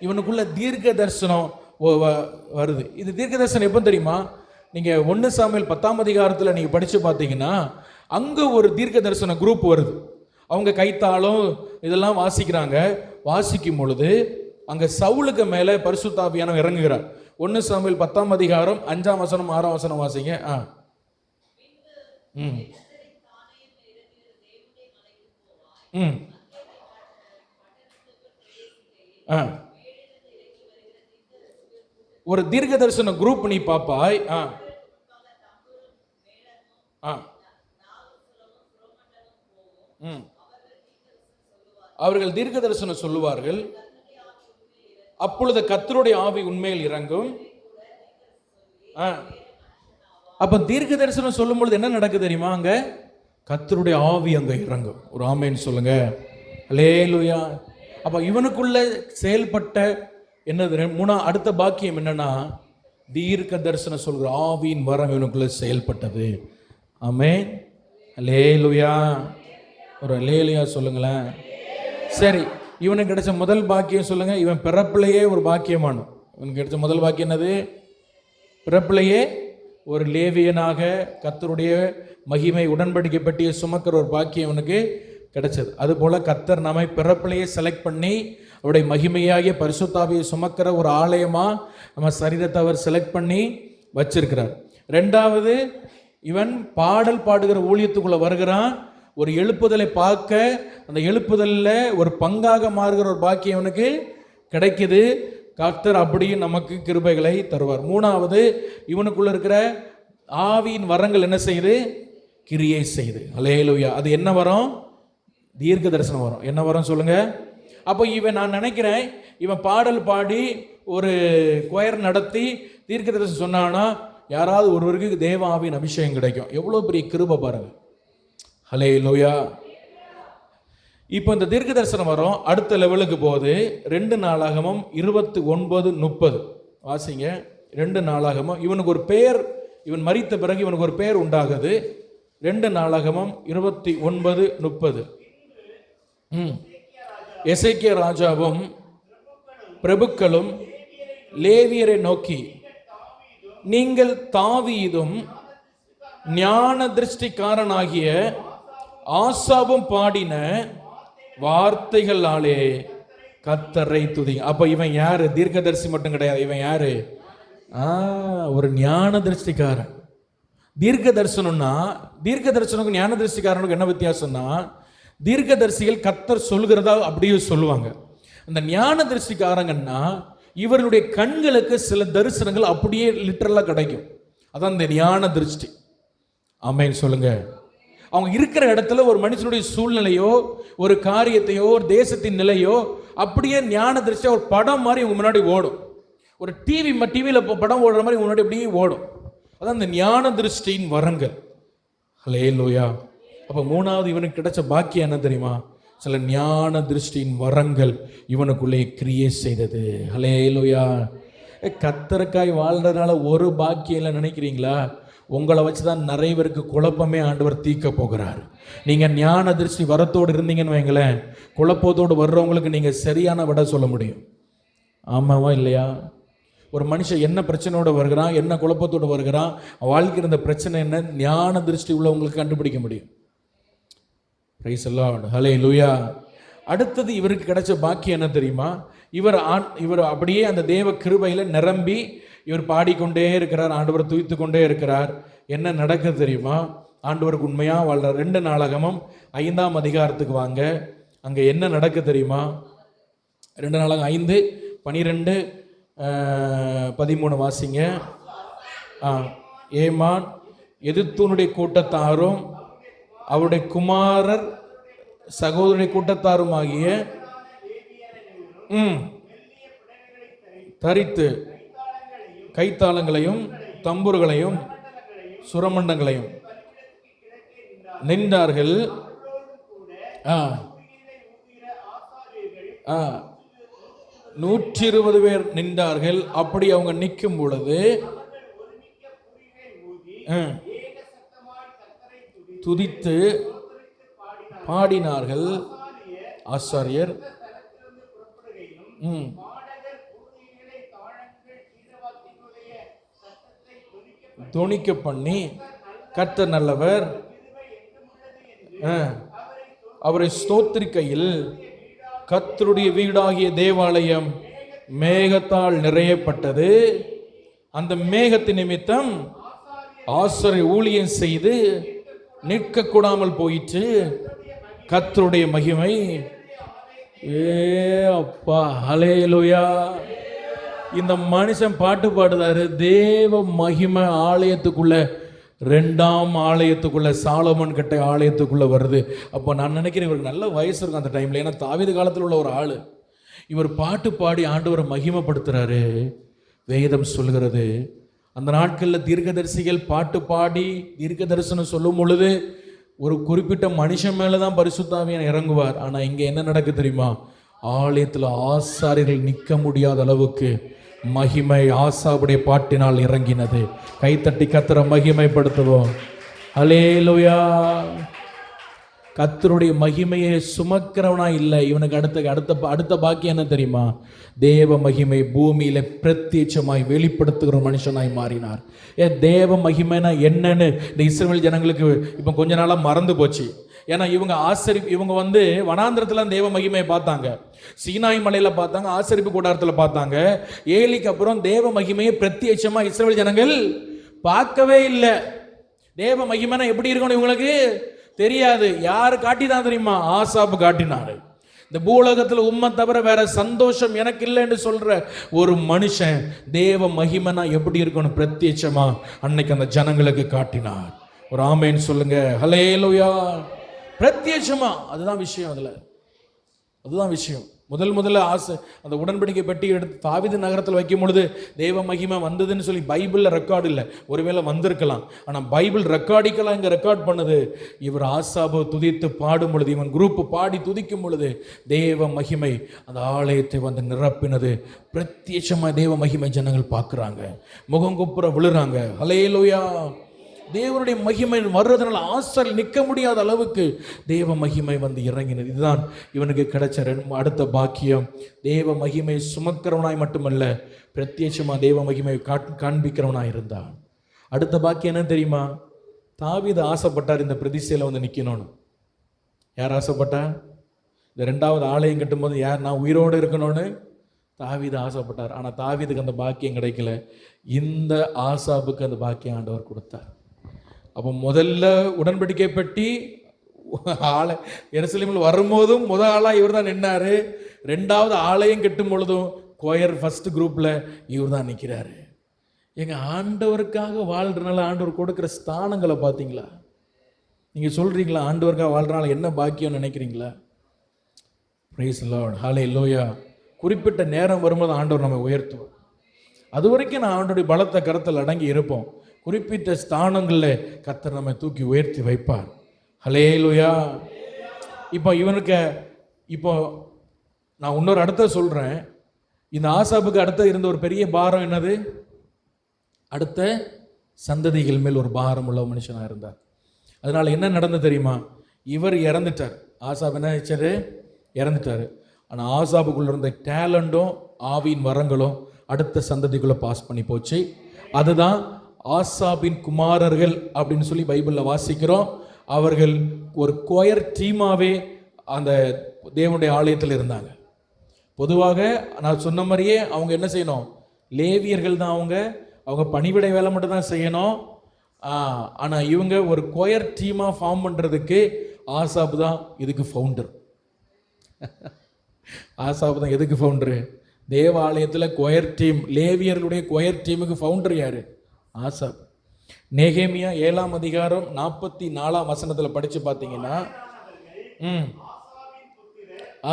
இவனுக்குள்ள தீர்க்க தரிசனம் வருது. இது தீர்க்க தரிசனம் எப்போ தெரியுமா? நீங்கள் 1 சாமுவேல் 10ஆம் அதிகாரத்தில் நீங்கள் படித்து பார்த்தீங்கன்னா அங்கே ஒரு தீர்க்க தரிசன குரூப் வருது. அவங்க கைத்தாளம் இதெல்லாம் வாசிக்கிறாங்க. வாசிக்கும் பொழுது அங்கே சவுலுக்கு மேலே பரிசுத்த ஆவியானவர் இறங்குகிறார். 1 சாமுவேல் 10ஆம் அதிகாரம் 5ஆம் வசனம் 6ஆம் வசனம் வாசிங்க. ஒரு தீர்க்க தரிசன குரூப் நீ பாப்பாய். அவர்கள் தீர்க்க தரிசனம் சொல்லுவார்கள். அப்பொழுது கர்த்தருடைய ஆவி உண்மையில் இறங்கும். அப்ப தீர்க்க தரிசனம் சொல்லும் பொழுது என்ன நடக்குது தெரியுமா? அங்க கர்த்தருடைய ஆவி அங்க இறங்கும். ஒரு ஆமென் சொல்லுங்க. ஹல்லேலூயா. அப்ப இவனுக்குள்ள செயல்பட்ட என்னது அடுத்த பாக்கியம் என்னன்னா தீர்க்க தரிசனம் சொல்கிற ஆவியின் வரம் இவனுக்குள்ள செயல்பட்டது. ஆமென். ஹல்லேலூயா. ஒரு ஹல்லேலூயா சொல்லுங்களேன். சரி, இவனுக்கு கிடைச்ச முதல் பாக்கியம் சொல்லுங்க. இவன் பிறப்பிலேயே ஒரு பாக்கியமான, இவனுக்கு கிடைச்ச முதல் பாக்கியம் என்னது? பிறப்பிலேயே ஒரு லேவியனாக கர்த்தருடைய மகிமை உடன்படிக்கை பெட்டியை சுமக்கிற ஒரு பாக்கியம் அவனுக்கு கிடைச்சது. அதுபோல கர்த்தர் நம்மை பிறப்பிலேயே செலக்ட் பண்ணி அவருடைய மகிமையாகிய பரிசுத்தாவியை சுமக்கிற ஒரு ஆலயமா நம்ம சரீரத்தை அவர் செலக்ட் பண்ணி வச்சிருக்கிறார். ரெண்டாவது, இவன் பாடல் பாடுகிற ஊழியத்துக்குள்ள வருகிறான். ஒரு எழுப்புதலை பார்க்க அந்த எழுப்புதலில் ஒரு பங்காக மாறுகிற ஒரு பாக்கியம் அவனுக்கு கிடைக்குது. கர்த்தர் அப்படியும் நமக்கு கிருபைகளை தருவார். மூணாவது, இவனுக்குள்ள இருக்கிற ஆவியின் வரங்கள் என்ன செய்யுது? கிரியை செய்து. ஹல்லேலூயா. அது என்ன வரும்? தீர்க்க தரிசனம் வரும். என்ன வரும் சொல்லுங்க. அப்போ இவன், நான் நினைக்கிறேன் இவன் பாடல் பாடி ஒரு கொயர் நடத்தி தீர்க்க தரிசனம் சொன்னான்னா யாராவது ஒருவருக்கு தேவ ஆவியின் அபிஷேகம் கிடைக்கும். எவ்வளோ பெரிய கிருபை பாருங்க. ஹல்லேலூயா. இப்போ இந்த தீர்க்க தரிசனம் வரும். அடுத்த லெவலுக்கு போகுது. 2 நாளாகமம் 29:30 வாசிங்க. 2 நாளாகமம். இவனுக்கு ஒரு பெயர், இவன் மரித்த பிறகு இவனுக்கு ஒரு பெயர் உண்டாகுது. 2 நாளாகமம் 29:30. எசேக்கியா ராஜாவும் பிரபுக்களும் லேவியரை நோக்கி, நீங்கள் தாவீதும் ஞான திருஷ்டிக்காரனாகிய ஆசாபும் பாடின வார்த்தைகளாலே கர்த்தரை துதிங்க. அப்ப இவன் யாரு? தீர்க்கதரிசி மட்டும் கிடையாது. இவன் யாரு? ஒரு ஞான திருஷ்டிக்காரன். தீர்க்க தரிசனம்னா, தீர்க்க தரிசனுக்கும் ஞான திருஷ்டிக்காரனுக்கும் என்ன வித்தியாசம்னா, தீர்க்கதரிசிகள் கர்த்தர் சொல்கிறதா அப்படியே சொல்லுவாங்க. அந்த ஞான திருஷ்டிக்காரங்கன்னா இவர்களுடைய கண்களுக்கு சில தரிசனங்கள் அப்படியே லிட்டரலா கிடைக்கும். அதான் இந்த ஞான திருஷ்டி. ஆமென் சொல்லுங்க. அவங்க இருக்கிற இடத்துல ஒரு மனுஷனுடைய சூழ்நிலையோ ஒரு காரியத்தையோ ஒரு தேசத்தின் நிலையோ அப்படியே ஞான திருஷ்டியா ஒரு படம் மாதிரி உங்க முன்னாடி ஓடும். ஒரு டிவியில் படம் ஓடுற மாதிரி முன்னாடி அப்படியே ஓடும். அதான் இந்த ஞான திருஷ்டியின் வரங்கள். ஹல்லேலூயா. அப்போ மூணாவது இவனுக்கு கிடைச்ச பாக்கியம் என்ன தெரியுமா? சில ஞான திருஷ்டியின் வரங்கள் இவனுக்குள்ளே கிரியை செய்தது. ஹல்லேலூயா. கர்த்தருக்காய் வாழ்றதுனால ஒரு பாக்கியம் இல்லை நினைக்கிறீங்களா? உங்களை வச்சு தான் நிறைய பேருக்கு குழப்பமே ஆண்டவர் தீர்க்க போகிறார். நீங்கள் ஞான திருஷ்டி வரத்தோடு இருந்தீங்கன்னு வைங்களேன், குழப்பத்தோடு வர்றவங்களுக்கு நீங்கள் சரியான விட சொல்ல முடியும். ஆமாவா இல்லையா? ஒரு மனுஷன் என்ன பிரச்சனையோடு வருகிறான், என்ன குழப்பத்தோடு வருகிறான், வாழ்க்கையில் இந்த பிரச்சனை என்ன, ஞான திருஷ்டி உள்ளவங்களுக்கு கண்டுபிடிக்க முடியும். Praise the lord. ஹல்லேலூயா. அடுத்தது இவருக்கு கிடைச்ச பாக்கியம் என்ன தெரியுமா? இவர் அப்படியே அந்த தேவ கிருபையில நிரம்பி இவர் பாடிக்கொண்டே இருக்கிறார், ஆண்டவர் துதித்து கொண்டே இருக்கிறார். என்ன நடக்குது தெரியுமா? ஆண்டவருக்கு உண்மையா வாழ்றார். 2 நாளாகமம் 5ஆம் அதிகாரத்துக்கு வாங்க. அங்க என்ன நடக்குது தெரியுமா? 2 நாளாகமம் 5:12 13 வாசிங்க. ஏமான் எதிர்த்தூனுடைய கூட்டத்தாரும் அவருடைய குமாரர் சகோதரனுடைய கூட்டத்தாரும் ஆகிய தரித்து கைத்தாளங்களையும் தம்புர்களையும் சுரமண்டங்களையும் நின்றார்கள். 120 பேர் நின்றார்கள். அப்படி அவங்க நிற்கும் பொழுது துதித்து பாடினார்கள். ஆசாரியர் தொனிக்க பண்ணி கர்த்தர் நல்லவர், அவரை ஸ்தோத்திரிக்கையில் கர்த்தருடைய வீடாகிய தேவாலயம் மேகத்தால் நிறையப்பட்டது. அந்த மேகத்தின் நிமித்தம் ஆசாரியர் ஊழியம் செய்து நிற்க கூடாமல் போயிற்று. கர்த்தருடைய மகிமை அப்பா ஹல்லேலூயா. இந்த மனுஷன் பாட்டு பாடுதாரு, தேவ மகிமை ஆலயத்துக்குள்ள, 2ஆம் ஆலயத்துக்குள்ள, சாலமன் கட்ட ஆலயத்துக்குள்ள வருது. அப்போ நான் நினைக்கிறேன் இவருக்கு நல்ல வயசு இருக்கும் அந்த டைம்ல. ஏன்னா தாவீது காலத்தில் உள்ள ஒரு ஆள் இவர் பாட்டு பாடி ஆண்டவரை மகிமைப்படுத்துறாரு. வேதம் சொல்கிறது அந்த நாட்களில் தீர்க்கதரிசிகள் பாட்டு பாடி தீர்க்க தரிசனம் சொல்லும் பொழுது ஒரு குறிப்பிட்ட மனுஷன் மேலே தான் பரிசுத்த ஆவியானவர் இறங்குவார். ஆனால் இங்கே என்ன நடக்கு தெரியுமா? ஆலயத்தில் ஆசாரியர்கள் நிற்க முடியாத அளவுக்கு மகிமை ஆசாவுடைய பாட்டினால் இறங்கினது. கைத்தட்டி கர்த்தரை மகிமைப்படுத்துவோம். ஹல்லேலூயா. கர்த்தருடைய மகிமையை சுமக்கிறவனா இல்லை. இவனுக்கு அடுத்த பாக்கியம் என்ன தெரியுமா? தேவ மகிமை பூமியில பிரத்யட்சமாய் வெளிப்படுத்துகிற மனுஷனாய் மாறினார். தேவ மகிமைனா என்னன்னு இந்த இஸ்ரவேல் ஜனங்களுக்கு இப்போ கொஞ்ச நாளாக மறந்து போச்சு. ஏன்னா இவங்க வனாந்திரத்தில் தேவ மகிமையை பார்த்தாங்க, சீனாய் மலையில் பார்த்தாங்க, ஆசரிப்பு கூடாரத்தில் பார்த்தாங்க. ஏலிக்கு அப்புறம் தேவ மகிமையை பிரத்யட்சமாக இஸ்ரவேல் ஜனங்கள் பார்க்கவே இல்லை. தேவ மகிமைனா எப்படி இருக்கணும் இவங்களுக்கு தெரியாது. யார் காட்டிதான் தெரியுமா? ஆசாப்பு காட்டினாரு. இந்த பூலோகத்தில் உம்மை தவிர வேற சந்தோஷம் எனக்கு இல்லைன்னு சொல்ற ஒரு மனுஷன் தேவ மகிமைனா எப்படி இருக்கணும் பிரத்யட்சமா அன்னைக்கு அந்த ஜனங்களுக்கு காட்டினார். ஒரு ஆமேன் சொல்லுங்க. ஹல்லேலூயா. பிரத்யட்சமா. அதுதான் விஷயம். அதுதான் விஷயம். முதல்ல ஆசை அந்த உடன்படிக்கை பெட்டி எடுத்து தாவீது நகரத்தில் வைக்கும் பொழுது தேவ மகிமை வந்ததுன்னு சொல்லி பைபிளில் ரெக்கார்டு இல்லை. ஒருவேளை வந்திருக்கலாம், ஆனால் பைபிள் ரெக்கார்டிக்கலாம் இங்கே ரெக்கார்ட் பண்ணுது. இவர் ஆசாபை துதித்து பாடும் பொழுது, இவன் குரூப் பாடி துதிக்கும் பொழுது தேவ மகிமை அந்த ஆலயத்தை நிரப்பினது. பிரத்யட்சமாக தேவ மகிமை ஜனங்கள் பார்க்குறாங்க, முகங்குப்புற விழுறாங்க. ஹல்லேலூயா. தேவனுடைய மகிமை வர்றதுனால ஆசாரியர் நிற்க முடியாத அளவுக்கு தேவ மகிமை இறங்கினது. இதுதான் இவனுக்கு கிடைச்ச அடுத்த பாக்கியம். தேவ மகிமை சுமக்கிறவனாய் மட்டுமல்ல, பிரத்யட்சமாக தேவ மகிமை காண்பிக்கிறவனாய் இருந்தான். அடுத்த பாக்கியம் என்ன தெரியுமா? தாவீது ஆசைப்பட்டார் இந்த பிரதிஷ்டையில் நிற்கணும்னு. யார் ஆசைப்பட்டா? இந்த 2வது ஆலயம் கட்டும்போது நான் உயிரோடு இருக்கணும்னு தாவீது ஆசைப்பட்டார். ஆனால் தாவீதுக்கு அந்த பாக்கியம் கிடைக்கல. இந்த ஆசாபுக்கு அந்த பாக்கியம் ஆண்டவர் கொடுத்தார். அப்போ முதல்ல உடன்படிக்கை பெட்டி எருசலேமில் வரும்போதும் முதல் ஆளாக இவர் தான் நின்னாரு. 2வது ஆலயம் கட்டும் பொழுதும் கோயர் ஃபர்ஸ்ட் குரூப்பில் இவர் தான் நிற்கிறாரு. எங்கள் ஆண்டவருக்காக வாழ்கிறனால ஆண்டவர் கொடுக்குற ஸ்தானங்களை பார்த்தீங்களா? நீங்கள் சொல்கிறீங்களா ஆண்டவருக்காக வாழ்கிறனால என்ன பாக்கியம்னு நினைக்கிறீங்களா? Praise lord. ஹல்லேலூயா. குறிப்பிட்ட நேரம் வரும்போது ஆண்டவர் நம்ம உயர்த்துவோம். அது வரைக்கும் நான் ஆண்டோடைய பலத்தை கருத்தில் அடங்கி இருப்போம். குறிப்பிட்ட ஸ்தானங்களில் கர்த்தர் நம்மை தூக்கி உயர்த்தி வைப்பார். ஹல்லேலூயா. இப்போ நான் இன்னொரு அடுத்த சொல்கிறேன். இந்த ஆசாபுக்கு அடுத்த இருந்த ஒரு பெரிய பாரம் என்னது? அடுத்த சந்ததிகள் மேல் ஒரு பாரம் உள்ள மனுஷனாக இருந்தார். அதனால் என்ன நடந்து தெரியுமா? இவர் இறந்துட்டார். ஆசாப் என்ன ஆச்சாரு? இறந்துட்டார். ஆனால் ஆசாபுக்குள்ள இருந்த டேலண்டும் ஆவியின் வரங்களும் அடுத்த சந்ததிக்குள்ளே பாஸ் பண்ணி போச்சு. அதுதான் ஆசாபின் குமாரர்கள் அப்படின்னு சொல்லி பைபிளில் வாசிக்கிறோம். அவர்கள் ஒரு கொயர் டீமாகவே அந்த தேவனுடைய ஆலயத்தில் இருந்தாங்க. பொதுவாக நான் சொன்ன மாதிரியே அவங்க என்ன செய்யணும்? லேவியர்கள் தான். அவங்க பணிவிடை வேலை மட்டும் தான் செய்யணும். ஆனால் இவங்க ஒரு கொயர் டீமாக ஃபார்ம் பண்ணுறதுக்கு ஆசாப் தான் இதுக்கு ஃபவுண்டர். ஆசாப் தான் எதுக்கு ஃபவுண்டரு? தேவாலயத்தில் கொயர் டீம், லேவியர்களுடைய கொயர் டீமுக்கு ஃபவுண்டர் யாரு? ஆசாப். நெகேமியா 7ஆம் அதிகாரம் 44ஆம் வசனத்தில் படித்து பார்த்தீங்கன்னா,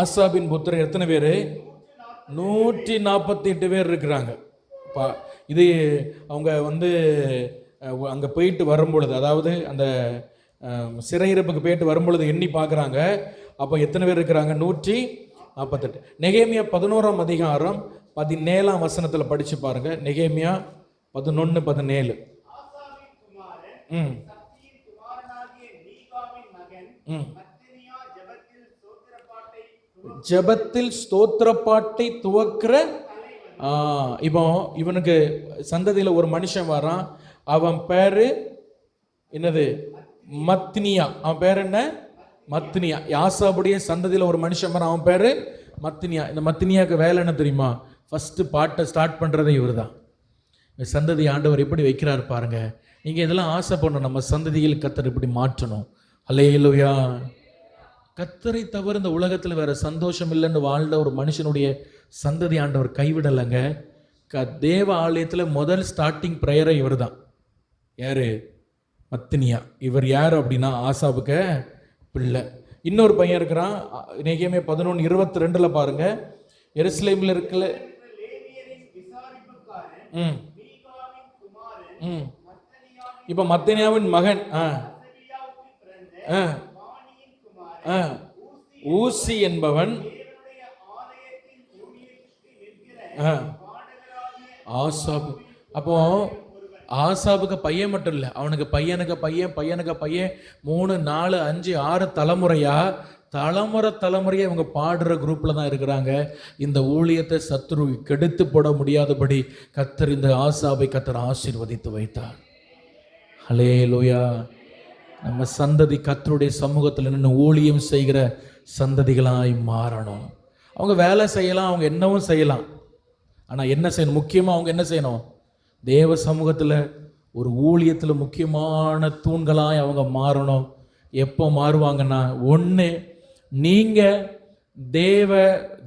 ஆசாபின் புத்திரர் எத்தனை பேர்? 148 பேர் இருக்கிறாங்க. இது அவங்க வந்து அங்கே போயிட்டு வரும்பொழுது, அதாவது அந்த சிறையிருப்புக்கு போயிட்டு வரும்பொழுது எண்ணி பார்க்குறாங்க. அப்போ எத்தனை பேர் இருக்கிறாங்க? 148. நெகேமியா 11ஆம் அதிகாரம் 17ஆம் வசனத்தில் படித்து பாருங்க. நெகேமியா 11:17. ஜெபத்தில் ஸ்தோத்திரப்பாட்டை துவக்கிற. இப்போ இவனுக்கு சந்ததியில் ஒரு மனுஷன் வரான். அவன் பேரு என்னது? மத்னியா. அவன் பேர் என்ன? மத்னியா. ஆசாபுடைய சந்ததியில் ஒரு மனுஷன் வரான். அவன் பேரு மத்னியா. இந்த மத்னியாவுக்கு வேலை என்ன தெரியுமா? ஃபர்ஸ்ட் பாட்டை ஸ்டார்ட் பண்ணுறதே இவர் தான். சந்ததி ஆண்டவர் எப்படி வைக்கிறார் பாருங்க. நீங்கள் இதெல்லாம் ஆசைப்படணும். நம்ம சந்ததியில் கர்த்தர் இப்படி மாற்றணும். அல்லேலூயா. கர்த்தரை தவிர இந்த உலகத்தில் வேற சந்தோஷம் இல்லைன்னு வாழ்ந்த ஒரு மனுஷனுடைய சந்ததி ஆண்டவர் கைவிடலைங்க. தேவ ஆலயத்தில் முதல் ஸ்டார்டிங் ப்ரேயரை இவர் தான். யாரு? மத்னியா. இவர் யார் அப்படின்னா ஆசாபுக்கு பிள்ளை. இன்னொரு பையன் இருக்கிறான். நெகேமியா 11:22 பாருங்க. எருசலேமில் இருக்கல. இப்போ மத்னியாவின் மகன் ஊசி என்பவன் ஆசாபு. அப்போ ஆசாபுக்கு பையன் மட்டும் இல்லை, அவனுக்கு பையனுக்கு பையன், பையனுக்கு பையன், 3 4 5 6 தலைமுறையா இவங்க பாடுற குரூப்ல தான் இருக்கிறாங்க. இந்த ஊழியத்தை சத்துரு கெடுத்து போட முடியாதபடி கர்த்தர் இந்த ஆசாபை கர்த்தர் ஆசீர்வதித்து வைத்தார். ஹல்லேலூயா. நம்ம சந்ததி கர்த்தருடைய சமூகத்தில் நின்று ஊழியம் செய்கிற சந்ததிகளாய் மாறணும். அவங்க வேலை செய்யலாம், அவங்க என்னவும் செய்யலாம். ஆனால் என்ன செய்யணும்? முக்கியமாக அவங்க என்ன செய்யணும்? தேவ சமூகத்தில் ஒரு ஊழியத்தில் முக்கியமான தூண்களாய் அவங்க மாறணும். எப்போ மாறுவாங்கன்னா, ஒன்று நீங்கள்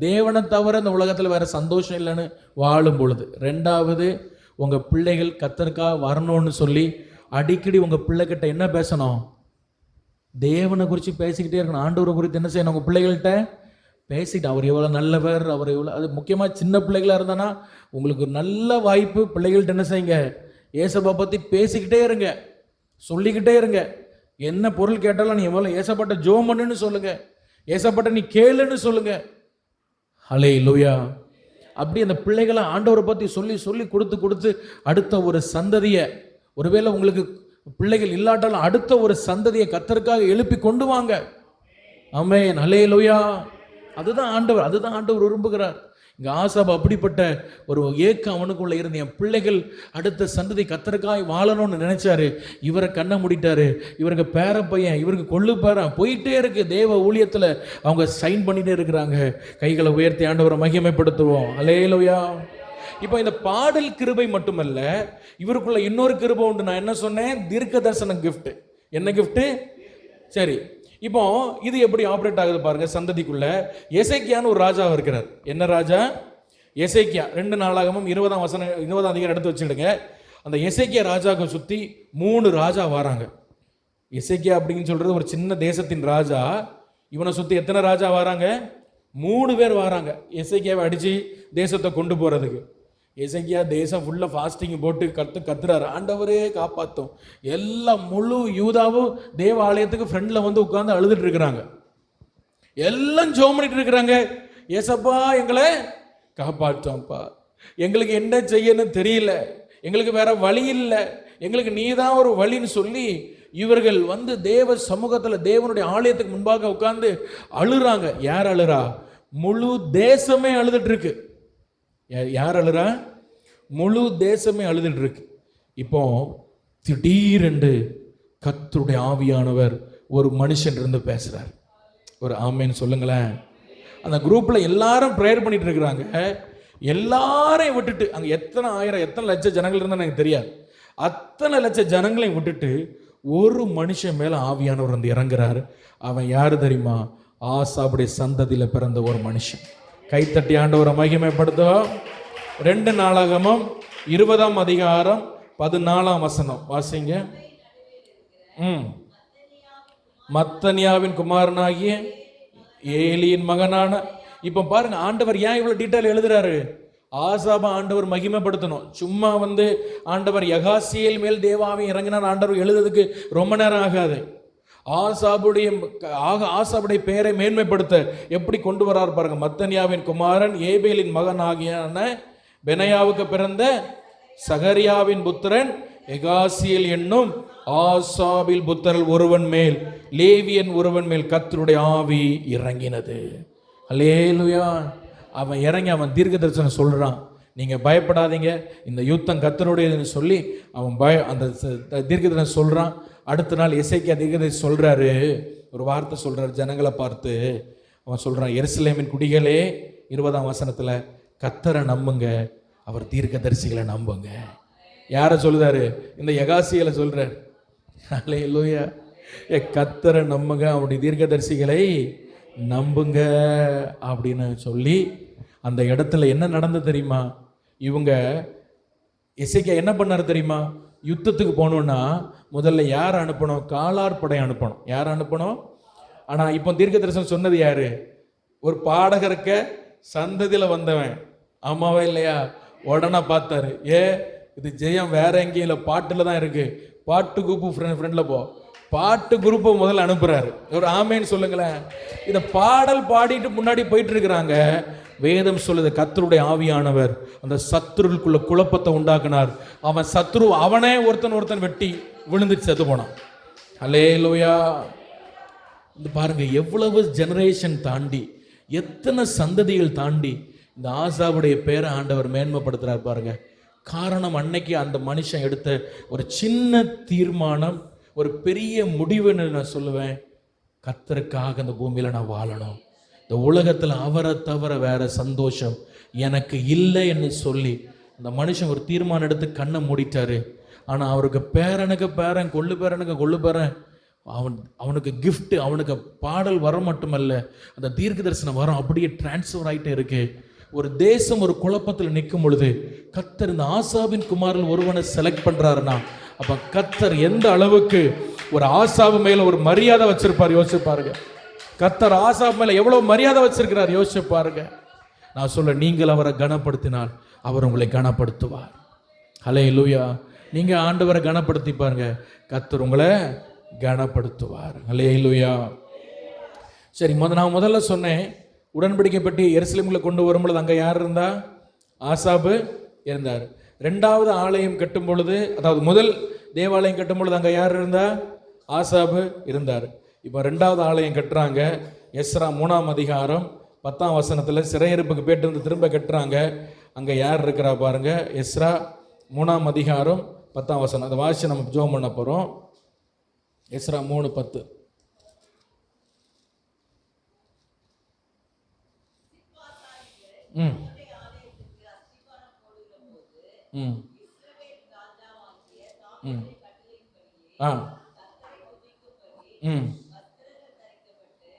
தேவனை தவிர இந்த உலகத்தில் வேறு சந்தோஷம் இல்லைன்னு வாழும் பொழுது. ரெண்டாவது, உங்கள் பிள்ளைகள் கர்த்தருக்காக வரணும்னு சொல்லி அடிக்கடி உங்கள் பிள்ளைகிட்ட என்ன பேசணும்? தேவனை குறித்து பேசிக்கிட்டே இருக்கணும். ஆண்டவரை குறித்து என்ன செய்யணும்? உங்கள் பிள்ளைகள்கிட்ட பேசிட்டு அவர் எவ்வளோ நல்லவர், அவர் எவ்வளோ, அது முக்கியமாக சின்ன பிள்ளைகளாக இருந்தானா உங்களுக்கு நல்ல வாய்ப்பு. பிள்ளைகள்கிட்ட என்ன செய்யுங்க? ஏசப்பா பற்றி பேசிக்கிட்டே இருங்க, சொல்லிக்கிட்டே இருங்க. என்ன பொருள் கேட்டாலும் நீ எவ்வளோ ஏசப்பாட்ட ஜோம் பண்ணுன்னு சொல்லுங்க, ஏசப்பாட்ட நீ கேளுன்னு சொல்லுங்க. ஹல்லேலூயா. அப்படி அந்த பிள்ளைகளை ஆண்டவரை பற்றி சொல்லி சொல்லி கொடுத்து அடுத்த ஒரு சந்ததியை, ஒருவேளை உங்களுக்கு பிள்ளைகள் இல்லாட்டாலும் அடுத்த ஒரு சந்ததியை கர்த்தருக்காக எழுப்பி கொண்டு வாங்க. ஆமென். ஹல்லேலூயா. அதுதான் ஆண்டவர் விரும்புகிறார். இங்கே ஆசாப் அப்படிப்பட்ட ஒரு ஏக்கம் அவனுக்குள்ள இருந்து, என் பிள்ளைகள் அடுத்த சந்ததி கர்த்தருக்காய் வாழணும்னு நினைச்சாரு. இவரை கண்ணை மூடிட்டாரு. இவருக்கு பேர பையன், இவருக்கு கொள்ளு பேரன் போயிட்டே இருக்கு. தேவ ஊழியத்தில் அவங்க சைன் பண்ணிட்டே இருக்கிறாங்க. கைகளை உயர்த்தி ஆண்டவரை மகிமைப்படுத்துவோம். ஹல்லேலூயா. இப்போ இந்த பாடல் கிருபை மட்டுமல்ல, இவருக்குள்ள இன்னொரு கிருபை உண்டு. நான் என்ன சொன்னேன்? தீர்க்க தரிசன கிஃப்ட். என்ன கிஃப்ட்? சரி, இப்போ இது எப்படி ஆப்ரேட் ஆகுது பாருங்க. சந்ததிக்குள்ள எசேக்கியான்னு ஒரு ராஜா இருக்கிறார். என்ன ராஜா? எசேக்கியா. 2 நாளாகமும் 20ஆம் அதிகாரம் எடுத்து வச்சுடுங்க. அந்த எசேக்கியா ராஜாவை சுற்றி 3 ராஜா வராங்க. எசேக்கியா அப்படின்னு சொல்றது ஒரு சின்ன தேசத்தின் ராஜா. இவனை சுற்றி எத்தனை ராஜா வராங்க? 3 பேர் வராங்க எசேக்கியாவை அடித்து தேசத்தை கொண்டு போகிறதுக்கு. எசேக்கியா தேசம் ஃபுல்லாக ஃபாஸ்டிங் போட்டு கத்துறாரு, ஆண்டவரே காப்பாற்றும். எல்லாம் முழு யூதாவும் தேவ ஆலயத்துக்கு ஃப்ரெண்டில் வந்து உட்காந்து அழுதுட்டு இருக்கிறாங்க. எல்லாம் ஜெபம் பண்ணிட்டு இருக்கிறாங்க. ஏசப்பா எங்களை காப்பாற்றோம்ப்பா, எங்களுக்கு என்ன செய்யணும் தெரியல, எங்களுக்கு வேற வழி இல்லை, எங்களுக்கு நீ தான் ஒரு வழின்னு சொல்லி இவர்கள் வந்து தேவ சமூகத்தில் தேவனுடைய ஆலயத்துக்கு முன்பாக உட்கார்ந்து அழுறாங்க. யார் அழுறா? முழு தேசமே அழுதுட்டு இருக்கு. யார் அழுறா? முழு தேசமே அழுதுட்டு இருக்கு. இப்போ திடீரென்று கர்த்தருடைய ஆவியானவர் ஒரு மனுஷன் இருந்து பேசுறார். ஒரு ஆமேன்னு சொல்லுங்களேன். அந்த குரூப்ல எல்லாரும் ப்ரேயர் பண்ணிட்டு இருக்கிறாங்க. எல்லாரையும் விட்டுட்டு, அங்கே எத்தனை ஆயிரம் எத்தனை லட்சம் ஜனங்கள் இருந்தால் எனக்கு தெரியாது, அத்தனை லட்சம் ஜனங்களையும் விட்டுட்டு ஒரு மனுஷன் மேல ஆவியானவர் வந்து இறங்குறாரு. அவன் யாரு தெரியுமா? ஆசாபுடைய சந்ததியில பிறந்த ஒரு மனுஷன். கைத்தட்டி ஆண்டவரை மகிமைப்படுத்துவோம். 2 நாளாகமம் 20ஆம் அதிகாரம் 14ஆம் வசனம் வாசிங்க. மத்தனியாவின் குமாரனாகிய ஏலியின் மகனான. இப்ப பாருங்க ஆண்டவர் ஏன் இவ்வளவு டீட்டெயில் எழுதுறாரு. ஆசாபா ஆண்டவர் மகிமைப்படுத்தணும். சும்மா ஆண்டவர் யகாசியேல் மேல் தேவாவை இறங்கினார் ஆண்டவர் எழுதுறதுக்கு ரொம்ப நேரம் ஆகாது. ஆசாபுடைய பெயரை மேன்மைப்படுத்த எப்படி கொண்டு வரார் பாருங்க. மத்தனியாவின் குமாரன் ஏபேலின் மகன் ஆகியான பெனாயாவுக்கு பிறந்த சகரியாவின் புத்திரன் யகாசியேல் என்னும் ஆசாபில் புத்திரல் ஒருவன் மேல் லேவியன் ஒருவன் மேல் கர்த்தருடைய ஆவி இறங்கினது. அல்லேலூயா. அவன் இறங்கி அவன் தீர்க்க தரிசனம் சொல்றான். நீங்க பயப்படாதீங்க, இந்த யுத்தம் கர்த்தருடையதுன்னு சொல்லி அவன் அந்த தீர்க்க தரிசனம் சொல்றான். அடுத்த நாள் எசேக்கியா தீர்க்கதரிசி சொல்றாரு, ஒரு வார்த்தை சொல்றாரு ஜனங்களை பார்த்து. அவன் சொல்றான், எருசலேமின் குடிகளே 20ஆம் வசனத்துல கர்த்தரை நம்புங்க, அவர் தீர்க்கதரிசிகளை நம்புங்க. யாரை சொல்லுதாரு? இந்த யகாசியலை சொல்றார். அல்லேலூயா. கர்த்தரை நம்புங்க, அவருடைய தீர்க்கதரிசிகளை நம்புங்க அப்படின்னு சொல்லி அந்த இடத்துல என்ன நடந்தது தெரியுமா? இவங்க எசேக்கியா என்ன பண்ணாரு தெரியுமா? யுத்தத்துக்கு போகணும்னா முதல்ல யார் அனுப்பணும்? காலார் படை அனுப்பணும். யார் அனுப்பணும்? ஆனால் இப்போ தீர்க்க தரிசனம் சொன்னது யாரு? ஒரு பாடகருக்க சந்ததியில் வந்தவன். ஆமாவா இல்லையா? உடனே பார்த்தாரு, இது ஜெயம் வேற எங்கேயும் இல்லை, பாட்டில் தான் இருக்கு. பாட்டு குரூப்பு ஃப்ரெண்டில் போ. பாட்டு குரூப்பை முதல்ல அனுப்புறாரு. ஒரு ஆமேன்னு சொல்லுங்களேன். இந்த பாடல் பாடிட்டு முன்னாடி போயிட்டு இருக்கிறாங்க. வேதம் சொல்லுது, கர்த்தருடைய ஆவியானவர் அந்த சத்துருக்குள்ள குழப்பத்தை உண்டாக்குனார். அவன் சத்ரு அவனே ஒருத்தன் வெட்டி விழுந்து செத்து போனான். அல்லேலூயா. இந்த பாருங்க எவ்வளவு ஜெனரேஷன் தாண்டி, எத்தனை சந்ததிகள் தாண்டி இந்த ஆசாவுடைய பேரை ஆண்டவர் மேன்மைப்படுத்துறார் பாருங்க. காரணம், அன்னைக்கு அந்த மனுஷன் எடுத்த ஒரு சின்ன தீர்மானம் ஒரு பெரிய முடிவுன்னு நான் சொல்லுவேன். கர்த்தருக்காக இந்த பூமியில நான் வாழணும், இந்த உலகத்தில் அவரை தவிர வேற சந்தோஷம் எனக்கு இல்லை என்று சொல்லி இந்த மனுஷன் ஒரு தீர்மானம் எடுத்து கண்ணை மூடிட்டாரு. ஆனால் அவருக்கு பேரன் கொள்ளு பேரன் அவனுக்கு கிஃப்ட், அவனுக்கு பாடல் வர மட்டுமல்ல, அந்த தீர்க்க தரிசனம் வரம் அப்படியே டிரான்ஸ்ஃபர் ஆகிட்டே இருக்கு. ஒரு தேசம் ஒரு குழப்பத்தில் நிற்கும் பொழுது கர்த்தர் இந்த ஆசாபின் குமாரில் ஒருவனை செலக்ட் பண்றாருன்னா, அப்ப கர்த்தர் எந்த அளவுக்கு ஒரு ஆசாபு மேல ஒரு மரியாதை வச்சிருப்பார் யோசிச்சு பாருங்க. கர்த்தர் ஆசாபு மேல எவ்வளவு மரியாதை வச்சிருக்கிறார் யோசிச்சு பாருங்க. நான் சொல்ல, நீங்கள் அவரை கனப்படுத்தினால் அவர் உங்களை கனப்படுத்துவார். ஹல்லேலூயா. நீங்க ஆண்டவரை கனப்படுத்தி பாருங்க, கர்த்தர் உங்களை கனப்படுத்துவார். ஹல்லேலூயா. சரி, நான் முதல்ல சொன்னேன், உடன்படிக்கை பெட்டி எருசலேமுக்குள்ள கொண்டு வரும்பொழுது அங்கே யார் இருந்தா? ஆசாபு இருந்தார். 2வது ஆலயம் கட்டும் பொழுது, அதாவது முதல் தேவாலயம் கட்டும் பொழுது அங்கே யார் இருந்தா? ஆசாபு இருந்தார். இப்போ 2வது ஆலயம் கட்டுறாங்க. எஸ்ரா 3ஆம் அதிகாரம் 10ஆம் வசனத்தில் சிறையிருப்புக்கு போயிட்டு வந்து திரும்ப கட்டுறாங்க. அங்கே யார் இருக்கிறா பாருங்க. எஸ்ரா 3ஆம் அதிகாரம் 10ஆம் வசனம். அதை வாசி நம்ம ஜோம் பண்ண போகிறோம். எஸ்ரா 3:10.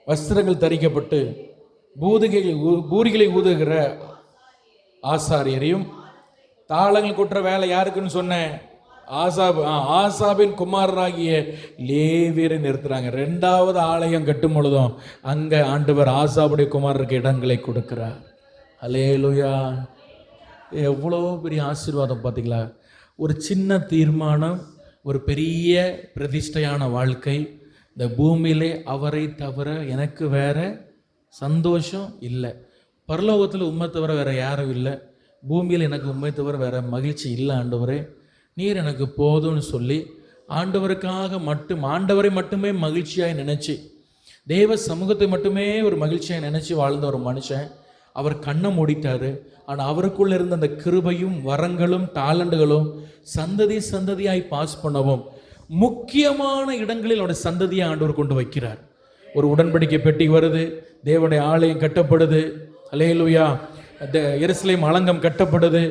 வஸ்திரங்கள் தரிக்கப்பட்டு பூரிகளை ஊதுகிற ஆசாரியரையும் தாளங்கள் கொட்டுற வேலை யாருக்குன்னு சொன்னேன்? ஆசாபின் குமாரராகிய லேவியரை நிறுத்துறாங்க. 2வது ஆலயம் கட்டும் பொழுதும் அங்க ஆண்டவர் ஆசாபுடைய குமாரருக்கு இடங்களை கொடுக்கிறார். அல்லேலூயா. எவ்வளோ பெரிய ஆசீர்வாதம் பார்த்தீங்களா? ஒரு சின்ன தீர்மானம், ஒரு பெரிய பிரதிஷ்டையான வாழ்க்கை. இந்த பூமியிலே அவரை தவிர எனக்கு வேற சந்தோஷம் இல்லை. பரலோகத்தில் உண்மை தவிர வேற யாரும் இல்லை. பூமியில் எனக்கு உண்மை தவிர வேற மகிழ்ச்சி இல்லை. ஆண்டவரே, நீர் எனக்கு போதும்னு சொல்லி ஆண்டவரை மட்டுமே மகிழ்ச்சியாய் நினைச்சு, தேவ சமூகத்தை மட்டுமே ஒரு மகிழ்ச்சியாய் நினைச்சு வாழ்ந்த ஒரு மனுஷன் அவர் கண்ணை மூடிட்டாரு. ஆனால் அவருக்குள்ள இருந்த அந்த கிருபையும் வரங்களும் டாலண்டுகளும் சந்ததியாய் பாஸ் பண்ணவும் முக்கியமான இடங்களில் அவருடைய சந்ததியை ஆண்டவர் கொண்டு வைக்கிறார். ஒரு உடன்படிக்கை பெட்டி வருது, தேவனுடைய ஆலயம் கட்டப்படுது. அல்லேலூயா. எருசலேம் அலங்கம் கட்டப்படுது,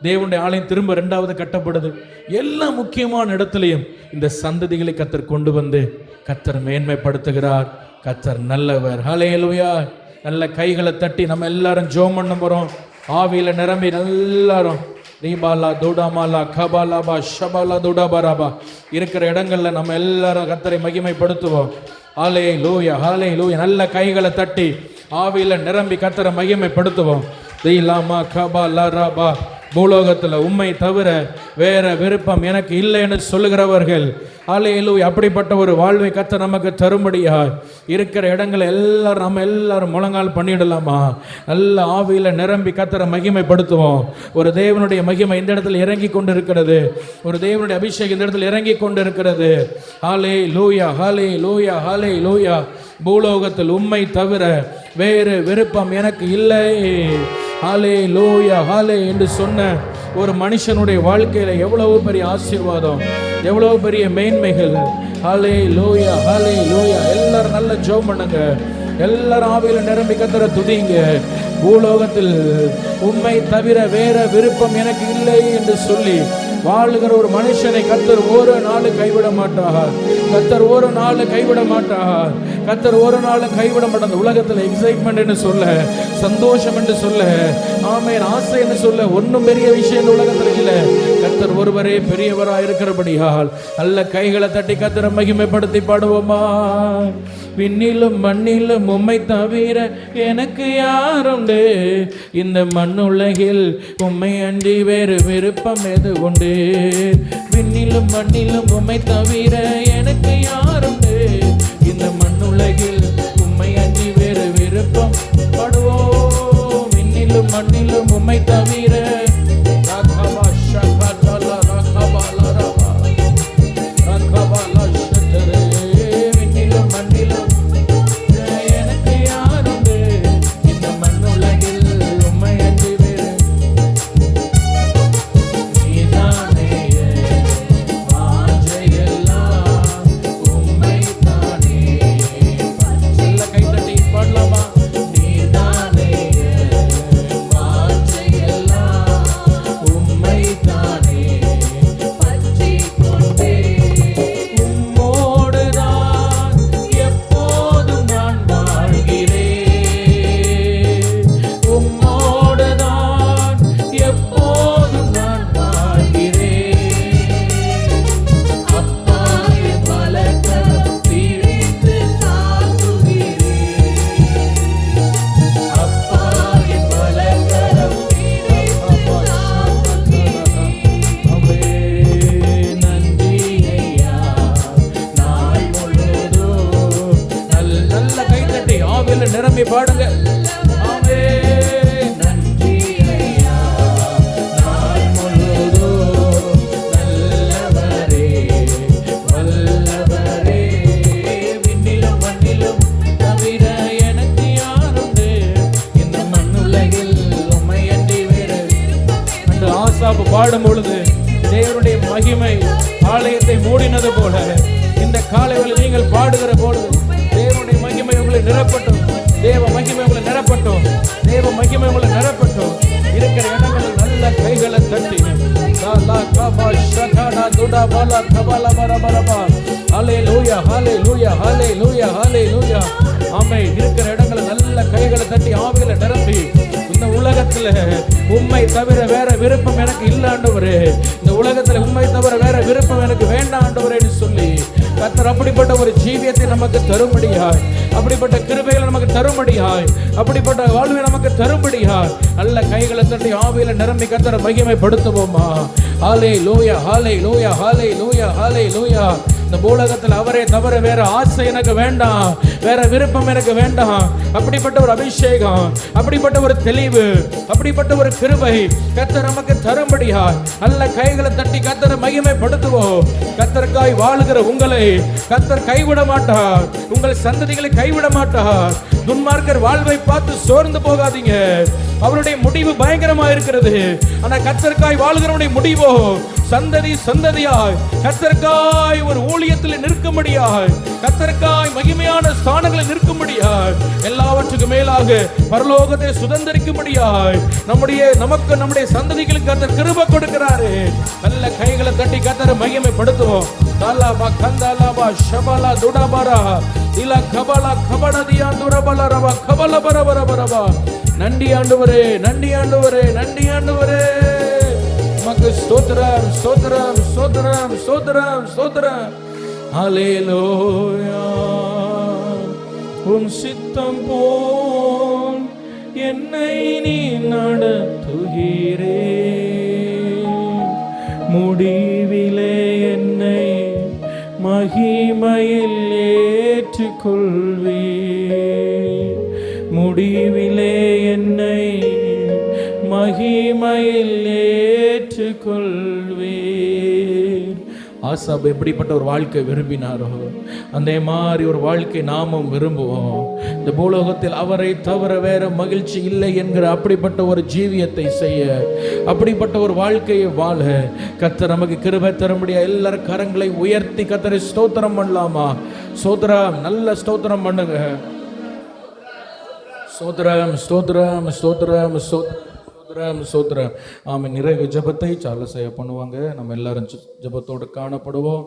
தேவனுடைய ஆலயம் திரும்ப 2வது கட்டப்படுது. எல்லா முக்கியமான இடத்துலையும் இந்த சந்ததிகளை கர்த்தர் கொண்டு வந்து கர்த்தர் மேன்மைப்படுத்துகிறார். கர்த்தர் நல்லவர். ஹல்லேலூயா. நல்ல கைகளை தட்டி நம்ம எல்லாரும் ஜெபம் பண்ண போறோம். ஆவியில நிரம்பி எல்லாரும் ரீபாலா தோடாமாலா கபாலாபா ஷபாலா தோடாபாராபா இருக்கிற இடங்கள்ல நம்ம எல்லாரும் கர்த்தரை மகிமைப்படுத்துவோம். ஹாலே லூயா, ஹாலே லூயா. நல்ல கைகளை தட்டி ஆவியில நிரம்பி கர்த்தரை மகிமைப்படுத்துவோம். ரீலாமா கபாலா ராபா. பூலோகத்தில் உம்மை தவிர வேற விருப்பம் எனக்கு இல்லைன்னு சொல்லுகிறவர்கள், ஹல்லேலூயா, அப்படிப்பட்ட ஒரு வாழ்வை கர்த்தர் நமக்கு தரும்படியா இருக்கிற இடங்களை எல்லாரும் நம்ம எல்லாரும் முழங்கால் பண்ணிடலாமா? நல்ல ஆவியில் நிரம்பி கர்த்தரை மகிமைப்படுத்துவோம். ஒரு தேவனுடைய மகிமை இந்த இடத்துல இறங்கி கொண்டு இருக்கிறது. ஒரு தேவனுடைய அபிஷேகம் இந்த இடத்துல இறங்கி கொண்டு இருக்கிறது. ஹல்லேலூயா, ஹல்லேலூயா, ஹல்லேலூயா. பூலோகத்தில் உம்மை தவிர வேறு விருப்பம் எனக்கு இல்லை. ஹல்லேலூயா, ஹல்லே என்று சொன்ன ஒரு மனுஷனுடைய வாழ்க்கையில எவ்வளவு பெரிய ஆசீர்வாதம், எவ்வளவு பெரிய மேன்மைகள். ஹல்லேலூயா, ஹல்லேலூயா. எல்லாரும் நல்ல ஜெபம் பண்ணுங்க. எல்லாரும் ஆவியில நிரம்பி கர்த்தரை துதிங்க. பூலோகத்தில் உம்மை தவிர வேற விருப்பம் எனக்கு இல்லை என்று சொல்லி வாழுகிற ஒரு மனுஷனை கர்த்தர் ஒரு நாள் கைவிட மாட்டார். கர்த்தர் ஒரு நாள் கைவிட மாட்டார். கர்த்தர் ஒரு நாள் கைவிட மாட்டார். உலகத்தில் எக்ஸைட்மெண்ட் என்று சொல்ல, சந்தோஷம் என்று சொல்ல, ஆமென், ஆசை என்று சொல்ல ஒன்றும் பெரிய விஷயம் இந்த உலகத்தில் இல்லை. கர்த்தர் ஒருவரே பெரியவராக இருக்கிறபடியால் நல்ல கைகளை தட்டி கர்த்தரை மகிமைப்படுத்தி பாடுவோமா? விண்ணிலும் மண்ணிலும் உம்மை தவிர எனக்கு யாருண்டு? இந்த மண்ணுலகில் உம்மை அன்றி வேறு விருப்பம் எது உண்டு? விண்ணிலும் மண்ணிலும் உம்மை தவிர எனக்கு யாருண்டு? இந்த மண்ணுலகில் உம்மை அன்றி வேறு விருப்பம் படுவோம். விண்ணிலும் மண்ணிலும் உம்மை தவிர நிரம்பி பாடுங்க. நன்றி ஐயா நாள் முழுவதும் நல்லவரே வல்லவரே. விண்ணிலும் மண்ணிலும் தவிர எனக்கு யாருண்டு? இந்த மண்ணுலகில் உம்மை அன்றி வேறு. அந்த ஆசாப்பு பாடும் பொழுது தேவனுடைய மகிமை ஆலயத்தை மூடினது போல இந்த காலையில் நீங்கள் பாடுகிற பொழுது தேவனுடைய மகிமை உங்களை நிரப்பட்டும். தேவ மகிமை உங்களை நிரப்பட்டும். தேவ மகிமை உங்களை நிரப்பட்டும். இருக்கிற இடங்களில் நல்ல கைகளை தட்டி ஹல்லேலூயா, ஹல்லேலூயா, ஹல்லேலூயா, ஹல்லேலூயா. ஆமென். இருக்கிற இடங்களில் நல்ல கைகளை தட்டி ஆவியில நிரம்பி இந்த உலகத்துல உம்மை தவிர வேற விருப்பம் எனக்கு இல்ல ஆண்டவரே, இந்த உலகத்துல உம்மை தவிர வேற விருப்பம் எனக்கு வேண்டாம் ஆண்டவரேன்னு சொல்லி கர்த்தர் அப்படிப்பட்ட ஒரு ஜீவியத்தை நமக்கு தரும்படியாய், அப்படிப்பட்ட கிருபைகளை நமக்கு தரும்படியாய், அப்படிப்பட்ட வாழ்வை நமக்கு தரும்படியாய் நல்ல கைகளை தட்டி ஆவியில நிரம்பி கர்த்தரை மகிமைப்படுத்துவோமா? ஹல்லேலூயா, ஹல்லேலூயா, ஹல்லேலூயா, ஹல்லேலூயா. இந்த பூலகத்தில் அவரே தவிர வேற ஆசை எனக்கு வேண்டாம், வேற விருப்பம் எனக்கு வேண்டாம். அப்படிப்பட்ட ஒரு அபிஷேகம், அப்படிப்பட்ட ஒரு தெளிவு, அப்படிப்பட்ட ஒரு கிருபை கர்த்தர் நமக்கு தரும்படியாய் நல்ல கைகளை தட்டி கர்த்தரை மகிமைப்படுத்துவோம். கர்த்தருக்காய் வாழுகிற உங்களை கர்த்தர் கைவிட மாட்டார். உங்கள் சந்ததிகளை கைவிட மாட்டார். துன்மார்க்கர் வாழ்வை பார்த்து சோர்ந்து போகாதீங்க. அவருடைய முடிவு பயங்கரமா இருக்கிறது. ஆனா கர்த்தருக்காய் வாழ்கிறவனுடைய முடிவோ சந்ததி சந்ததியாய் கர்த்தருக்காய் ஒரு ஊழியத்தில் நிற்கும்படியாய், கர்த்தருக்காய் மகிமையான ஸ்தானங்களில் நிற்கும்படியாய், எல்லாவற்றுக்கும் மேலாக பரலோகத்தை சுதந்திரிக்கும்படியாய் நம்முடைய சந்ததிகளுக்கு கர்த்தர் கிருபை கொடுக்கிறாரு. நல்ல கைகளை தட்டி கர்த்தரை மகிமைப்படுத்துவோம். தாலாபா கந்தாலாபா ஷபலா துடபரா இலா கபலா கபடதியா துரபலரபா கபல பரபரபரபா. நன்றி ஆண்டவரே, நன்றி ஆண்டவரே, நன்றி ஆண்டவரே. உமக்கு ஸ்தோத்திரம், ஸ்தோத்திரம், ஸ்தோத்திரம், ஸ்தோத்திரம், ஸ்தோத்திரம். ஹல்லேலூயா. உம் சித்தம் போல் என்னை நீ நடத்துகிறே, முடிவிலே என்னை மகிமையில் ஏற்றுக்கொள்வே, முடிவிலே என்னை மகிமையில் ஏற்றுக்கொள்வே. ஆசாப் எப்படிப்பட்ட ஒரு வாழ்க்கை விரும்பினாரோ அதே மாதிரி ஒரு வாழ்க்கை நாமும் விரும்புவோம். இந்த பூலோகத்தில் அவரை தவிர வேற மகிழ்ச்சி இல்லை என்கிற அப்படிப்பட்ட ஒரு ஜீவியத்தை செய்ய, அப்படிப்பட்ட ஒரு வாழ்க்கையை வாழ கர்த்தர் நமக்கு கிருபை தர முடியாது. எல்லாரும் கரங்களை உயர்த்தி கர்த்தரை ஸ்தோத்திரம் பண்ணலாமா? ஸ்தோத்திரம், நல்ல ஸ்தோத்திரம் பண்ணுங்க. ஸ்தோத்திரம், ஸ்தோத்திரம், ஸ்தோத்திரம், ஸ்தோத்திரம், ஸ்தோத்திரம். ஆமாம், நிறைவு ஜெபத்தை சார்லஸ் பண்ணுவாங்க. நம்ம எல்லாரும் ஜெபத்தோடு காணப்படுவோம்.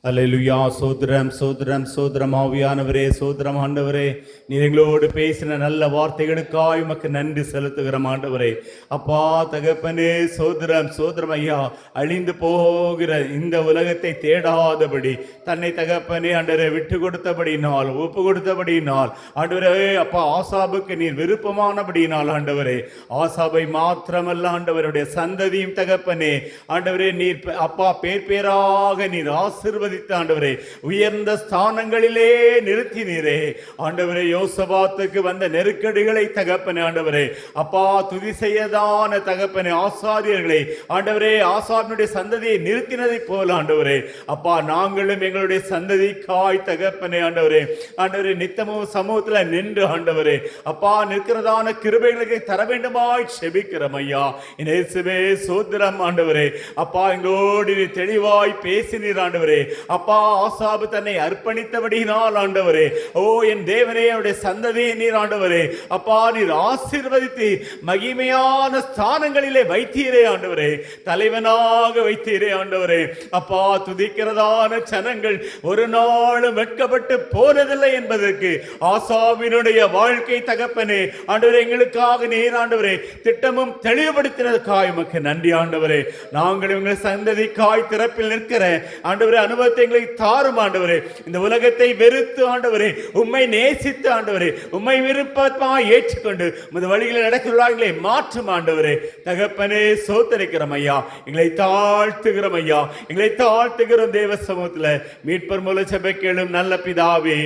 அல்லேலூயா. சோதரம் சோதரம் சோதரம் ஆவியானவரே, சோதரம் ஆண்டவரே, நீர் எங்களோடு பேசின நல்ல வார்த்தைகளுக்காய் உமக்கு நன்றி செலுத்துகிறோம் ஆண்டவரே. அப்பா தகப்பனே, சோதரம் சோதரம் ஐயா, அழிந்து போகிற இந்த உலகத்தை தேடாதபடி தன்னை தகப்பனே ஆண்டவரே விட்டு கொடுத்தபடினால், ஒப்பு கொடுத்தபடினால் ஆண்டவரே, அப்பா ஆசாபுக்கு நீர் விருப்பமானபடினால் ஆண்டவரே, ஆசாபை மாத்திரமல்ல ஆண்டவருடைய சந்ததியும் தகப்பனே ஆண்டவரே, நீர் அப்பா பேர் பேராக நீர் ஆசீர்வதி ஆண்டவரே, உயர்ந்த ஸ்தானங்களிலே நிறுத்தினீரே ஆண்டவரே. யோசபாத்துக்கு வந்த நெருக்கடிகளை தகப்பனே ஆண்டவரே, அப்பா துதி செய்யதான தகப்பனே ஆசாரியர்களை ஆண்டவரே, ஆசாரியனுடைய சந்ததியை நிறுத்தினதை போல ஆண்டவரே, அப்பா நாங்களும் எங்களுடைய சந்ததிக்காய் தகப்பனே ஆண்டவரே, ஆண்டவரே நித்தமும் சமூகத்தில் நின்று ஆண்டவரே, அப்பா நிற்கிறதான கிருபைகளுக்கு தர வேண்டுமாய் செபிக்கிறோம் ஐயா. இயேசுவே சோத்திரம் ஆண்டவரே. அப்பா எங்களோடு தெளிவாய் பேசினீர் ஆண்டவரே. அப்பா ஆசாபு தன்னை அர்ப்பணித்தபடியினால் ஆண்டவரே, ஓ என் தேவனே, அவருடைய சந்ததியை நீர் ஆண்டவரே, அப்பா நீர் ஆசீர்வதித்து மகிமையான ஸ்தானங்களிலே வைத்தீரே ஆண்டவரே, தலைவனாக வைத்தீரே ஆண்டவரே. அப்பா துதிக்கிறதான ஜனங்கள் ஒரு நாளும் வெட்கப்பட்டு போனதில்லை என்பதற்கு ஆசாபினுடைய வாழ்க்கை தகப்பனே ஆண்டவரே, எங்களுக்காக நீர் ஆண்டவரே திட்டமும் தெளிவுபடுத்தினதுக்காய் உமக்கு நன்றி ஆண்டவரே. நாங்கள் எங்கள் சந்ததிக்காய் திறப்பில் நிற்கிற ஆண்டவரே அனுபவத்தை எங்களுக்கு தாரும் ஆண்டவரே. இந்த உலகத்தை வெறுத்து ஆண்டவரே, உம்மை நேசித்து ஆண்டவரே, உம்மை விருப்பமாக ஏற்றுக்கொண்டு உமது வழிகளில் நடக்கிறவர்களை மாற்றும் ஆண்டவரே. தகப்பனே சோத்தரிக்கிறோம் ஐயா, எங்களை தாழ்த்துகிறோம் ஐயா, எங்களை தாழ்த்துகிறோம் தேவ சமூகத்தில். மீட்பர் மூலம் ஜெப கேளும் நல்ல பிதாவே,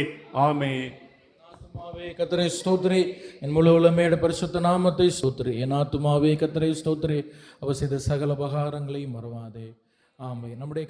ஆமென். கர்த்தரை ஸ்தோத்திரி, என் முழு உள்ளமையோட பரிசுத்த நாமத்தை ஸ்தோத்திரி. என் ஆத்துமாவே கர்த்தரை ஸ்தோத்திரி, அவர் செய்த சகல உபகாரங்களையும் மறவாதே. ஆமென். நம்முடைய